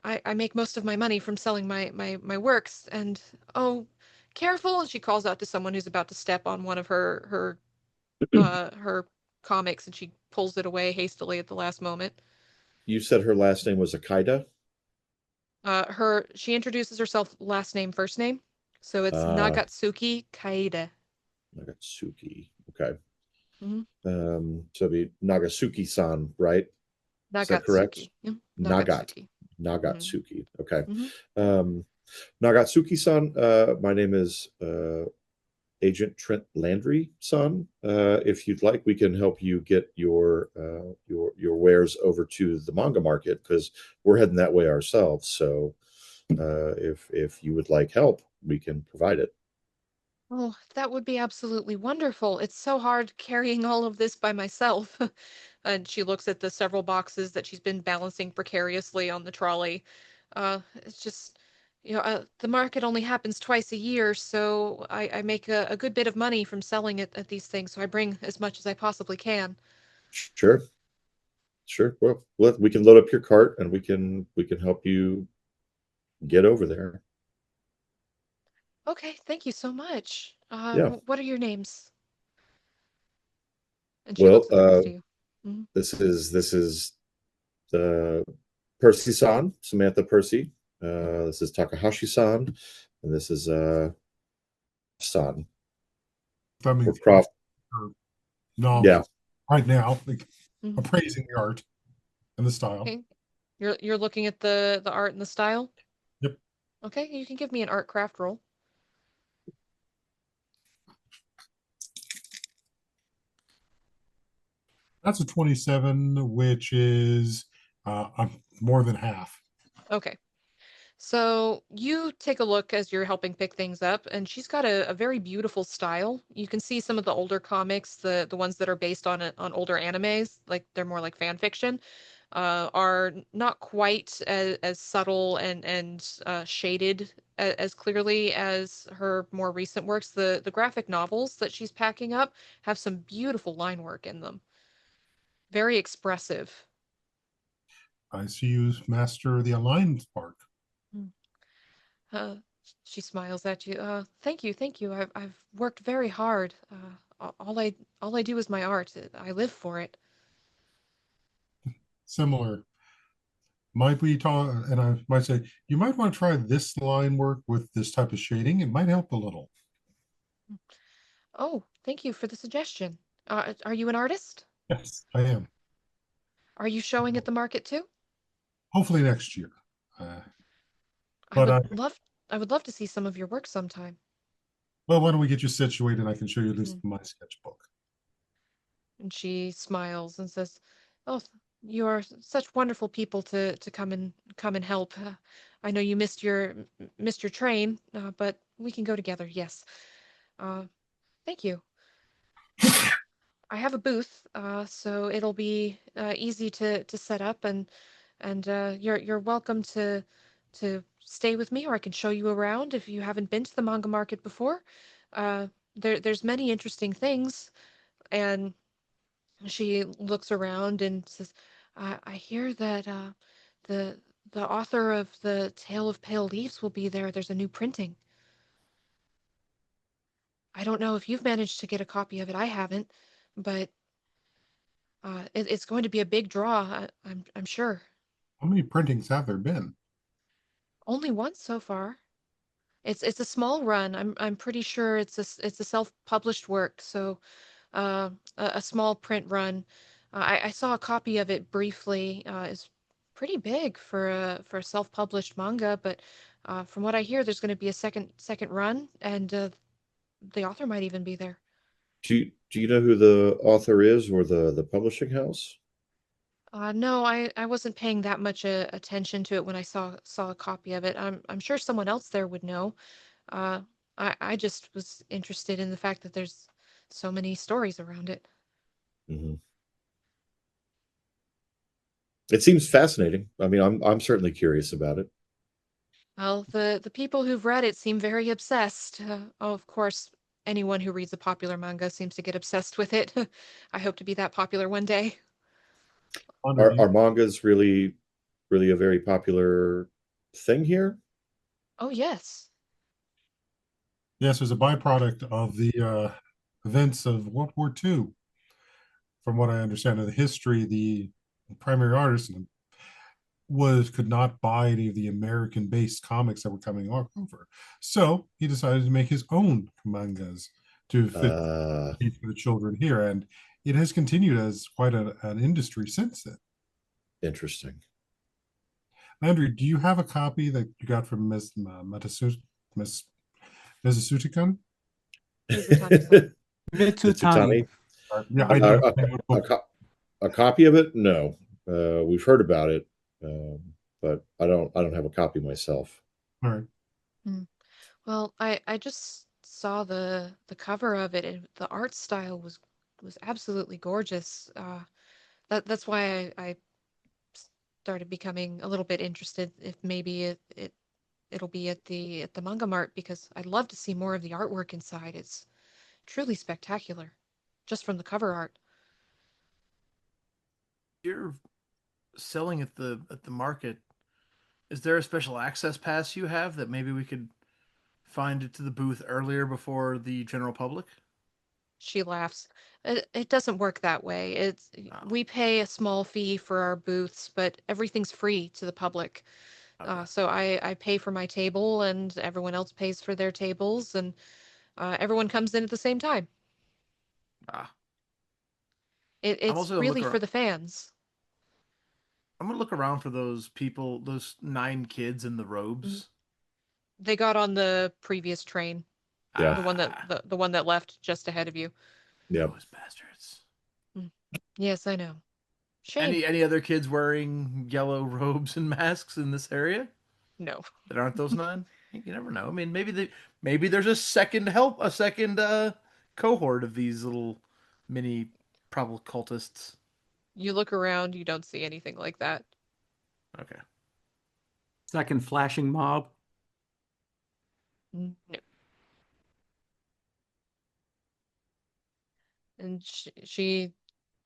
I make most of my money from selling my works. And oh, careful! And she calls out to someone who's about to step on one of her comics, and she pulls it away hastily at the last moment. You said her last name was Akida. She introduces herself last name, first name. So it's Uh, Nagatsuki Kaede. Nagatsuki. Okay. Hmm. So it'd be Nagasuki-san, right? Is that correct? Nagatsuki. Yeah. Nagat. Nagatsuki. Hmm. Nagatsuki. Okay. Hmm. Um, Nagatsuki-san, my name is Agent Trent Landry-san. If you'd like, we can help you get your wares over to the manga market because we're heading that way ourselves. So if you would like help, we can provide it. Oh, that would be absolutely wonderful. It's so hard carrying all of this by myself. And she looks at the several boxes that she's been balancing precariously on the trolley. It's just, the market only happens twice a year, so I make a good bit of money from selling it at these things, so I bring as much as I possibly can. Sure, sure. Well, we can load up your cart and we can help you get over there. Okay, thank you so much. Yeah. What are your names? And she Well, looks at the rest of you. Hmm. this is the Percy-san, Samantha Percy. This is Takahashi-san, and this is san. I We're mean, Croft. no, Yeah. right now, like Hmm. appraising the art and the style. Okay. You're looking at the art and the style? Yep. Okay, you can give me an art craft roll. That's a 27, which is more than half. Okay. So you take a look as you're helping pick things up, and she's got a very beautiful style. You can see some of the older comics, the ones that are based on older animes, like they're more like fan fiction, are not quite as subtle and shaded as clearly as her more recent works. The graphic novels that she's packing up have some beautiful line work in them. Very expressive. I see you master the aligned part. Mm. Uh, she smiles at you. Thank you, thank you. I've worked very hard. All I do is my art. I live for it. Similar. might be taught, and I might say, you might want to try this line work with this type of shading. It might help a little. Oh, thank you for the suggestion. Are you an artist? Yes, I am. Are you showing at the market too? Hopefully next year. I But would love I would love to see some of your work sometime. well, why don't we get you situated? I can show you at least Mm. my sketchbook. And she smiles and says, "Oh, you are such wonderful people to come and help. I know you missed your train, but we can go together. Yes. Thank you. I have a booth, so it'll be easy to set up, and you're welcome to stay with me, or I can show you around if you haven't been to the manga market before. There's many interesting things, and she looks around and says, I hear that the the author of the Tale of Pale Leaves will be there. There's a new printing. I don't know if you've managed to get a copy of it. I haven't, but it's going to be a big draw. I'm sure. How many printings have there been? Only once so far. It's a small run. I'm pretty sure it's a self-published work, so a small print run. I saw a copy of it briefly. It's pretty big for a self-published manga, but from what I hear, there's going to be a second run, and the author might even be there. Do you know who the author is or the publishing house? No, I wasn't paying that much attention to it when I saw a copy of it. I'm sure someone else there would know. Uh, I just was interested in the fact that there's so many stories around it. Mm-hmm. It seems fascinating. I mean, I'm certainly curious about it. Well, the people who've read it seem very obsessed. Oh, of course, anyone who reads a popular manga seems to get obsessed with it. I hope to be that popular one day. Are mangas really a very popular thing here? Oh, yes. Yes, it was a byproduct of the events of World War II. From what I understand of the history, the primary artist could not buy any of the American-based comics that were coming over. So he decided to make his own mangas to fit for the children here. And it has continued as quite an industry since then. Interesting. Andrew, do you have a copy that you got from Ms. Ms. Mizutani? Mizutani-san. Mitsutani. Yeah, I know. A copy of it? No. We've heard about it, but I don't have a copy myself. All right. Well, I just saw the cover of it, and the art style was absolutely gorgeous. That's why I started becoming a little bit interested if maybe it'll be at the manga mart, because I'd love to see more of the artwork inside. It's truly spectacular, just from the cover art. You're selling at the market. Is there a special access pass you have that maybe we could find it to the booth earlier before the general public? She laughs. It doesn't work that way. Oh, We pay a small fee for our booths, but everything's free to the public. okay. So I pay for my table, and everyone else pays for their tables, and everyone comes in at the same time. Ah, I'm It's also gonna look really for around. the fans. I'm gonna look around for those people, those 9 kids in the Mm. robes. They got on the previous train, Yeah. the one that left just ahead of you. Yeah. Those bastards. Mm. Yes, I know. Shame. Any other kids wearing yellow robes and masks in this area No. that aren't those 9? You never know. I mean, maybe there's a second cohort of these little mini probable cultists. You look around, you don't see anything like that. Okay. Second flashing mob. No. And she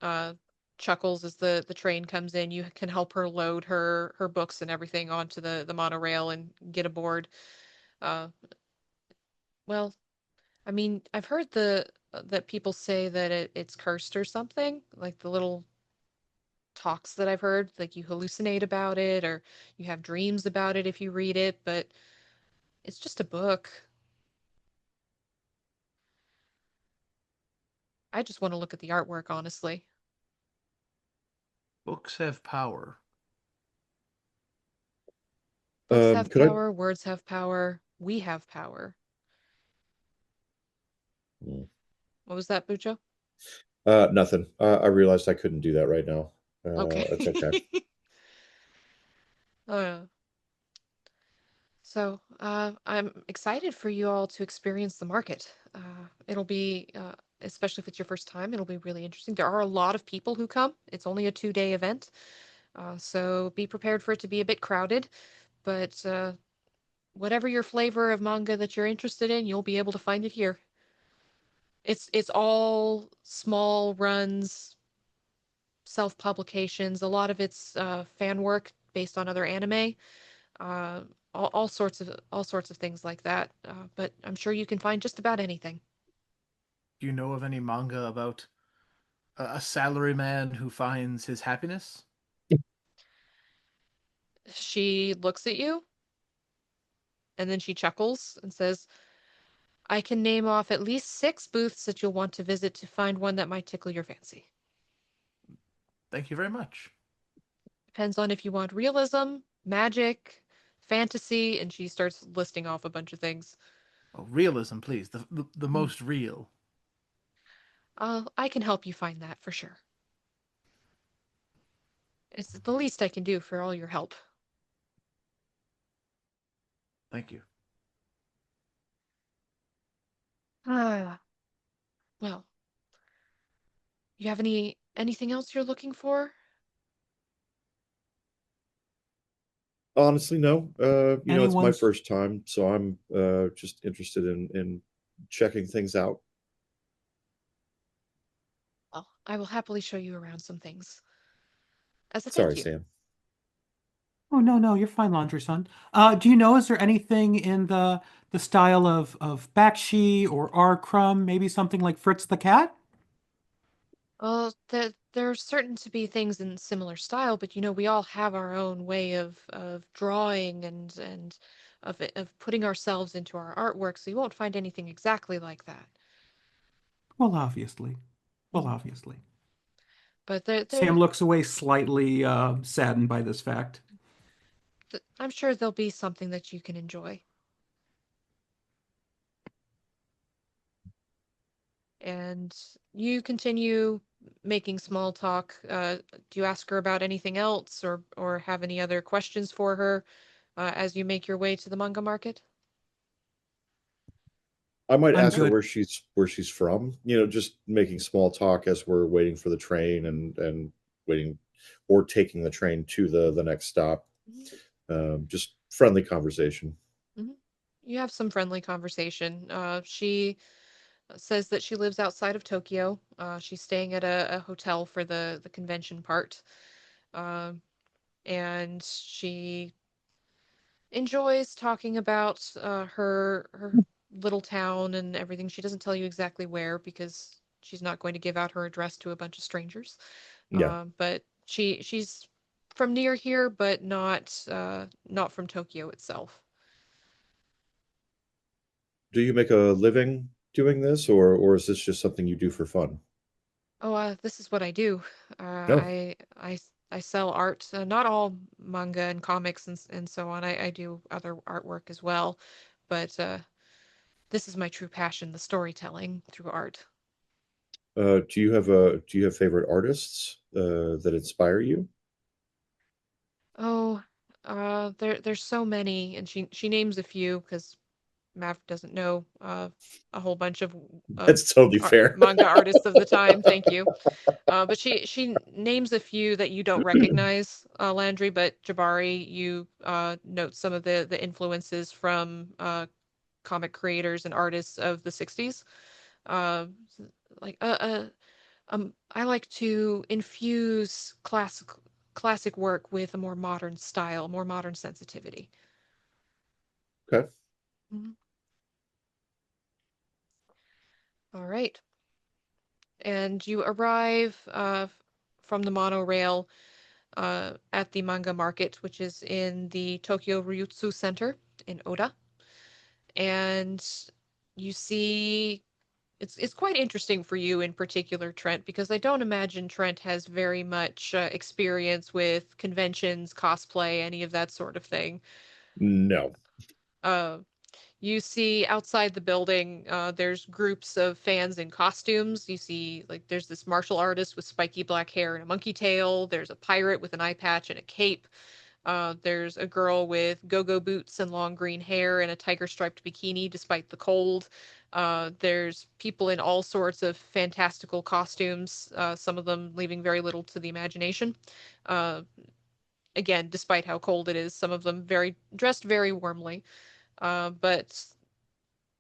uh chuckles as the train comes in. You can help her load her books and everything onto the monorail and get aboard. Uh, well, I mean, I've heard the that people say that it's cursed or something, like the little talks that I've heard, like you hallucinate about it or you have dreams about it if you read it, but it's just a book. I just want to look at the artwork, honestly. Books have power. Books have Could power, words have power, we have power. I? What was that, Bucho? Nothing. I realized I couldn't do that right now. Okay. That's okay. uh, so, I'm excited for you all to experience the market. It'll be, especially if it's your first time, it'll be really interesting. There are a lot of people who come. It's only a 2-day event, so be prepared for it to be a bit crowded. But whatever your flavor of manga that you're interested in, you'll be able to find it here. It's all small runs, self publications. A lot of it's fan work based on other anime. Uh, all sorts of things like that. But I'm sure you can find just about anything. Do you know of any manga about a salaryman who finds his happiness? She looks at you and then she chuckles and says, "I can name off at least 6 booths that you'll want to visit to find one that might tickle your fancy. Thank you very much. Depends on if you want realism, magic, fantasy," and she starts listing off a bunch of things. Oh, realism, please. The most real. I can help you find that for sure. It's the least I can do for all your help. Thank you. Ah, well, you have anything else you're looking for? Honestly, no. It's my Anyone's first time, so I'm just interested in checking things out. Well, I will happily show you around some things as a thank Sorry, you. Sam. Oh no, no, you're fine, Laundry Son. Do you know, is there anything in the style of Bakshi or R. Crumb, maybe something like Fritz the Cat? There's certain to be things in similar style, but we all have our own way of drawing and of putting ourselves into our artwork, so you won't find anything exactly like that. Well, obviously. Well, Mhm. obviously. But Sam looks away slightly saddened by this fact. I'm sure there'll be something that you can enjoy. And you continue making small talk. Do you ask her about anything else or have any other questions for her as you make your way to the manga market? I might I'm ask her good. where she's from. Just making small talk as we're waiting for the train and waiting or taking the train to the next stop. Just friendly conversation. Mhm. You have some friendly conversation. She says that she lives outside of Tokyo. She's staying at a hotel for the convention part. Um, and she enjoys talking about her little town and everything. She doesn't tell you exactly where because she's not going to give out her address to a bunch of strangers. Yeah. But she's from near here, but not from Tokyo itself. Do you make a living doing this, or is this just something you do for fun? Oh, this is what I do. No. I sell art, not all manga and comics and so on. I do other artwork as well, but this is my true passion, the storytelling through art. Do you have favorite artists that inspire you? Oh, there's so many, and she names a few because Mav doesn't know a whole bunch of That's totally fair. manga artists of the time. Thank you. But she names a few that you don't recognize, Landry. But Jarbari, you note some of the influences from comic creators and artists of the '60s. Uh, like I like to infuse classic work with a more modern style, more modern sensitivity. Okay. Mhm. All right. And you arrive from the monorail at the Manga Market, which is in the Tokyo Ryutsu Center in Oda. And you see it's quite interesting for you in particular, Trent, because I don't imagine Trent has very much experience with conventions, cosplay, any of that sort of thing. No. Uh, you see outside the building, there's groups of fans in costumes. You see, like, there's this martial artist with spiky black hair and a monkey tail. There's a pirate with an eye patch and a cape. There's a girl with go-go boots and long green hair and a tiger-striped bikini despite the cold. There's people in all sorts of fantastical costumes, some of them leaving very little to the imagination. Uh, Again, despite how cold it is, some of them dressed very warmly. But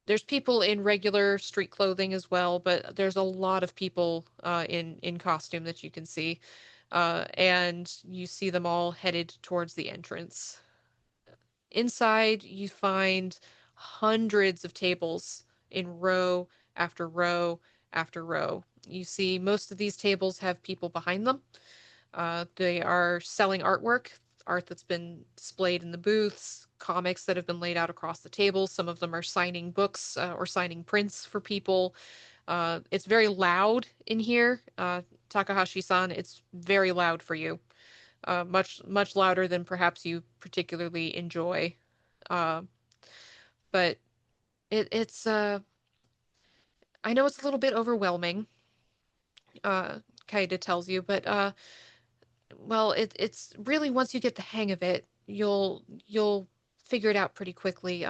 there's people in regular street clothing as well, but there's a lot of people in costume that you can see. And you see them all headed towards the entrance. Inside, you find hundreds of tables in row after row after row. You see most of these tables have people behind them. They are selling artwork, art that's been displayed in the booths, comics that have been laid out across the table. Some of them are signing books or signing prints for people. It's very loud in here. Takahashi-san, it's very loud for you. Much louder than perhaps you particularly enjoy. Uh, but it's I know it's a little bit overwhelming, Kaida tells you, but well, it's really once you get the hang of it, you'll figure it out pretty quickly.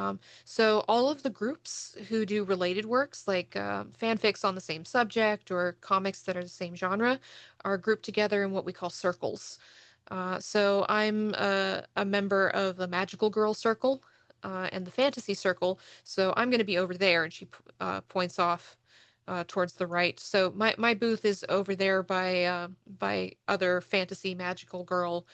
So all of the groups who do related works, like fanfics on the same subject or comics that are the same genre, are grouped together in what we call circles. So I'm a member of the Magical Girl Circle and the Fantasy Circle, so I'm going to be over there, and she points off towards the right. So my booth is over there by other fantasy magical girl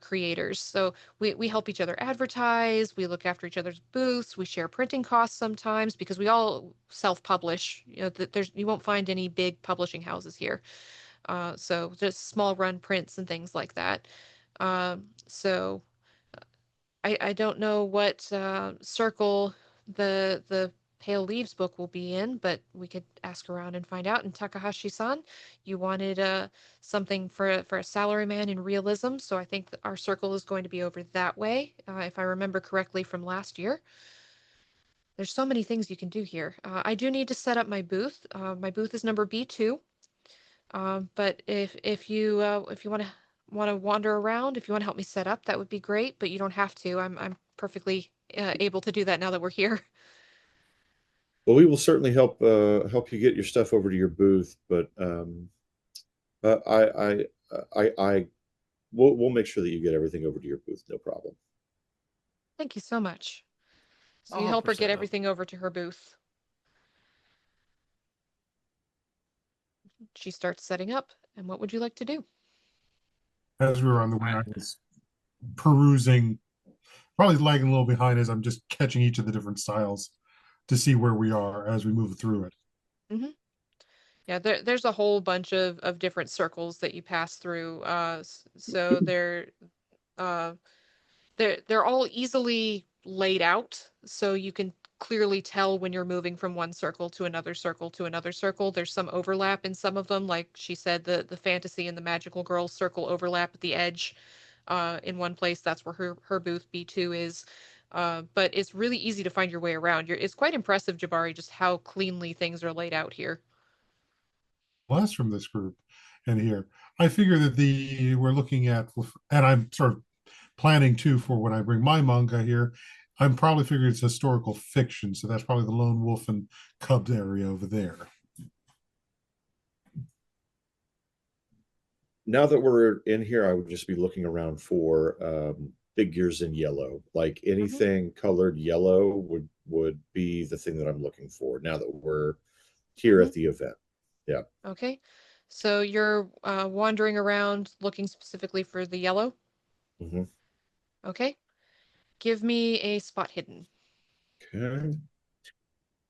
creators. So we help each other advertise. We look after each other's booths. We share printing costs sometimes because we all self-publish. You know, you won't find any big publishing houses here. So just small run prints and things like that. So I don't know what circle the Pale Leaves book will be in, but we could ask around and find out. And Takahashi-san, you wanted something for a salaryman in realism, so I think that our circle is going to be over that way, if I remember correctly from last year. There's so many things you can do here. I do need to set up my booth. My booth is number B2. But if you want to wander around, if you want to help me set up, that would be great. But you don't have to. I'm perfectly able to do that now that we're here. Well, we will certainly help you get your stuff over to your booth, but I we'll make sure that you get everything over to your booth, no problem. Thank you so much. So I'll you help her get set up. everything over to her booth. She starts setting up. And what would you like to do? As we were on the way, I was perusing, probably lagging a little behind as I'm just catching each of the different styles to see where we are as we move through it. Mm-hmm. Yeah, there's a whole bunch of different circles that you pass through. So uh, they're all easily laid out, so you can clearly tell when you're moving from one circle to another circle to another circle. There's some overlap in some of them, like she said, the fantasy and the magical girl circle overlap at the edge. In one place, that's where her booth B2 is. But it's really easy to find your way around. It's quite impressive, Jarbari, just how cleanly things are laid out here. Less from this group and here. I figure that we're looking at, and I'm sort of planning too for when I bring my manga here. I'm probably figuring it's historical fiction, so that's probably the Lone Wolf and Cubs area over there. Now that we're in here, I would just be looking around for figures in yellow. Like anything colored yellow would be the thing that I'm looking for now that we're here at the event. Yeah. Okay. So you're wandering around looking specifically for the yellow? Mm-hmm. Okay. Give me a spot hidden. Okay.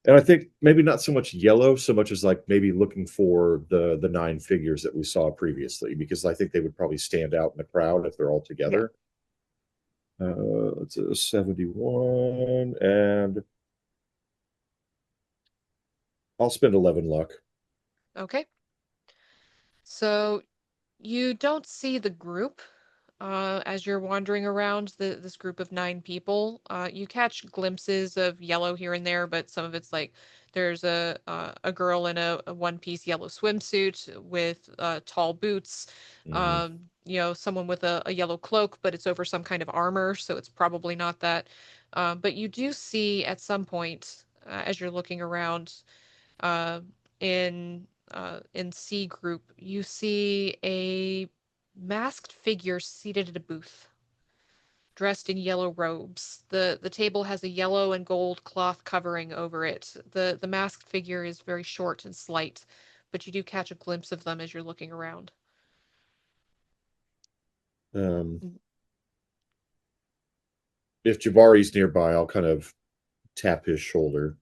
And I think maybe not so much yellow, so much as like maybe looking for the 9 figures that we saw previously, because I think they would probably stand out in the crowd if they're all together. It's a 71, and I'll spend 11 luck. Okay. So you don't see the group as you're wandering around this group of 9 people. You catch glimpses of yellow here and there, but some of it's like there's a girl in a one-piece yellow swimsuit with tall boots. Someone with a yellow cloak, but it's over some kind of armor, so it's probably not that. But you do see at some point as you're looking around uh, in C group, you see a masked figure seated at a booth, dressed in yellow robes. The table has a yellow and gold cloth covering over it. The masked figure is very short and slight, but you do catch a glimpse of them as you're looking around. If Jabari's nearby, I'll kind of tap his shoulder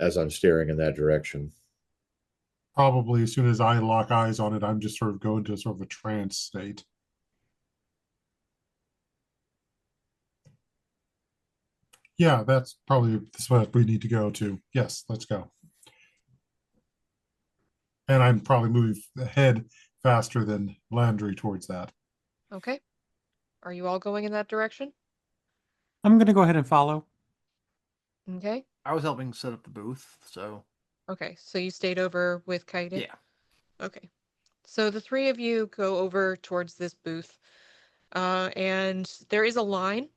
as I'm staring in that direction. Probably as soon as I lock eyes on it, I'm just sort of going to sort of a trance state. Yeah, that's probably the spot we need to go to. Yes, let's go. And I'm probably moving ahead faster than Landry towards that. Okay. Are you all going in that direction? I'm going to go ahead and follow. Okay. I was helping set up the booth, so. Okay, so you stayed over with Kaide? Yeah. Okay. So the three of you go over towards this booth, and there is a line,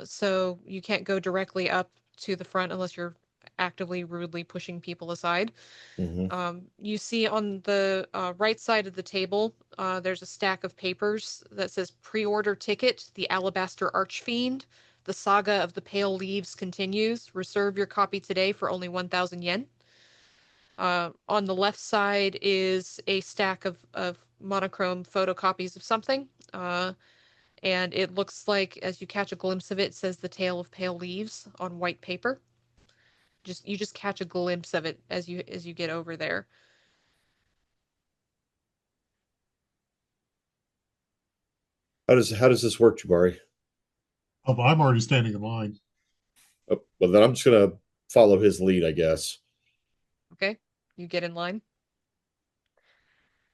so you can't go directly up to the front unless you're actively rudely pushing people aside. You see on the right side of the table, there's a stack of papers that says pre-order ticket, The Alabaster Archfiend. The saga of the Pale Leaves continues. Reserve your copy today for only 1,000 yen. On the left side is a stack of monochrome photocopies of something. And it looks like, as you catch a glimpse of it, it says The Tale of Pale Leaves on white paper. You just catch a glimpse of it as you get over there. How does this work, Jabari? I'm already standing in line. Oh, well, then I'm just gonna follow his lead, I guess. Okay, you get in line.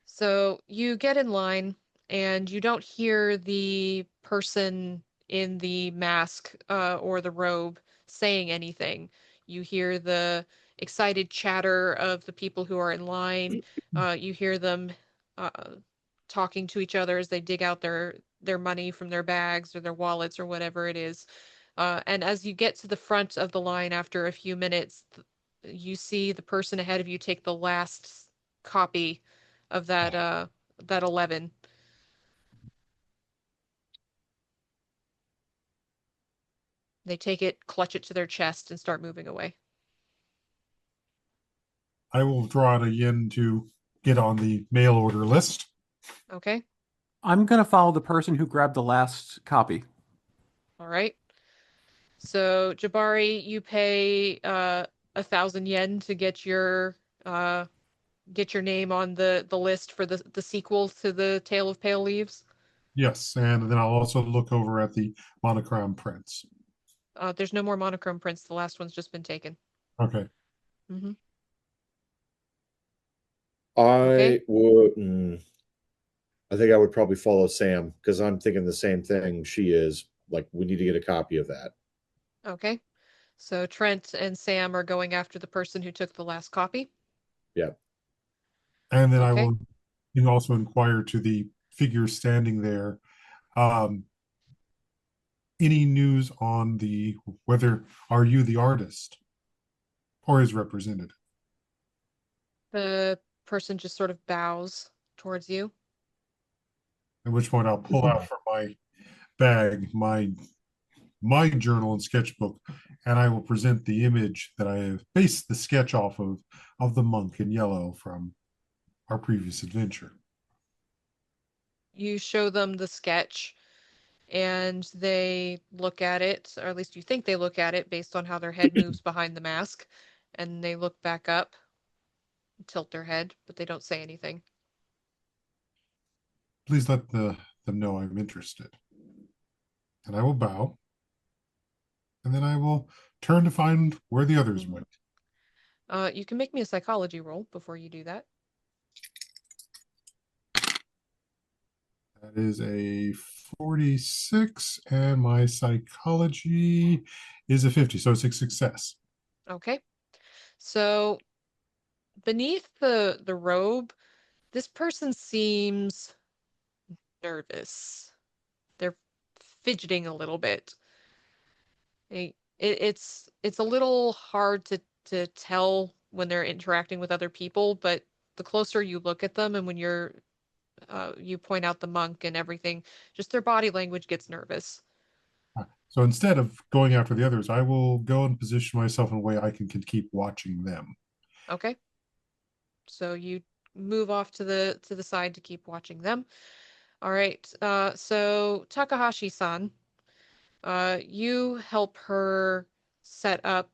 So you get in line, and you don't hear the person in the mask or the robe saying anything. You hear the excited chatter of the people who are in line. You hear them talking to each other as they dig out their money from their bags or their wallets or whatever it is. And as you get to the front of the line after a few minutes, you see the person ahead of you take the last copy of that 11. They take it, clutch it to their chest, and start moving away. I will draw out a yen to get on the mail order list. Okay. I'm going to follow the person who grabbed the last copy. All right. So Jabari, you pay 1,000 yen to get your name on the list for the sequel to the Tale of Pale Leaves. Yes, and then I'll also look over at the monochrome prints. There's no more monochrome prints. The last one's just been taken. Okay. Mm-hmm. I would. I think I would probably follow Sam because I'm thinking the same thing she is. Like, we need to get a copy of that. Okay. So Trent and Sam are going after the person who took the last copy. Yeah. And then I Okay. will also inquire to the figure standing there. Any news on the whether are you the artist or is represented? The person just sort of bows towards you. At which point I'll pull out from my bag my journal and sketchbook, and I will present the image that I have based the sketch off of the monk in yellow from our previous adventure. You show them the sketch, and they look at it, or at least you think they look at it based on how their head moves behind the mask, and they look back up, tilt their head, but they don't say anything. Please let them know I'm interested. And I will bow. And then I will turn to find where the others went. You can make me a psychology roll before you do that. That is a 46, and my psychology is a 50, so it's a success. Okay. So beneath the robe, this person seems nervous. They're fidgeting a little bit. It's a little hard to tell when they're interacting with other people, but the closer you look at them and when you point out the monk and everything, just their body language gets nervous. So instead of going after the others, I will go and position myself in a way I can keep watching them. Okay. So you move off to the side to keep watching them. All right. So Takahashi-san, you help her set up.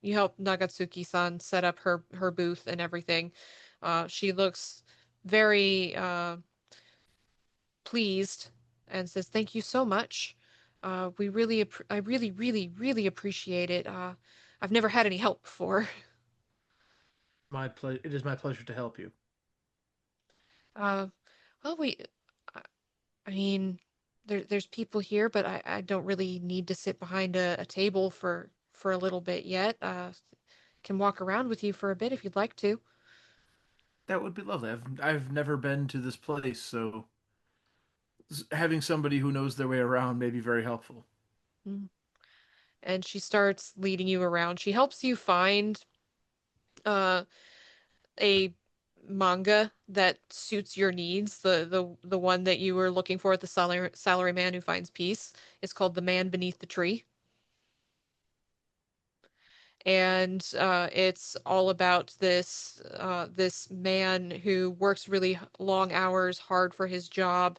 You help Nagatsuki-san set up her booth and everything. She looks very pleased and says, "Thank you so much. I really, really, really appreciate it. I've never had any help before." It is my pleasure to help you. Uh, well, I I mean, there's people here, but I don't really need to sit behind a table for a little bit yet. Can walk around with you for a bit if you'd like to. That would be lovely. I've never been to this place, so having somebody who knows their way around may be very helpful. Mm. And she starts leading you around. She helps you find uh a manga that suits your needs. The one that you were looking for at the salary man who finds peace is called The Man Beneath the Tree. And it's all about this man who works really long hours, hard for his job,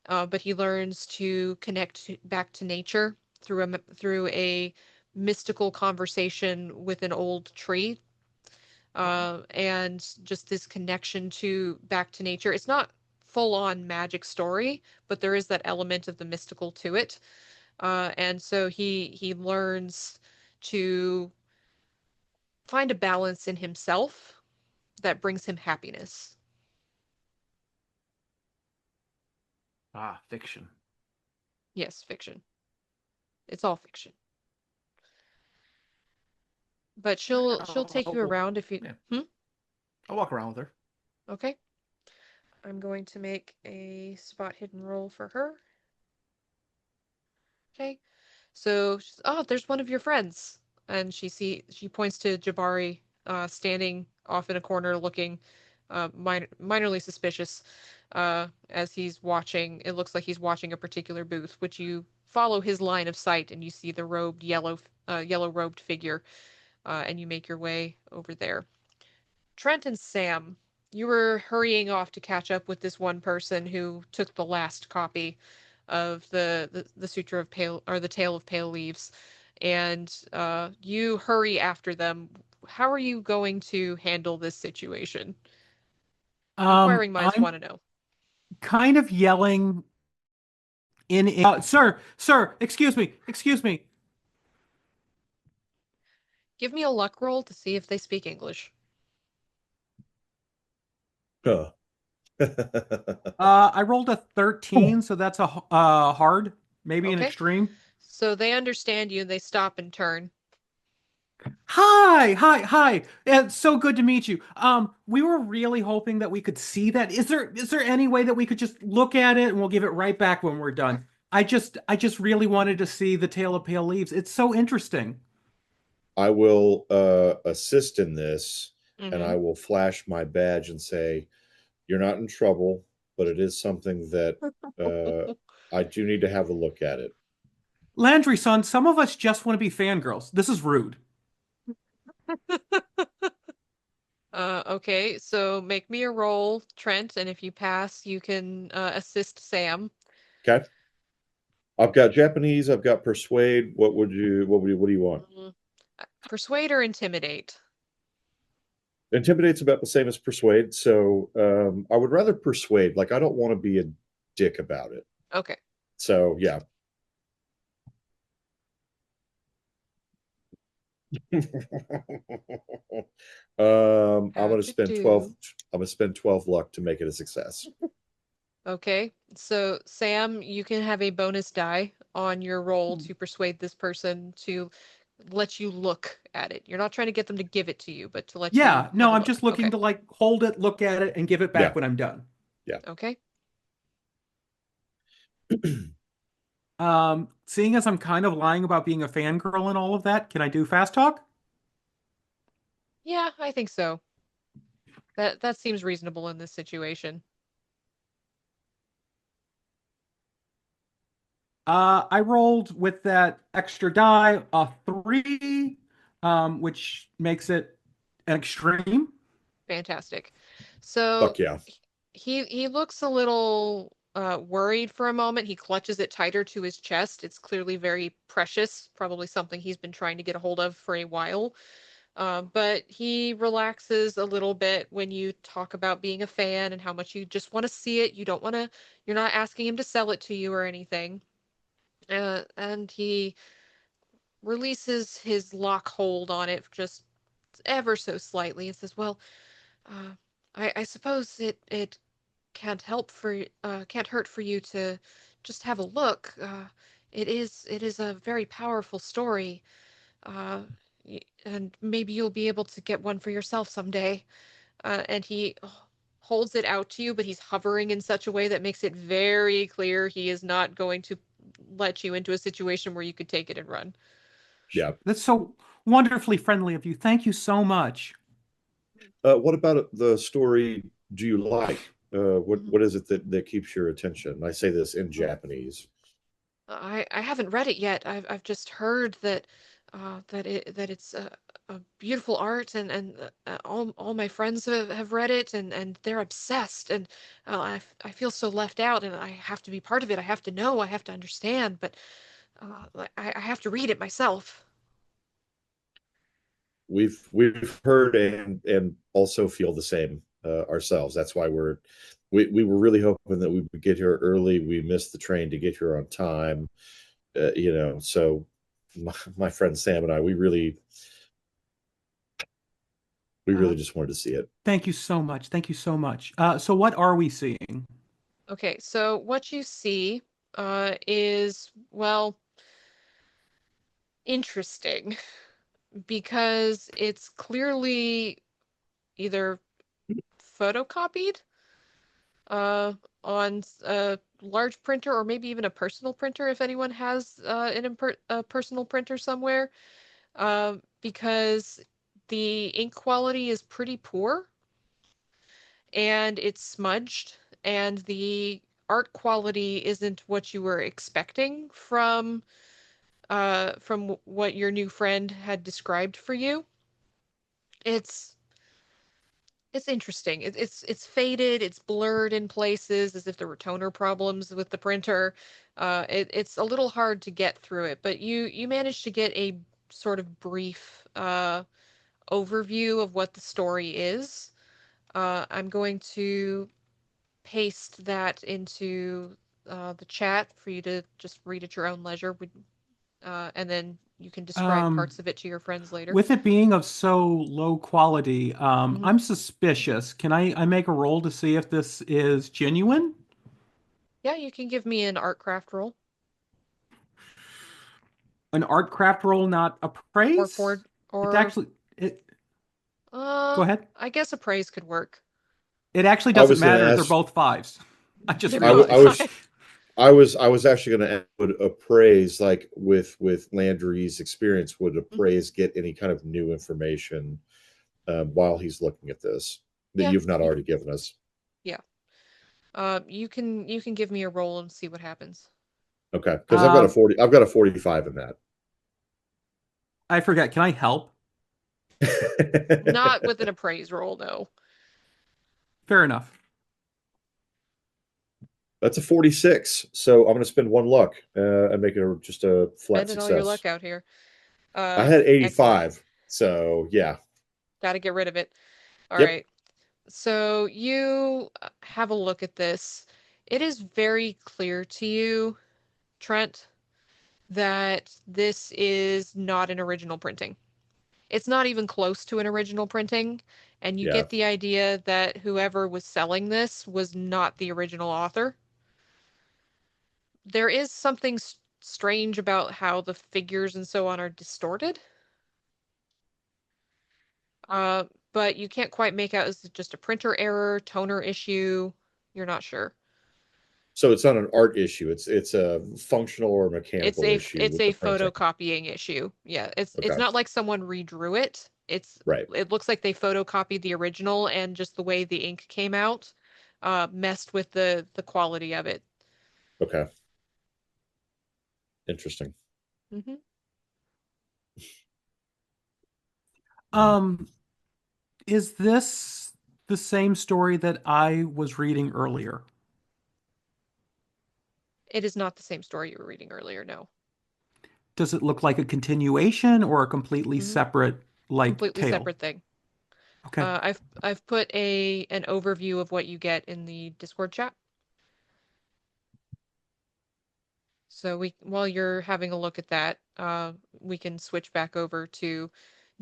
but he learns to connect back to nature through a mystical conversation with an old tree, and just this connection to back to nature. It's not full on magic story, but there is that element of the mystical to it, and so he learns to find a balance in himself that brings him happiness. Ah, fiction. Yes, fiction. It's all fiction. But she'll take you around if you. Yeah. Hmm? I'll walk around with her. Okay. I'm going to make a spot hidden roll for her. Okay. So, oh, there's one of your friends, and she points to Jarbari, standing off in a corner, looking minorly suspicious, as he's watching. It looks like he's watching a particular booth, which you follow his line of sight, and you see the yellow robed figure, and you make your way over there. Trent and Sam, you were hurrying off to catch up with this one person who took the last copy of the Sutra of Pale, or the Tale of Pale Leaves, and you hurry after them. How are you going to handle this situation? Inquiring minds I'm want to know. kind of yelling sir, excuse me. Give me a luck roll to see if they speak English. Huh. I rolled a 13, so that's a hard, maybe an Okay. extreme. So they understand you and they stop and turn. Hi. It's so good to meet you. We were really hoping that we could see that. Is there any way that we could just look at it and we'll give it right back when we're done? I just really wanted to see the Tale of Pale Leaves. It's so interesting. I will assist in this, and Mm-hmm. I will flash my badge and say, "You're not in trouble, but it is something that I do need to have a look at it." Landry, son, some of us just want to be fangirls. This is rude. Okay, so make me a roll, Trent, and if you pass, you can assist Sam. Okay. I've got Japanese. I've got persuade. What do you want? Persuade or intimidate? Intimidate's about the same as persuade, so I would rather persuade. Like I don't want to be a dick about it. Okay. So yeah. I'm gonna spend 12. I'm gonna spend 12 luck to make it a success. Okay, so Sam, you can have a bonus die on your roll to persuade this person to let you look at it. You're not trying to get them to give it to you, but to let you Yeah, no, have a I'm look. just looking Okay. to like hold it, look at it, and give it back Yeah. when I'm done. Yeah. Okay. Seeing as I'm kind of lying about being a fangirl and all of that, can I do fast talk? Yeah, I think so. That seems reasonable in this situation. I rolled with that extra die a 3, which makes it an extreme. Fantastic. So Fuck yeah. he looks a little worried for a moment. He clutches it tighter to his chest. It's clearly very precious, probably something he's been trying to get a hold of for a while. But he relaxes a little bit when you talk about being a fan and how much you just want to see it. You don't want to, you're not asking him to sell it to you or anything. And he releases his lock hold on it just ever so slightly and says, "Well, uh, I suppose it can't hurt for you to just have a look. It is a very powerful story, uh, and maybe you'll be able to get one for yourself someday." And he holds it out to you, but he's hovering in such a way that makes it very clear he is not going to let you into a situation where you could take it and run. Yeah. That's so wonderfully friendly of you. Thank you so much. What about the story do you like? What is it that keeps your attention? I say this in Japanese. I haven't read it yet. I've just heard that that it's a beautiful art, and all my friends have read it, and they're obsessed, and I feel so left out, and I have to be part of it. I have to know. I have to understand, but I have to read it myself. We've heard and also feel the same ourselves. That's why we were really hoping that we would get here early. We missed the train to get here on time. So my friend Sam and I, we really just wanted to see it. Thank you so much. Thank you so much. So what are we seeing? Okay, so what you see is, well, interesting because it's clearly either photocopied on a large printer or maybe even a personal printer if anyone has a personal printer somewhere, because the ink quality is pretty poor and it's smudged, and the art quality isn't what you were expecting from what your new friend had described for you. It's it's interesting. It's faded, it's blurred in places as if there were toner problems with the printer. It's a little hard to get through it, but you managed to get a sort of brief overview of what the story is. I'm going to paste that into the chat for you to just read at your own leisure, and then you can describe Um, parts of it to your friends later. with it being of so low quality, Mhm. I'm suspicious. Can I make a roll to see if this is genuine? Yeah, you can give me an art craft roll An art craft roll, not or appraise? for It or actually it go ahead. I guess appraise could work. It actually I doesn't was going to matter. They're ask. both 5s. I just They're I, w- both I realized. was five. I was actually going to would appraise like with Landry's experience. Would Mhm. appraise get any kind of new information while he's looking at this that Yeah, you've not you already given us? yeah. You can give me a roll and see what happens. Okay, because Um, I've got a 45 in I forget. Can I help? Not with that. an appraise roll, no. Fair enough. That's a 46. So I'm going to spend 1 luck and make it just a flat Spending all your success. luck out here. I had 85. Excellent. So yeah. Got to get rid of it. All Yep. right. So you have a look at this. It is very clear to you, Trent, that this is not an original printing. It's not even close to an original printing, and you Yeah. get the idea that whoever was selling this was not the original author. There is something strange about how the figures and so on are distorted. But you can't quite make out, is it just a printer error, toner issue? You're not sure. So it's not an art issue. It's a functional or mechanical issue It's with a the printing. photocopying issue. Yeah, it's Okay. not like someone redrew it. Right. It looks like they photocopied the original, and just the way the ink came out messed with the quality of it. Okay. Interesting. Mm-hmm. Is this the same story that I was reading earlier? It is not the same story you were reading earlier, no. Does it look like a continuation or a completely Mhm. separate Completely tale? separate thing. Okay. I've put an overview of what you get in the Discord chat. So while you're having a look at that, we can switch back over to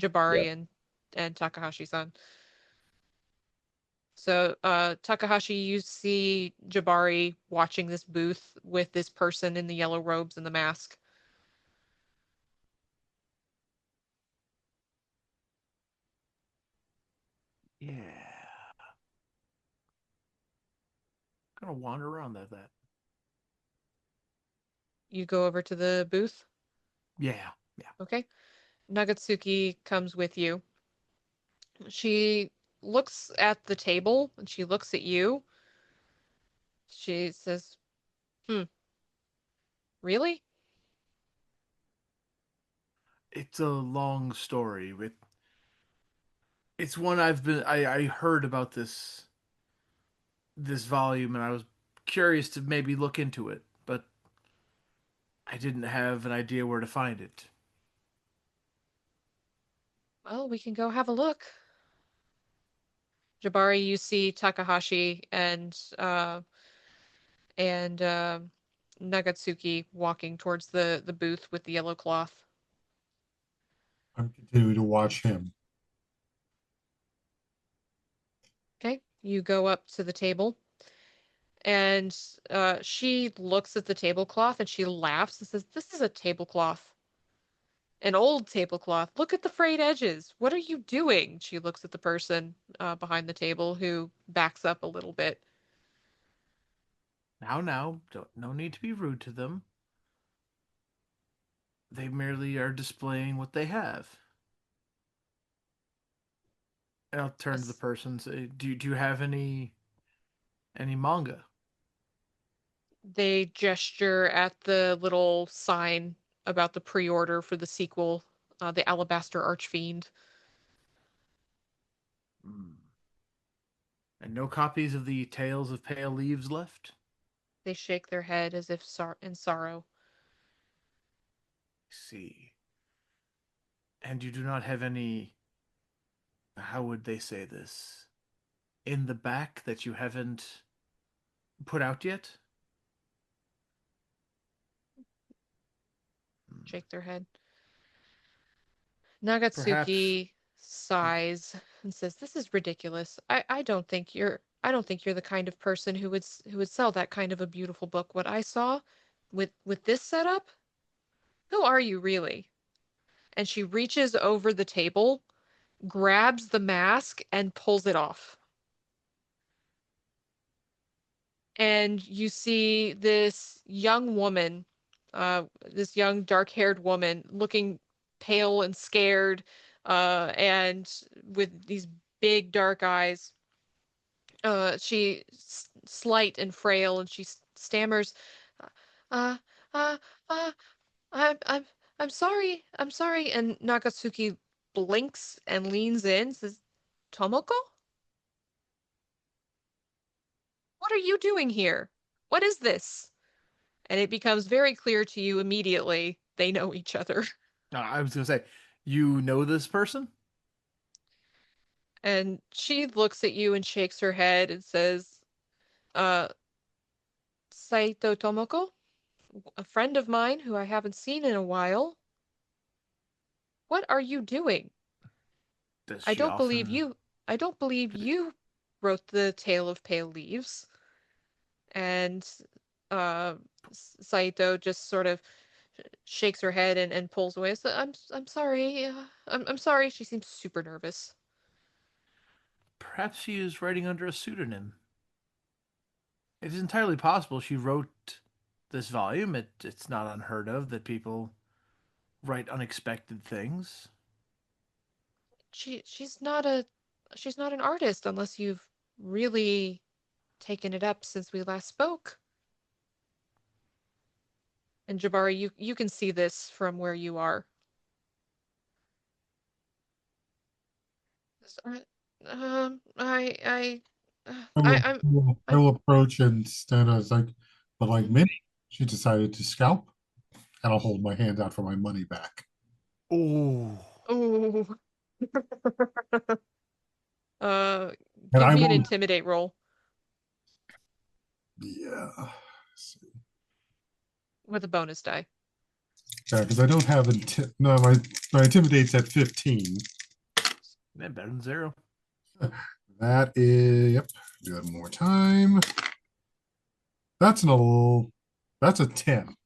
Jarbari and Takahashi-san. So Takahashi, you see Jarbari watching this booth with this person in the yellow robes and the mask. Yeah. Gonna wander around that. You go over to the booth. Yeah. Okay. Nagatsuki comes with you. She looks at the table and she looks at you. She says, really? It's a long story. It's one I heard about this volume, and I was curious to maybe look into it, but I didn't have an idea where to find it. Well, we can go have a look. Jarbari, you see Takahashi and Nagatsuki walking towards the booth with the yellow cloth. I'm continuing to watch him. Okay, you go up to the table, and she looks at the tablecloth and she laughs and says, "This is a tablecloth. An old tablecloth. Look at the frayed edges. What are you doing?" She looks at the person behind the table who backs up a little bit. Now, no need to be rude to them. They merely are displaying what they have. And I'll turn to the person and say, do you have any manga? They gesture at the little sign about the pre-order for the sequel, the Alabaster Archfiend. And no copies of the Tales of Pale Leaves left? They shake their head as if in sorrow. I see. And you do not have any, how would they say this, in the back that you haven't put out yet? Shake their head. Perhaps. Nagatsuki sighs and says, "This is ridiculous. I don't think you're the kind of person who would sell that kind of a beautiful book. What I saw with this setup? Who are you really?" And she reaches over the table, grabs the mask, and pulls it off. And you see this young woman, this young dark-haired woman looking pale and scared, and with these big dark eyes. She's slight and frail, and she stammers, "Uh, uh, uh, I'm, I'm sorry, I'm sorry." And Nagatsuki blinks and leans in, says, "Tomoko? What are you doing here? What is this? And it becomes very clear to you immediately they know each other. I was going to say, you know this person? And she looks at you and shakes her head and says, uh, Saito Tomoko, a friend of mine who I haven't seen in a while. What are you doing? Does I she don't believe often... you. I don't believe you wrote the Tale of Pale Leaves. And uh, Saito just sort of shakes her head and pulls away. So I'm sorry. I'm sorry. She seems super nervous. Perhaps she is writing under a pseudonym. It is entirely possible she wrote this volume. It's not unheard of that people write unexpected things. She's not an artist unless you've really taken it up since we last spoke. And Jabari, you can see this from where you are. I I will, I'm I I'm will approach and stand as like, but like Minnie, she decided to scalp, and I'll hold my hand out for my money back. Oh, oh uh And give I me an will, intimidate roll yeah, with a bonus die. yeah, because I don't have no, my intimidate's at 15. man, better than zero. That is, yep, do that one more time. That's that's a 10.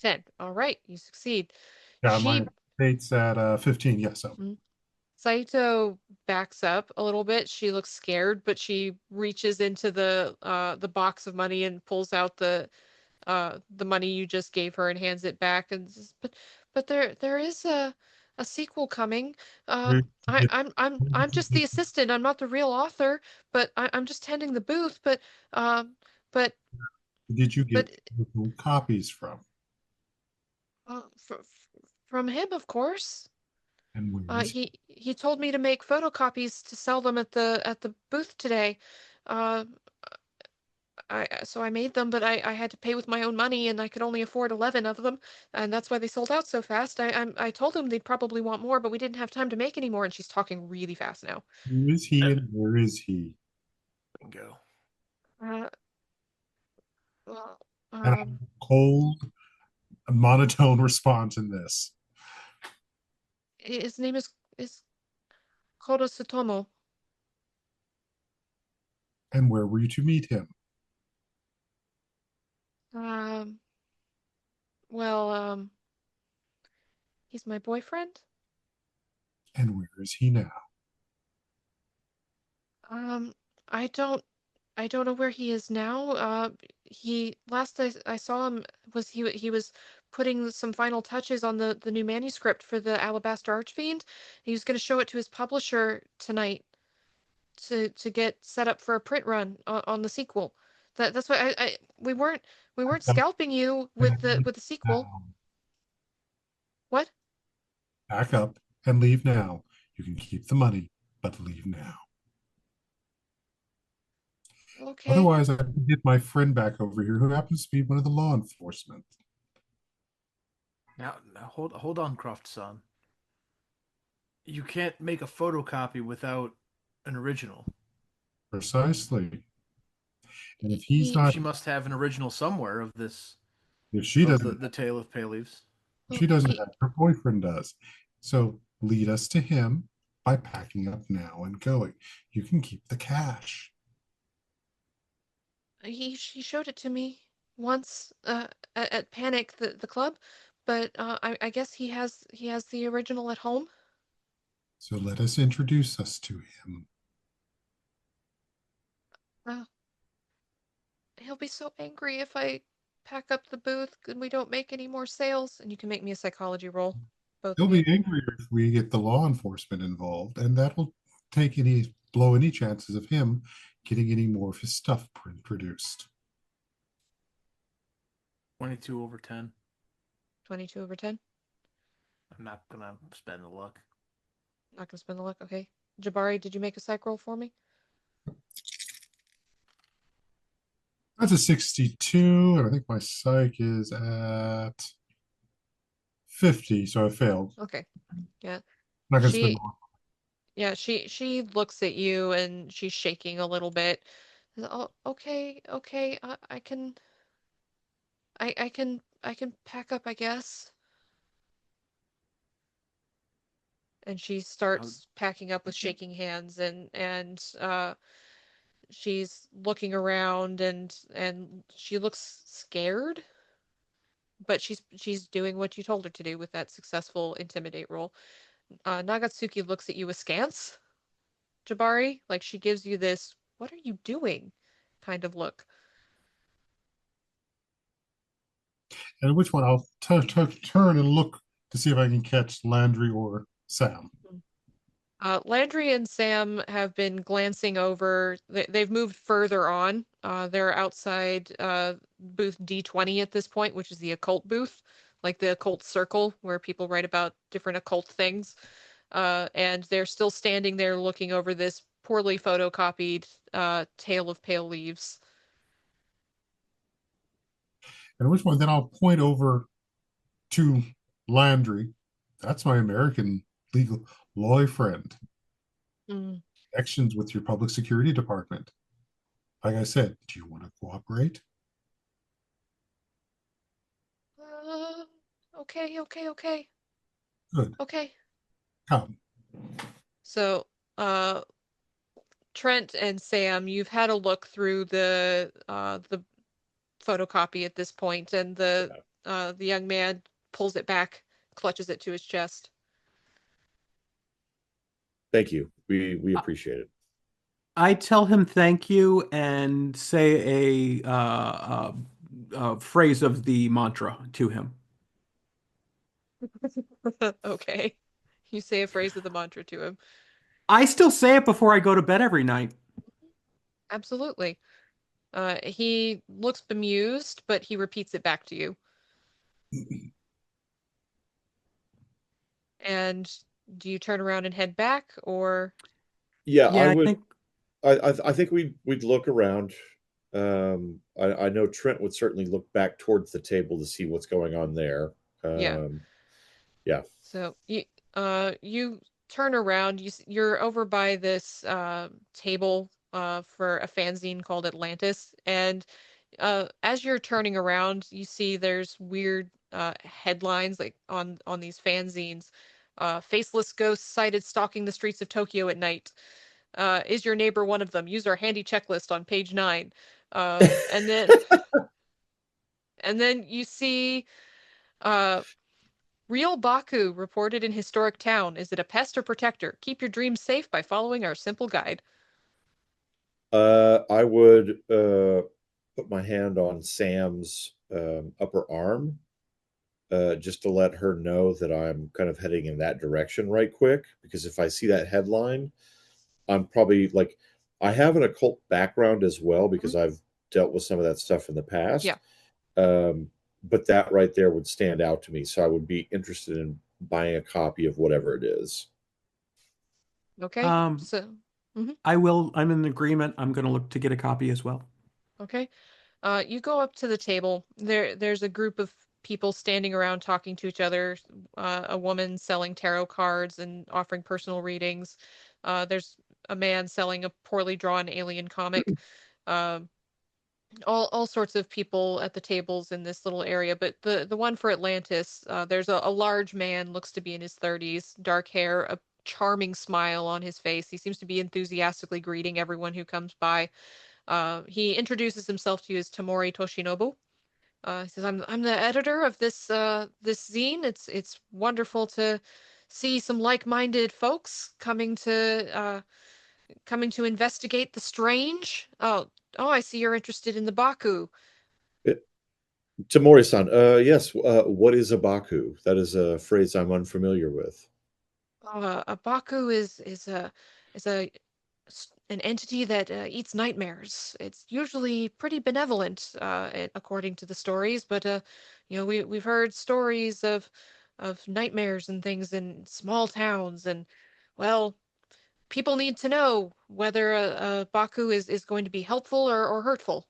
10. All right, you succeed. Yeah, my She date's at 15. Yeah, so mm, Saito backs up a little bit. She looks scared, but she reaches into the box of money and pulls out the money you just gave her and hands it back and says, but there is a sequel coming. I'm just the assistant. I'm not the real author, but I'm just tending the booth. Um but did you get but copies from? from him, of course. And where is He told me to make photocopies to sell them at the booth today. Uh, so I made them, but I had to pay with my own money, and I could only afford 11 of them, and that's why they sold out so fast. I told them they'd probably want more, but we didn't have time to make any more. And she's talking really fast now. who is he and where is he? Bingo. Uh, well, And cold, monotone response in this. his name is Kodo Sutomo. And where were you to meet him? Um, well, he's my boyfriend. And where is he now? Um, I don't I don't know where he is now. He last I saw him was he was putting some final touches on the new manuscript for the Alabaster Archfiend. He was going to show it to his publisher tonight to get set up for a print run on the sequel. That's why I we weren't scalping you with the sequel. Now, What? back up and leave now. You can keep the money, but leave now. Okay. Otherwise, I can get my friend back over here who happens to be one of the law enforcement. Now hold on, Croft-san. You can't make a photocopy without an original. Precisely. And if he's not, She must have an original somewhere of this, if she of doesn't, the Tale of Pale Leaves. she doesn't have, her boyfriend does. So lead us to him by packing up now and going. You can keep the cash. He showed it to me once at Panic the club, but I guess he has the original at home. So let us introduce us to him. Uh, he'll be so angry if I pack up the booth and we don't make any more sales. And you can make me a psychology roll, both He'll of you. be angrier if we get the law enforcement involved, and that will take any blow any chances of him getting any more of his stuff produced. 22 over 10. 22 over 10. I'm not gonna spend the luck. Not gonna spend the luck. Okay. Jabari, did you make a psych roll for me? That's a 62, and I think my psych is at 50, so I failed. Okay. Yeah. Not gonna spend She more. yeah, she looks at you and she's shaking a little bit. Oh, okay, okay. I can pack up, I guess. And she Uh, starts packing up with shaking hands and she's looking around and she looks scared, but she's doing what you told her to do with that successful intimidate roll. Nagatsuki looks at you askance, Jabari, like she gives you this "what are you doing" kind of look. And which one? I'll turn and look to see if I can catch Landry or Sam. Landry and Sam have been glancing over. They've moved further on. They're outside booth D20 at this point, which is the occult booth, like the occult circle where people write about different occult things. And they're still standing there looking over this poorly photocopied Tale of Pale Leaves. And which one? Then I'll point over to Landry. That's my American legal lawyer friend. Mm. Connections with your public security department. Like I said, do you want to cooperate? Uh, okay, okay, okay, Good. okay. Come. So, Trent and Sam, you've had a look through the photocopy at this point, and the young man pulls it back, clutches it to his chest. Thank you. We appreciate it. I tell him thank you and say a phrase of the mantra to him. Okay. You say a phrase of the mantra to him. I still say it before I go to bed every night. Absolutely. He looks bemused, but he repeats it back to you. And do you turn around and head back, or? Yeah, I Yeah, I would. think I think we'd look around. I know Trent would certainly look back towards the table to see what's going on there. Yeah. Yeah. So you turn around. You're over by this table for a fanzine called Atlantis, and as you're turning around, you see there's weird headlines like on these fanzines. Faceless ghosts sighted stalking the streets of Tokyo at night. Is your neighbor one of them? Use our handy checklist on page 9. And then you see uh, real Baku reported in historic town. Is it a pest or protector? Keep your dreams safe by following our simple guide. I would put my hand on Sam's upper arm just to let her know that I'm kind of heading in that direction right quick. Because if I see that headline, I'm probably like, I have an occult background as well because I've dealt with some of that stuff in the past. Yeah. But that right there would stand out to me. So I would be interested in buying a copy of whatever it is. Okay. So, I will. I'm in agreement. I'm going to look to get a copy as well. okay. You go up to the table. There's a group of people standing around talking to each other. A woman selling tarot cards and offering personal readings. There's a man selling a poorly drawn alien comic. Um, all sorts of people at the tables in this little area. But the one for Atlantis, there's a large man, looks to be in his 30s, dark hair, a charming smile on his face. He seems to be enthusiastically greeting everyone who comes by. He introduces himself to you as Tamori Toshinobu. He says, "I'm the editor of this zine. It's wonderful to see some like-minded folks coming to investigate the strange. Oh, I see you're interested in the Baku. Tamori-san, yes, what is a Baku? That is a phrase I'm unfamiliar with. A Baku is an entity that eats nightmares. It's usually pretty benevolent, according to the stories, but we've heard stories of nightmares and things in small towns, and well, people need to know whether a Baku is going to be helpful or hurtful."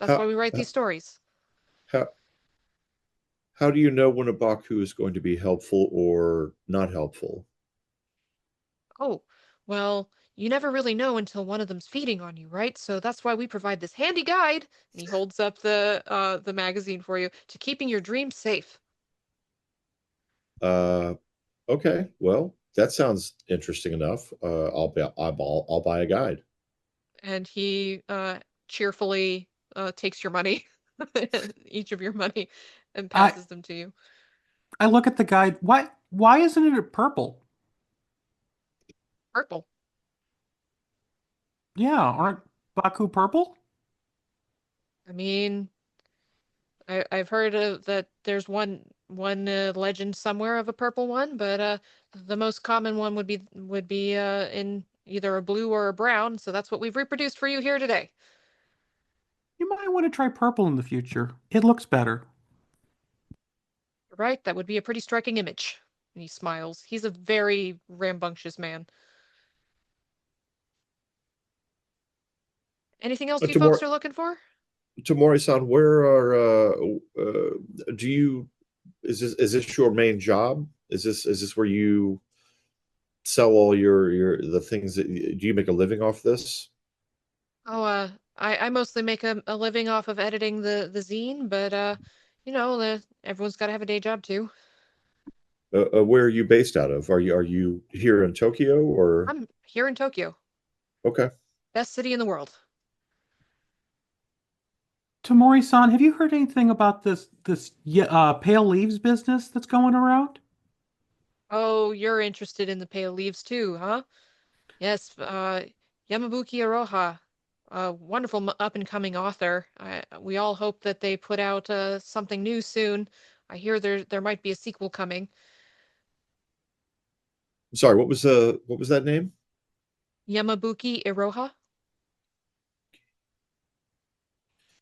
That's why How we write how these stories. how, how do you know when a Baku is going to be helpful or not helpful? Oh, well, you never really know until one of them's feeding on you, right? So that's why we provide this handy guide. And he holds up the magazine for you to keeping your dreams safe. Uh, okay, well, that sounds interesting enough. I'll buy a guide. And he cheerfully takes your money, each of your money, and I passes them to you. I look at the guide. Why isn't it purple? Purple. Yeah, aren't Baku purple? I mean, I've heard that there's one legend somewhere of a purple one, but the most common one would be in either a blue or a brown. So that's what we've reproduced for you here today. You might want to try purple in the future. It looks better. Right? That would be a pretty striking image. And he smiles. He's a very rambunctious man. Anything else you folks Tomorrow, are looking for? Tomori-san, where are do you is this your main job? Is this where you sell all your the things that do you make a living off this? Oh, I mostly make a living off of editing the zine, but everyone's got to have a day job too. Where are you based out of? Are you here in Tokyo or I'm here in Tokyo, okay? best city in the world. Tamori-san, have you heard anything about this pale leaves business that's going around? Oh, you're interested in the pale leaves too, huh? Yes, Yamabuki Aroha, a wonderful up-and-coming author. We all hope that they put out something new soon. I hear there might be a sequel coming. Sorry, what was that name? Yamabuki Iroha?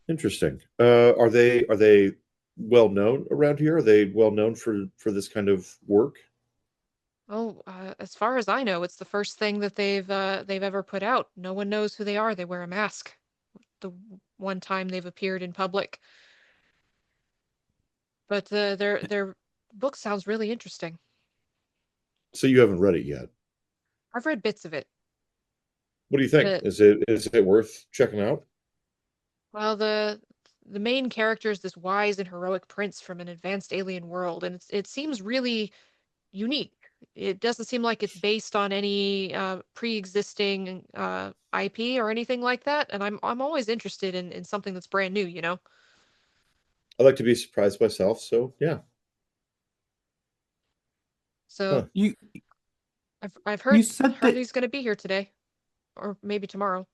Interesting. Are they well known around here? Are they well known for this kind of work? Oh, as far as I know, it's the first thing that they've ever put out. No one knows who they are. They wear a mask. The one time they've appeared in public. But their book sounds really interesting. So you haven't read it yet. I've read bits of it. What do you think? The Is it worth checking out? well, the main character is this wise and heroic prince from an advanced alien world, and it seems really unique. It doesn't seem like it's based on any pre-existing IP or anything like that, and I'm always interested in something that's brand new, you know? I like to be surprised myself, so yeah. So Huh. I've You heard said heard that he's gonna be here today, or maybe tomorrow.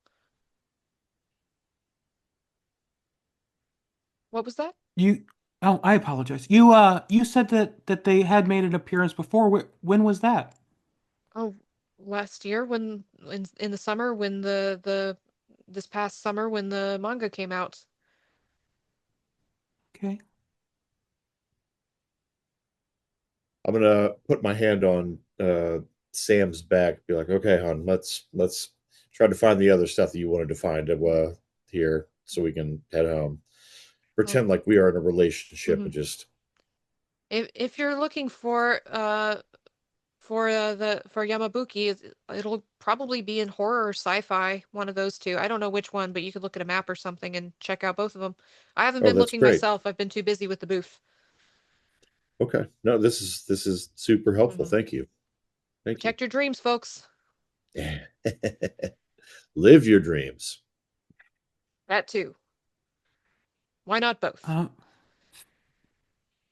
What was that? you oh, I apologize. You said that they had made an appearance before. When was that? Oh, last year when in the summer when the this past summer when the manga came out. Okay. I'm gonna put my hand on Sam's back, be like, okay, hon, let's try to find the other stuff that you wanted to find here so we can head home. Oh, Pretend like we are in a relationship hmm and just if you're looking for Yamabuki, it'll probably be in horror or sci-fi, one of those two. I don't know which one, but you could look at a map or something and check out both of them. I haven't oh, been that's looking great. myself. I've been too busy with the booth. Okay. No, this is super helpful. hmm Thank you. Thank you. Protect your dreams, folks. Live your dreams. That too. Why not both? Uh,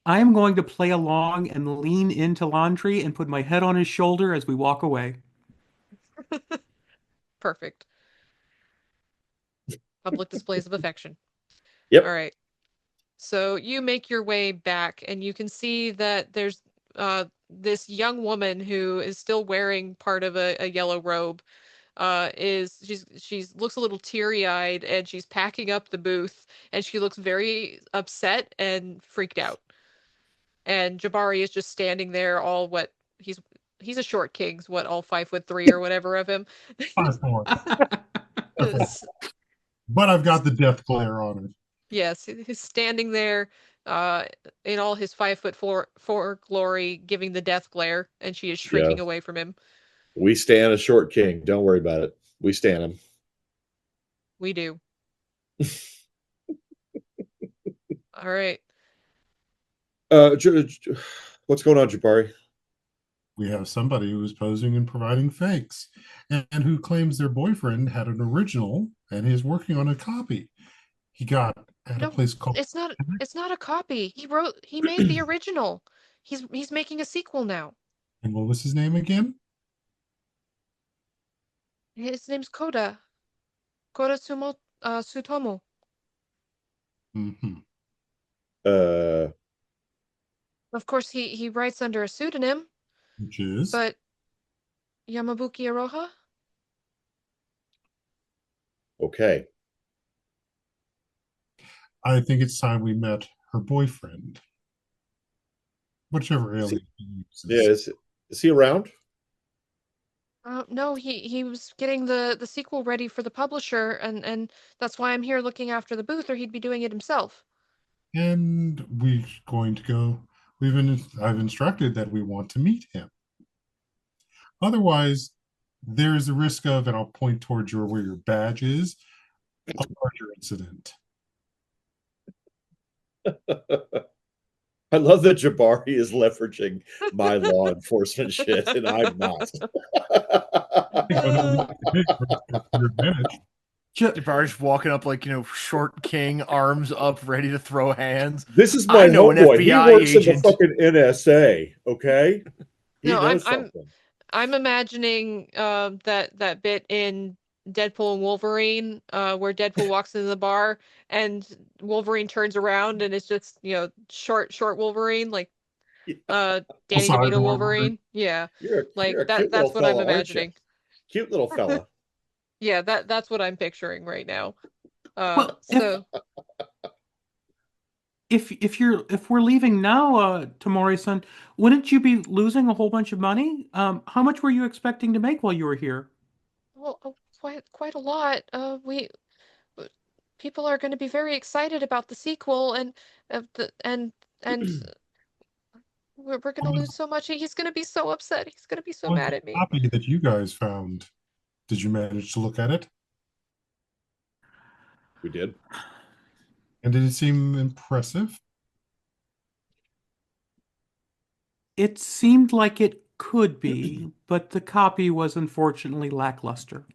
I'm going to play along and lean into Laundry and put my head on his shoulder as we walk away. Perfect. Public displays of affection. All Yep. right. So you make your way back, and you can see that there's this young woman who is still wearing part of a yellow robe. She's looks a little teary-eyed, and she's packing up the booth, and she looks very upset and freaked out. And Jabari is just standing there, all what he's a short king's what all 5'3" or whatever of him. 5'4". But I've got the death glare on it. Yes, he's standing there in all his 5'4" glory, giving the death glare, and she is shrinking Yeah. away from him. We stand a short king. Don't worry about it. We stand him. We do. All right. What's going on, Jarbari? We have somebody who is posing and providing fakes, and who claims their boyfriend had an original and is working on a copy. He got at a No, place called. it's not a copy. He made the original. He's making a sequel now. And what was his name again? His name's Coda. Coda Sutomo. Mm-hmm. Uh, Of course, he writes under a pseudonym, Which is? but Yamabuki Aroha? okay. I think it's time we met her boyfriend. Whichever alien he uses. Yeah, is he around? No, he was getting the sequel ready for the publisher, and that's why I'm here looking after the booth, or he'd be doing it himself. And we're going to go. I've instructed that we want to meet him. Otherwise, there's a risk of, and I'll point towards where your badge is, a larger incident. I love that Jarbari is leveraging my law enforcement shit, and I'm not. Jabari's walking up like, short king, arms up, ready to throw hands. This is my homeboy. He works in the fucking NSA. Okay, he knows something. I'm imagining that bit in Deadpool and Wolverine, where Deadpool walks into the bar and Wolverine turns around and it's just short Wolverine, like Danny DeVito Wolverine. Yeah, you're a that's little what I'm fella, imagining. Cute little fella. Yeah, that's what I'm picturing right now. Well, so if we're leaving now, Tamori-san, wouldn't you be losing a whole bunch of money? How much were you expecting to make while you were here? well, quite a lot. People are going to be very excited about the sequel, and we're going to lose so much. He's going to be so upset. He's going to be so mad at me. Copy that you guys found. Did you manage to look at it? We did. And did it seem impressive? It seemed like it could be, but the copy was unfortunately lackluster.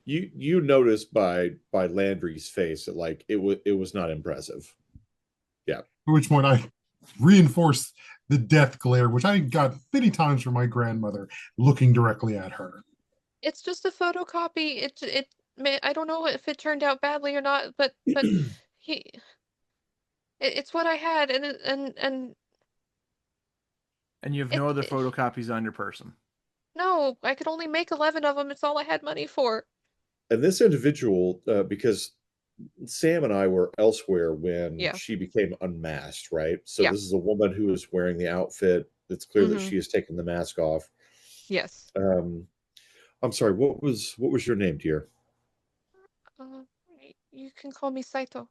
You noticed by Landry's face that it was not impressive. Yeah. At which point I reinforced the death glare, which I got many times from my grandmother looking directly at her. It's just a photocopy. I don't know if it turned out badly or not, but it's what I had, and you have no other photocopies on your person. No, I could only make 11 of them. It's all I had money for. And this individual, because Sam and I were elsewhere when she became unmasked, right? So this is a woman who is wearing the outfit. It's clear that she has taken the mask off. Yes. I'm sorry. What was your name, dear? You can call me Saito.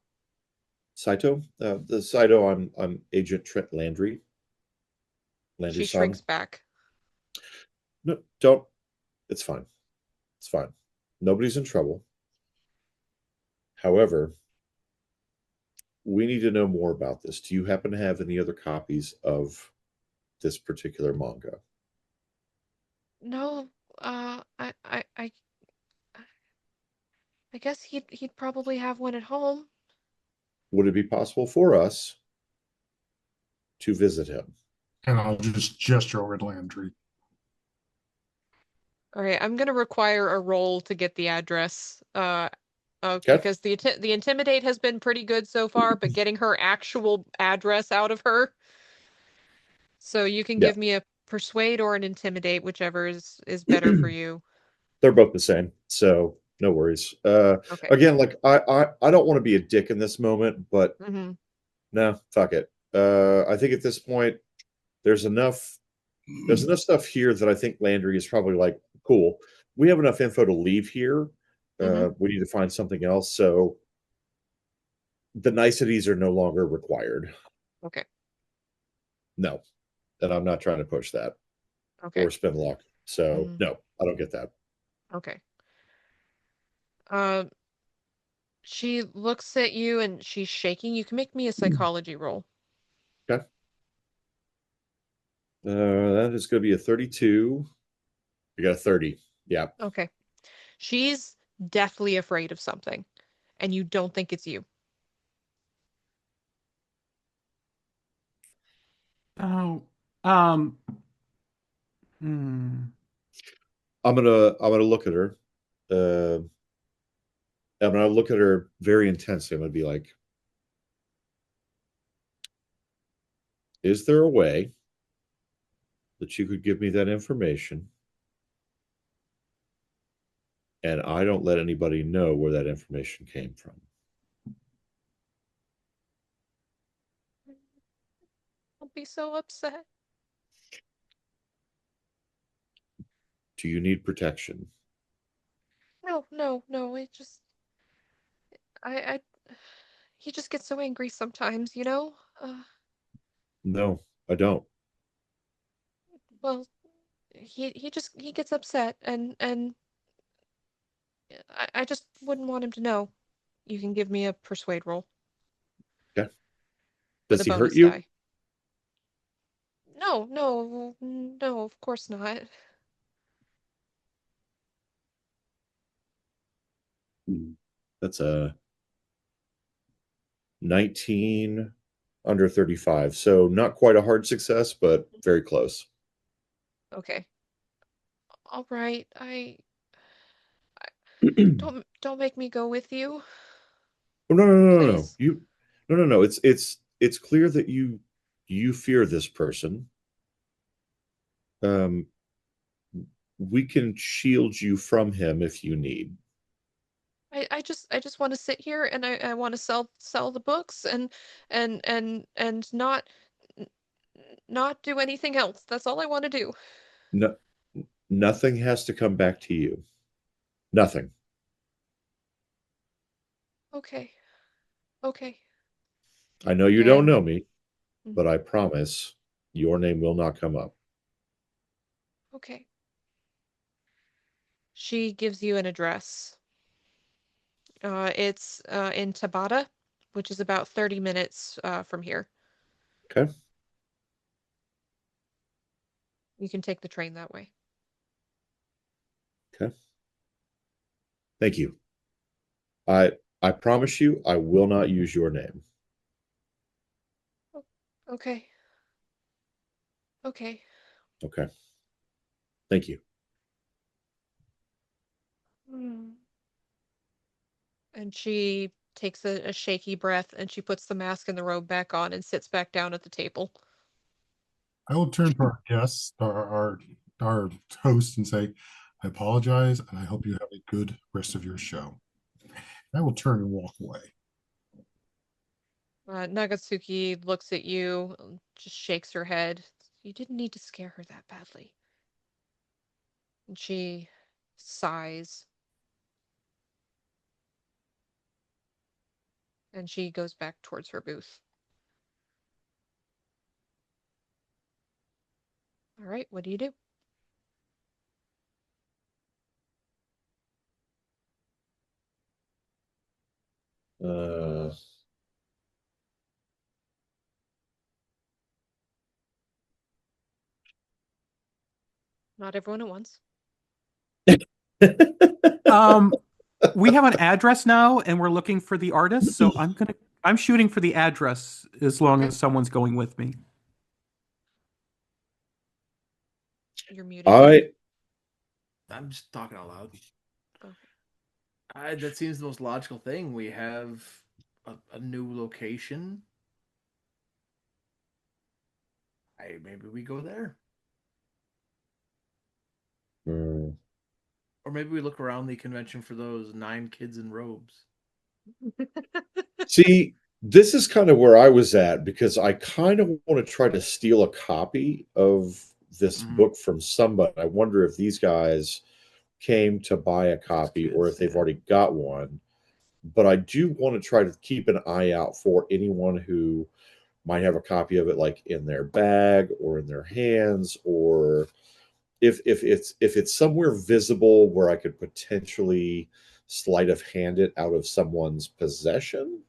Saito? The Saito. I'm Agent Trent Landry. She shrinks back. No, don't. It's fine. It's fine. Nobody's in trouble. However, we need to know more about this. Do you happen to have any other copies of this particular manga? No, I guess he'd probably have one at home. Would it be possible for us to visit him? And I'll just gesture over at Landry. All right, I'm gonna require a roll to get the address. Because the intimidate has been pretty good so far, but getting her actual address out of her. So you can give me a persuade or an intimidate, whichever is better for you. They're both the same, so no worries. Okay. Again, I don't want to be a dick in this moment, but no, fuck it. I think at this point there's enough stuff here that I think Landry is probably like, cool. We have enough info to leave here. We need to find something else. So the niceties are no longer required. Okay. No, and I'm not trying to push that Okay. or spin luck. So no, I don't get that. Okay. She looks at you and she's shaking. You can make me a psychology roll. Okay. That is going to be a 32. You got a 30. Yeah. Okay. She's deathly afraid of something, and you don't think it's you. Oh, hmm. I'm gonna look at her. I'm gonna look at her very intensely. I'm gonna be like, is there a way that you could give me that information and I don't let anybody know where that information came from? Don't be so upset. Do you need protection? No. It just, I, he just gets so angry sometimes, you know? No, I don't. Well, he gets upset, and I just wouldn't want him to know. You can give me a persuade roll Okay. with Does a he hurt bonus you? die. No, of course not. That's a 19 under 35. So not quite a hard success, but very close. Okay. All right. Don't make me go with you. Oh, no. Please. No. It's clear that you fear this person. We can shield you from him if you need. I just want to sit here and I want to sell the books and not do anything else. That's all I want to do. No, nothing has to come back to you. Nothing. Okay. I know you don't And know me, but I promise your name will not come up. okay. She gives you an address. It's in Tabata, which is about 30 minutes from here. Okay. You can take the train that way. Okay. Thank you. I promise you I will not use your name. Okay. Okay. Thank you. And she takes a shaky breath and she puts the mask and the robe back on and sits back down at the table. I will turn to our guests, our host, and say, I apologize, and I hope you have a good rest of your show. I will turn and walk away. Nagatsuki looks at you, just shakes her head. You didn't need to scare her that badly. And she sighs. And she goes back towards her booth. All right, what do you do? Not everyone at once. We have an address now, and we're looking for the artist. So I'm shooting for the address as long as someone's going with me. You're muted. I'm just talking out loud. Okay. That seems the most logical thing. We have a new location. Maybe we go there. Or maybe we look around the convention for those 9 kids in robes. See, this is kind of where I was at because I kind of want to try to steal a copy of this book from somebody. I wonder if these guys came to buy a copy or if they've already got one. but I do want to try to keep an eye out for anyone who might have a copy of it, like in their bag or in their hands, or if it's somewhere visible where I could potentially sleight of hand it out of someone's possession.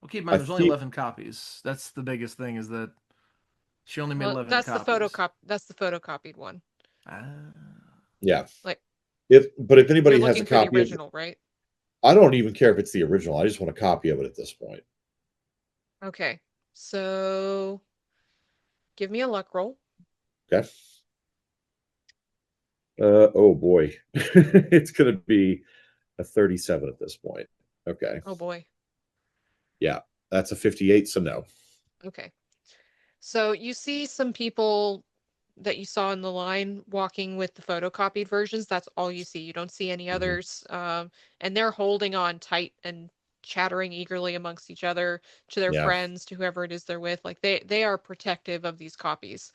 Well, keep in I mind, there's only feel 11 copies. That's the biggest thing, is that she only made Well, 11 that's the copies. That's the photocopied one. yeah. Like, But if you're anybody has a looking for the copy of, original, right? I don't even care if it's the original. I just want a copy of it at this point. Okay. So give me a luck roll. Okay. Oh boy, it's gonna be a 37 at this point. Okay. Oh boy. Yeah, that's a 58. So no. Okay. So you see some people that you saw in the line walking with the photocopied versions. That's all you see. You don't see any others. And they're holding on tight and chattering eagerly amongst each other, to their Yeah. friends, to whoever it is they're with. Like they are protective of these copies.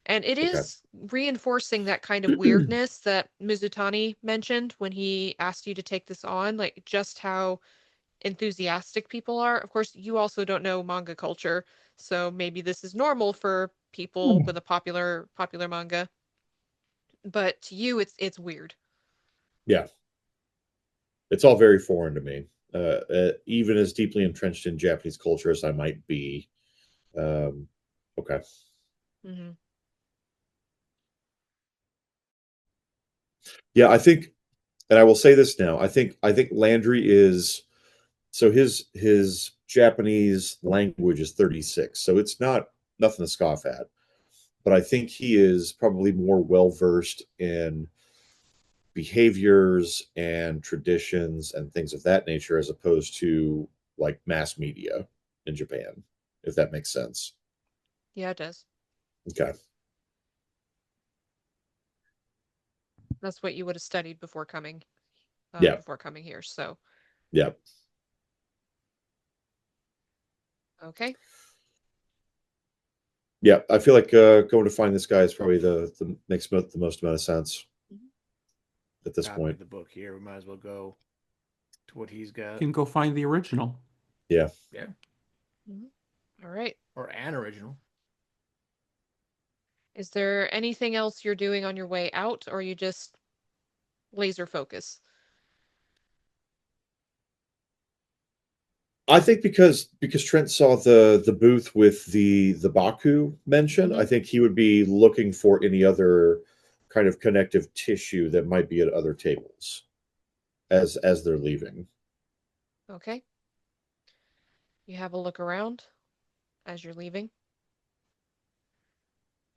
And it Okay. is reinforcing that kind of weirdness that Mizutani mentioned when he asked you to take this on, like just how enthusiastic people are. Of course, you also don't know manga culture, so maybe this is normal for people with a popular manga, but to you it's weird. Yeah. It's all very foreign to me. Even as deeply entrenched in Japanese culture as I might be. Okay. Mm-hmm. Yeah, I think, and I will say this now. I think Landry is, so his Japanese language is 36, so it's not nothing to scoff at. But I think he is probably more well versed in behaviors and traditions and things of that nature as opposed to like mass media in Japan, if that makes sense. Yeah, it does. Okay. That's what you would have studied Yeah. before coming here. So Yeah. okay. Yeah. I feel like going to find this guy is probably the makes the most amount of sense at this Copy point. the book here. We might as well go to what he's You got. can go find the original. Yeah. Yeah. All right. Or an original. Is there anything else you're doing on your way out, or you just laser focus? I think because Trent saw the booth with the Baku mention, I think he would be looking for any other kind of connective tissue that might be at other tables as they're leaving. Okay. You have a look around as you're leaving.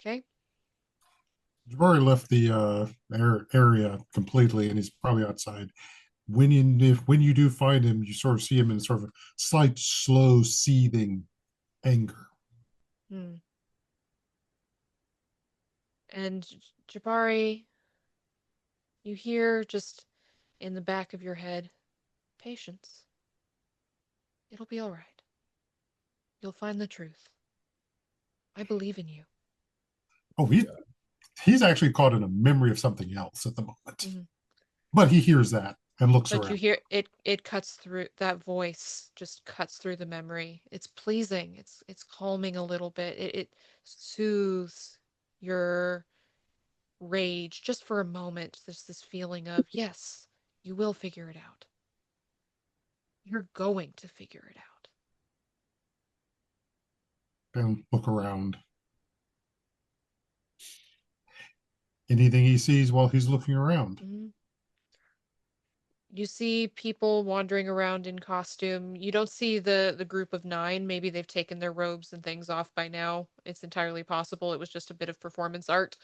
Okay. Jabari left the area completely, and he's probably outside. When you do find him, you sort of see him in sort of a slight, slow, seething anger. Hmm. And Jabari, you hear just in the back of your head, patience. It'll be all right. You'll find the truth. I believe in you. Oh, he's actually caught in a memory of something else at the moment, Mm-hmm. but he hears that and looks But you around. hear it cuts through, that voice just cuts through the memory. It's pleasing. It's calming a little bit. It soothes your rage just for a moment. There's this feeling of, yes, you will figure it out. You're going to figure it out. And look around. Anything he sees while he's looking around. Mm-hmm. You see people wandering around in costume. You don't see the group of 9. Maybe they've taken their robes and things off by now. It's entirely possible it was just a bit of performance art,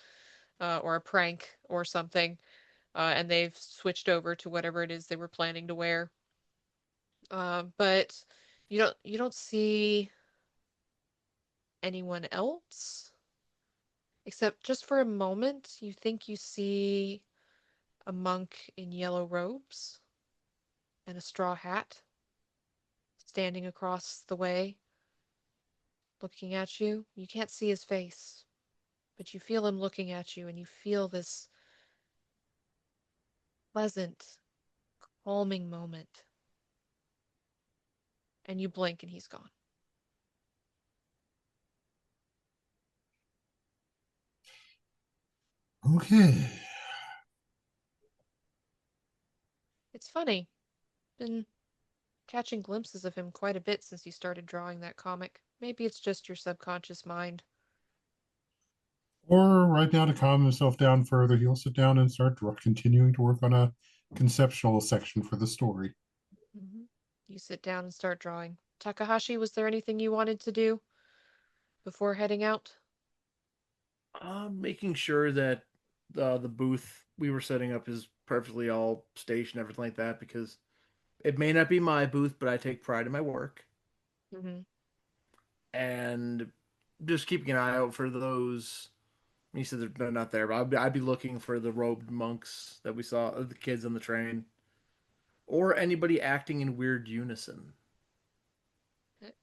or a prank or something, and they've switched over to whatever it is they were planning to wear. But you don't see anyone else, except just for a moment you think you see a monk in yellow robes and a straw hat standing across the way, looking at you. You can't see his face, but you feel him looking at you, and you feel this pleasant, calming moment. And you blink and he's gone. Okay. It's funny. Been catching glimpses of him quite a bit since you started drawing that comic. Maybe it's just your subconscious mind. Or right now, to calm himself down further, he'll sit down and start continuing to work on a conceptual section for the story. Mm-hmm. You sit down and start drawing. Takahashi, was there anything you wanted to do before heading out? Making sure that the booth we were setting up is perfectly all stationed, everything like that, because it may not be my booth, but I take pride in my work. Mm-hmm. And just keeping an eye out for those. You said they're not there, but I'd be looking for the robed monks that we saw, the kids on the train, or anybody acting in weird unison.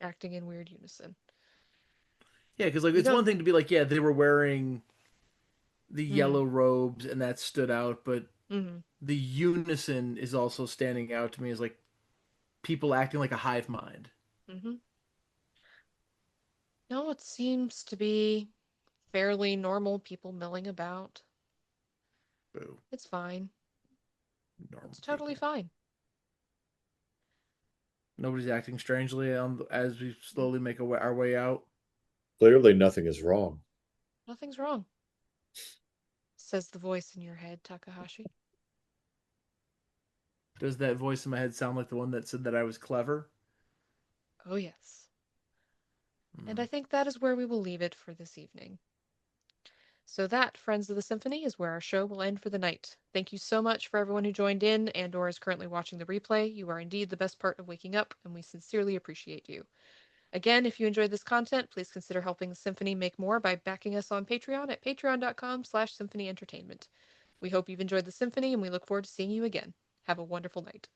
Acting in weird unison. Yeah, because like You it's don't. one thing to be like, yeah, they were wearing the Mm-hmm. yellow robes and that stood out, but Mm-hmm. the unison is also standing out to me as like people acting like a hive mind. Mm-hmm. No, it seems to be fairly normal people milling about. Boo. It's fine. Normal It's totally people. fine. Nobody's acting strangely as we slowly make our way out. Clearly, nothing is wrong. Nothing's wrong, says the voice in your head, Takahashi. Does that voice in my head sound like the one that said that I was clever? Oh, yes. And Hmm. I think that is where we will leave it for this evening. So that, friends of the Symphony, is where our show will end for the night. Thank you so much for everyone who joined in and or is currently watching the replay. You are indeed the best part of waking up, and we sincerely appreciate you. Again, if you enjoyed this content, please consider helping the Symphony make more by backing us on Patreon at patreon.com/symphonyentertainment. We hope you've enjoyed the Symphony, and we look forward to seeing you again. Have a wonderful night.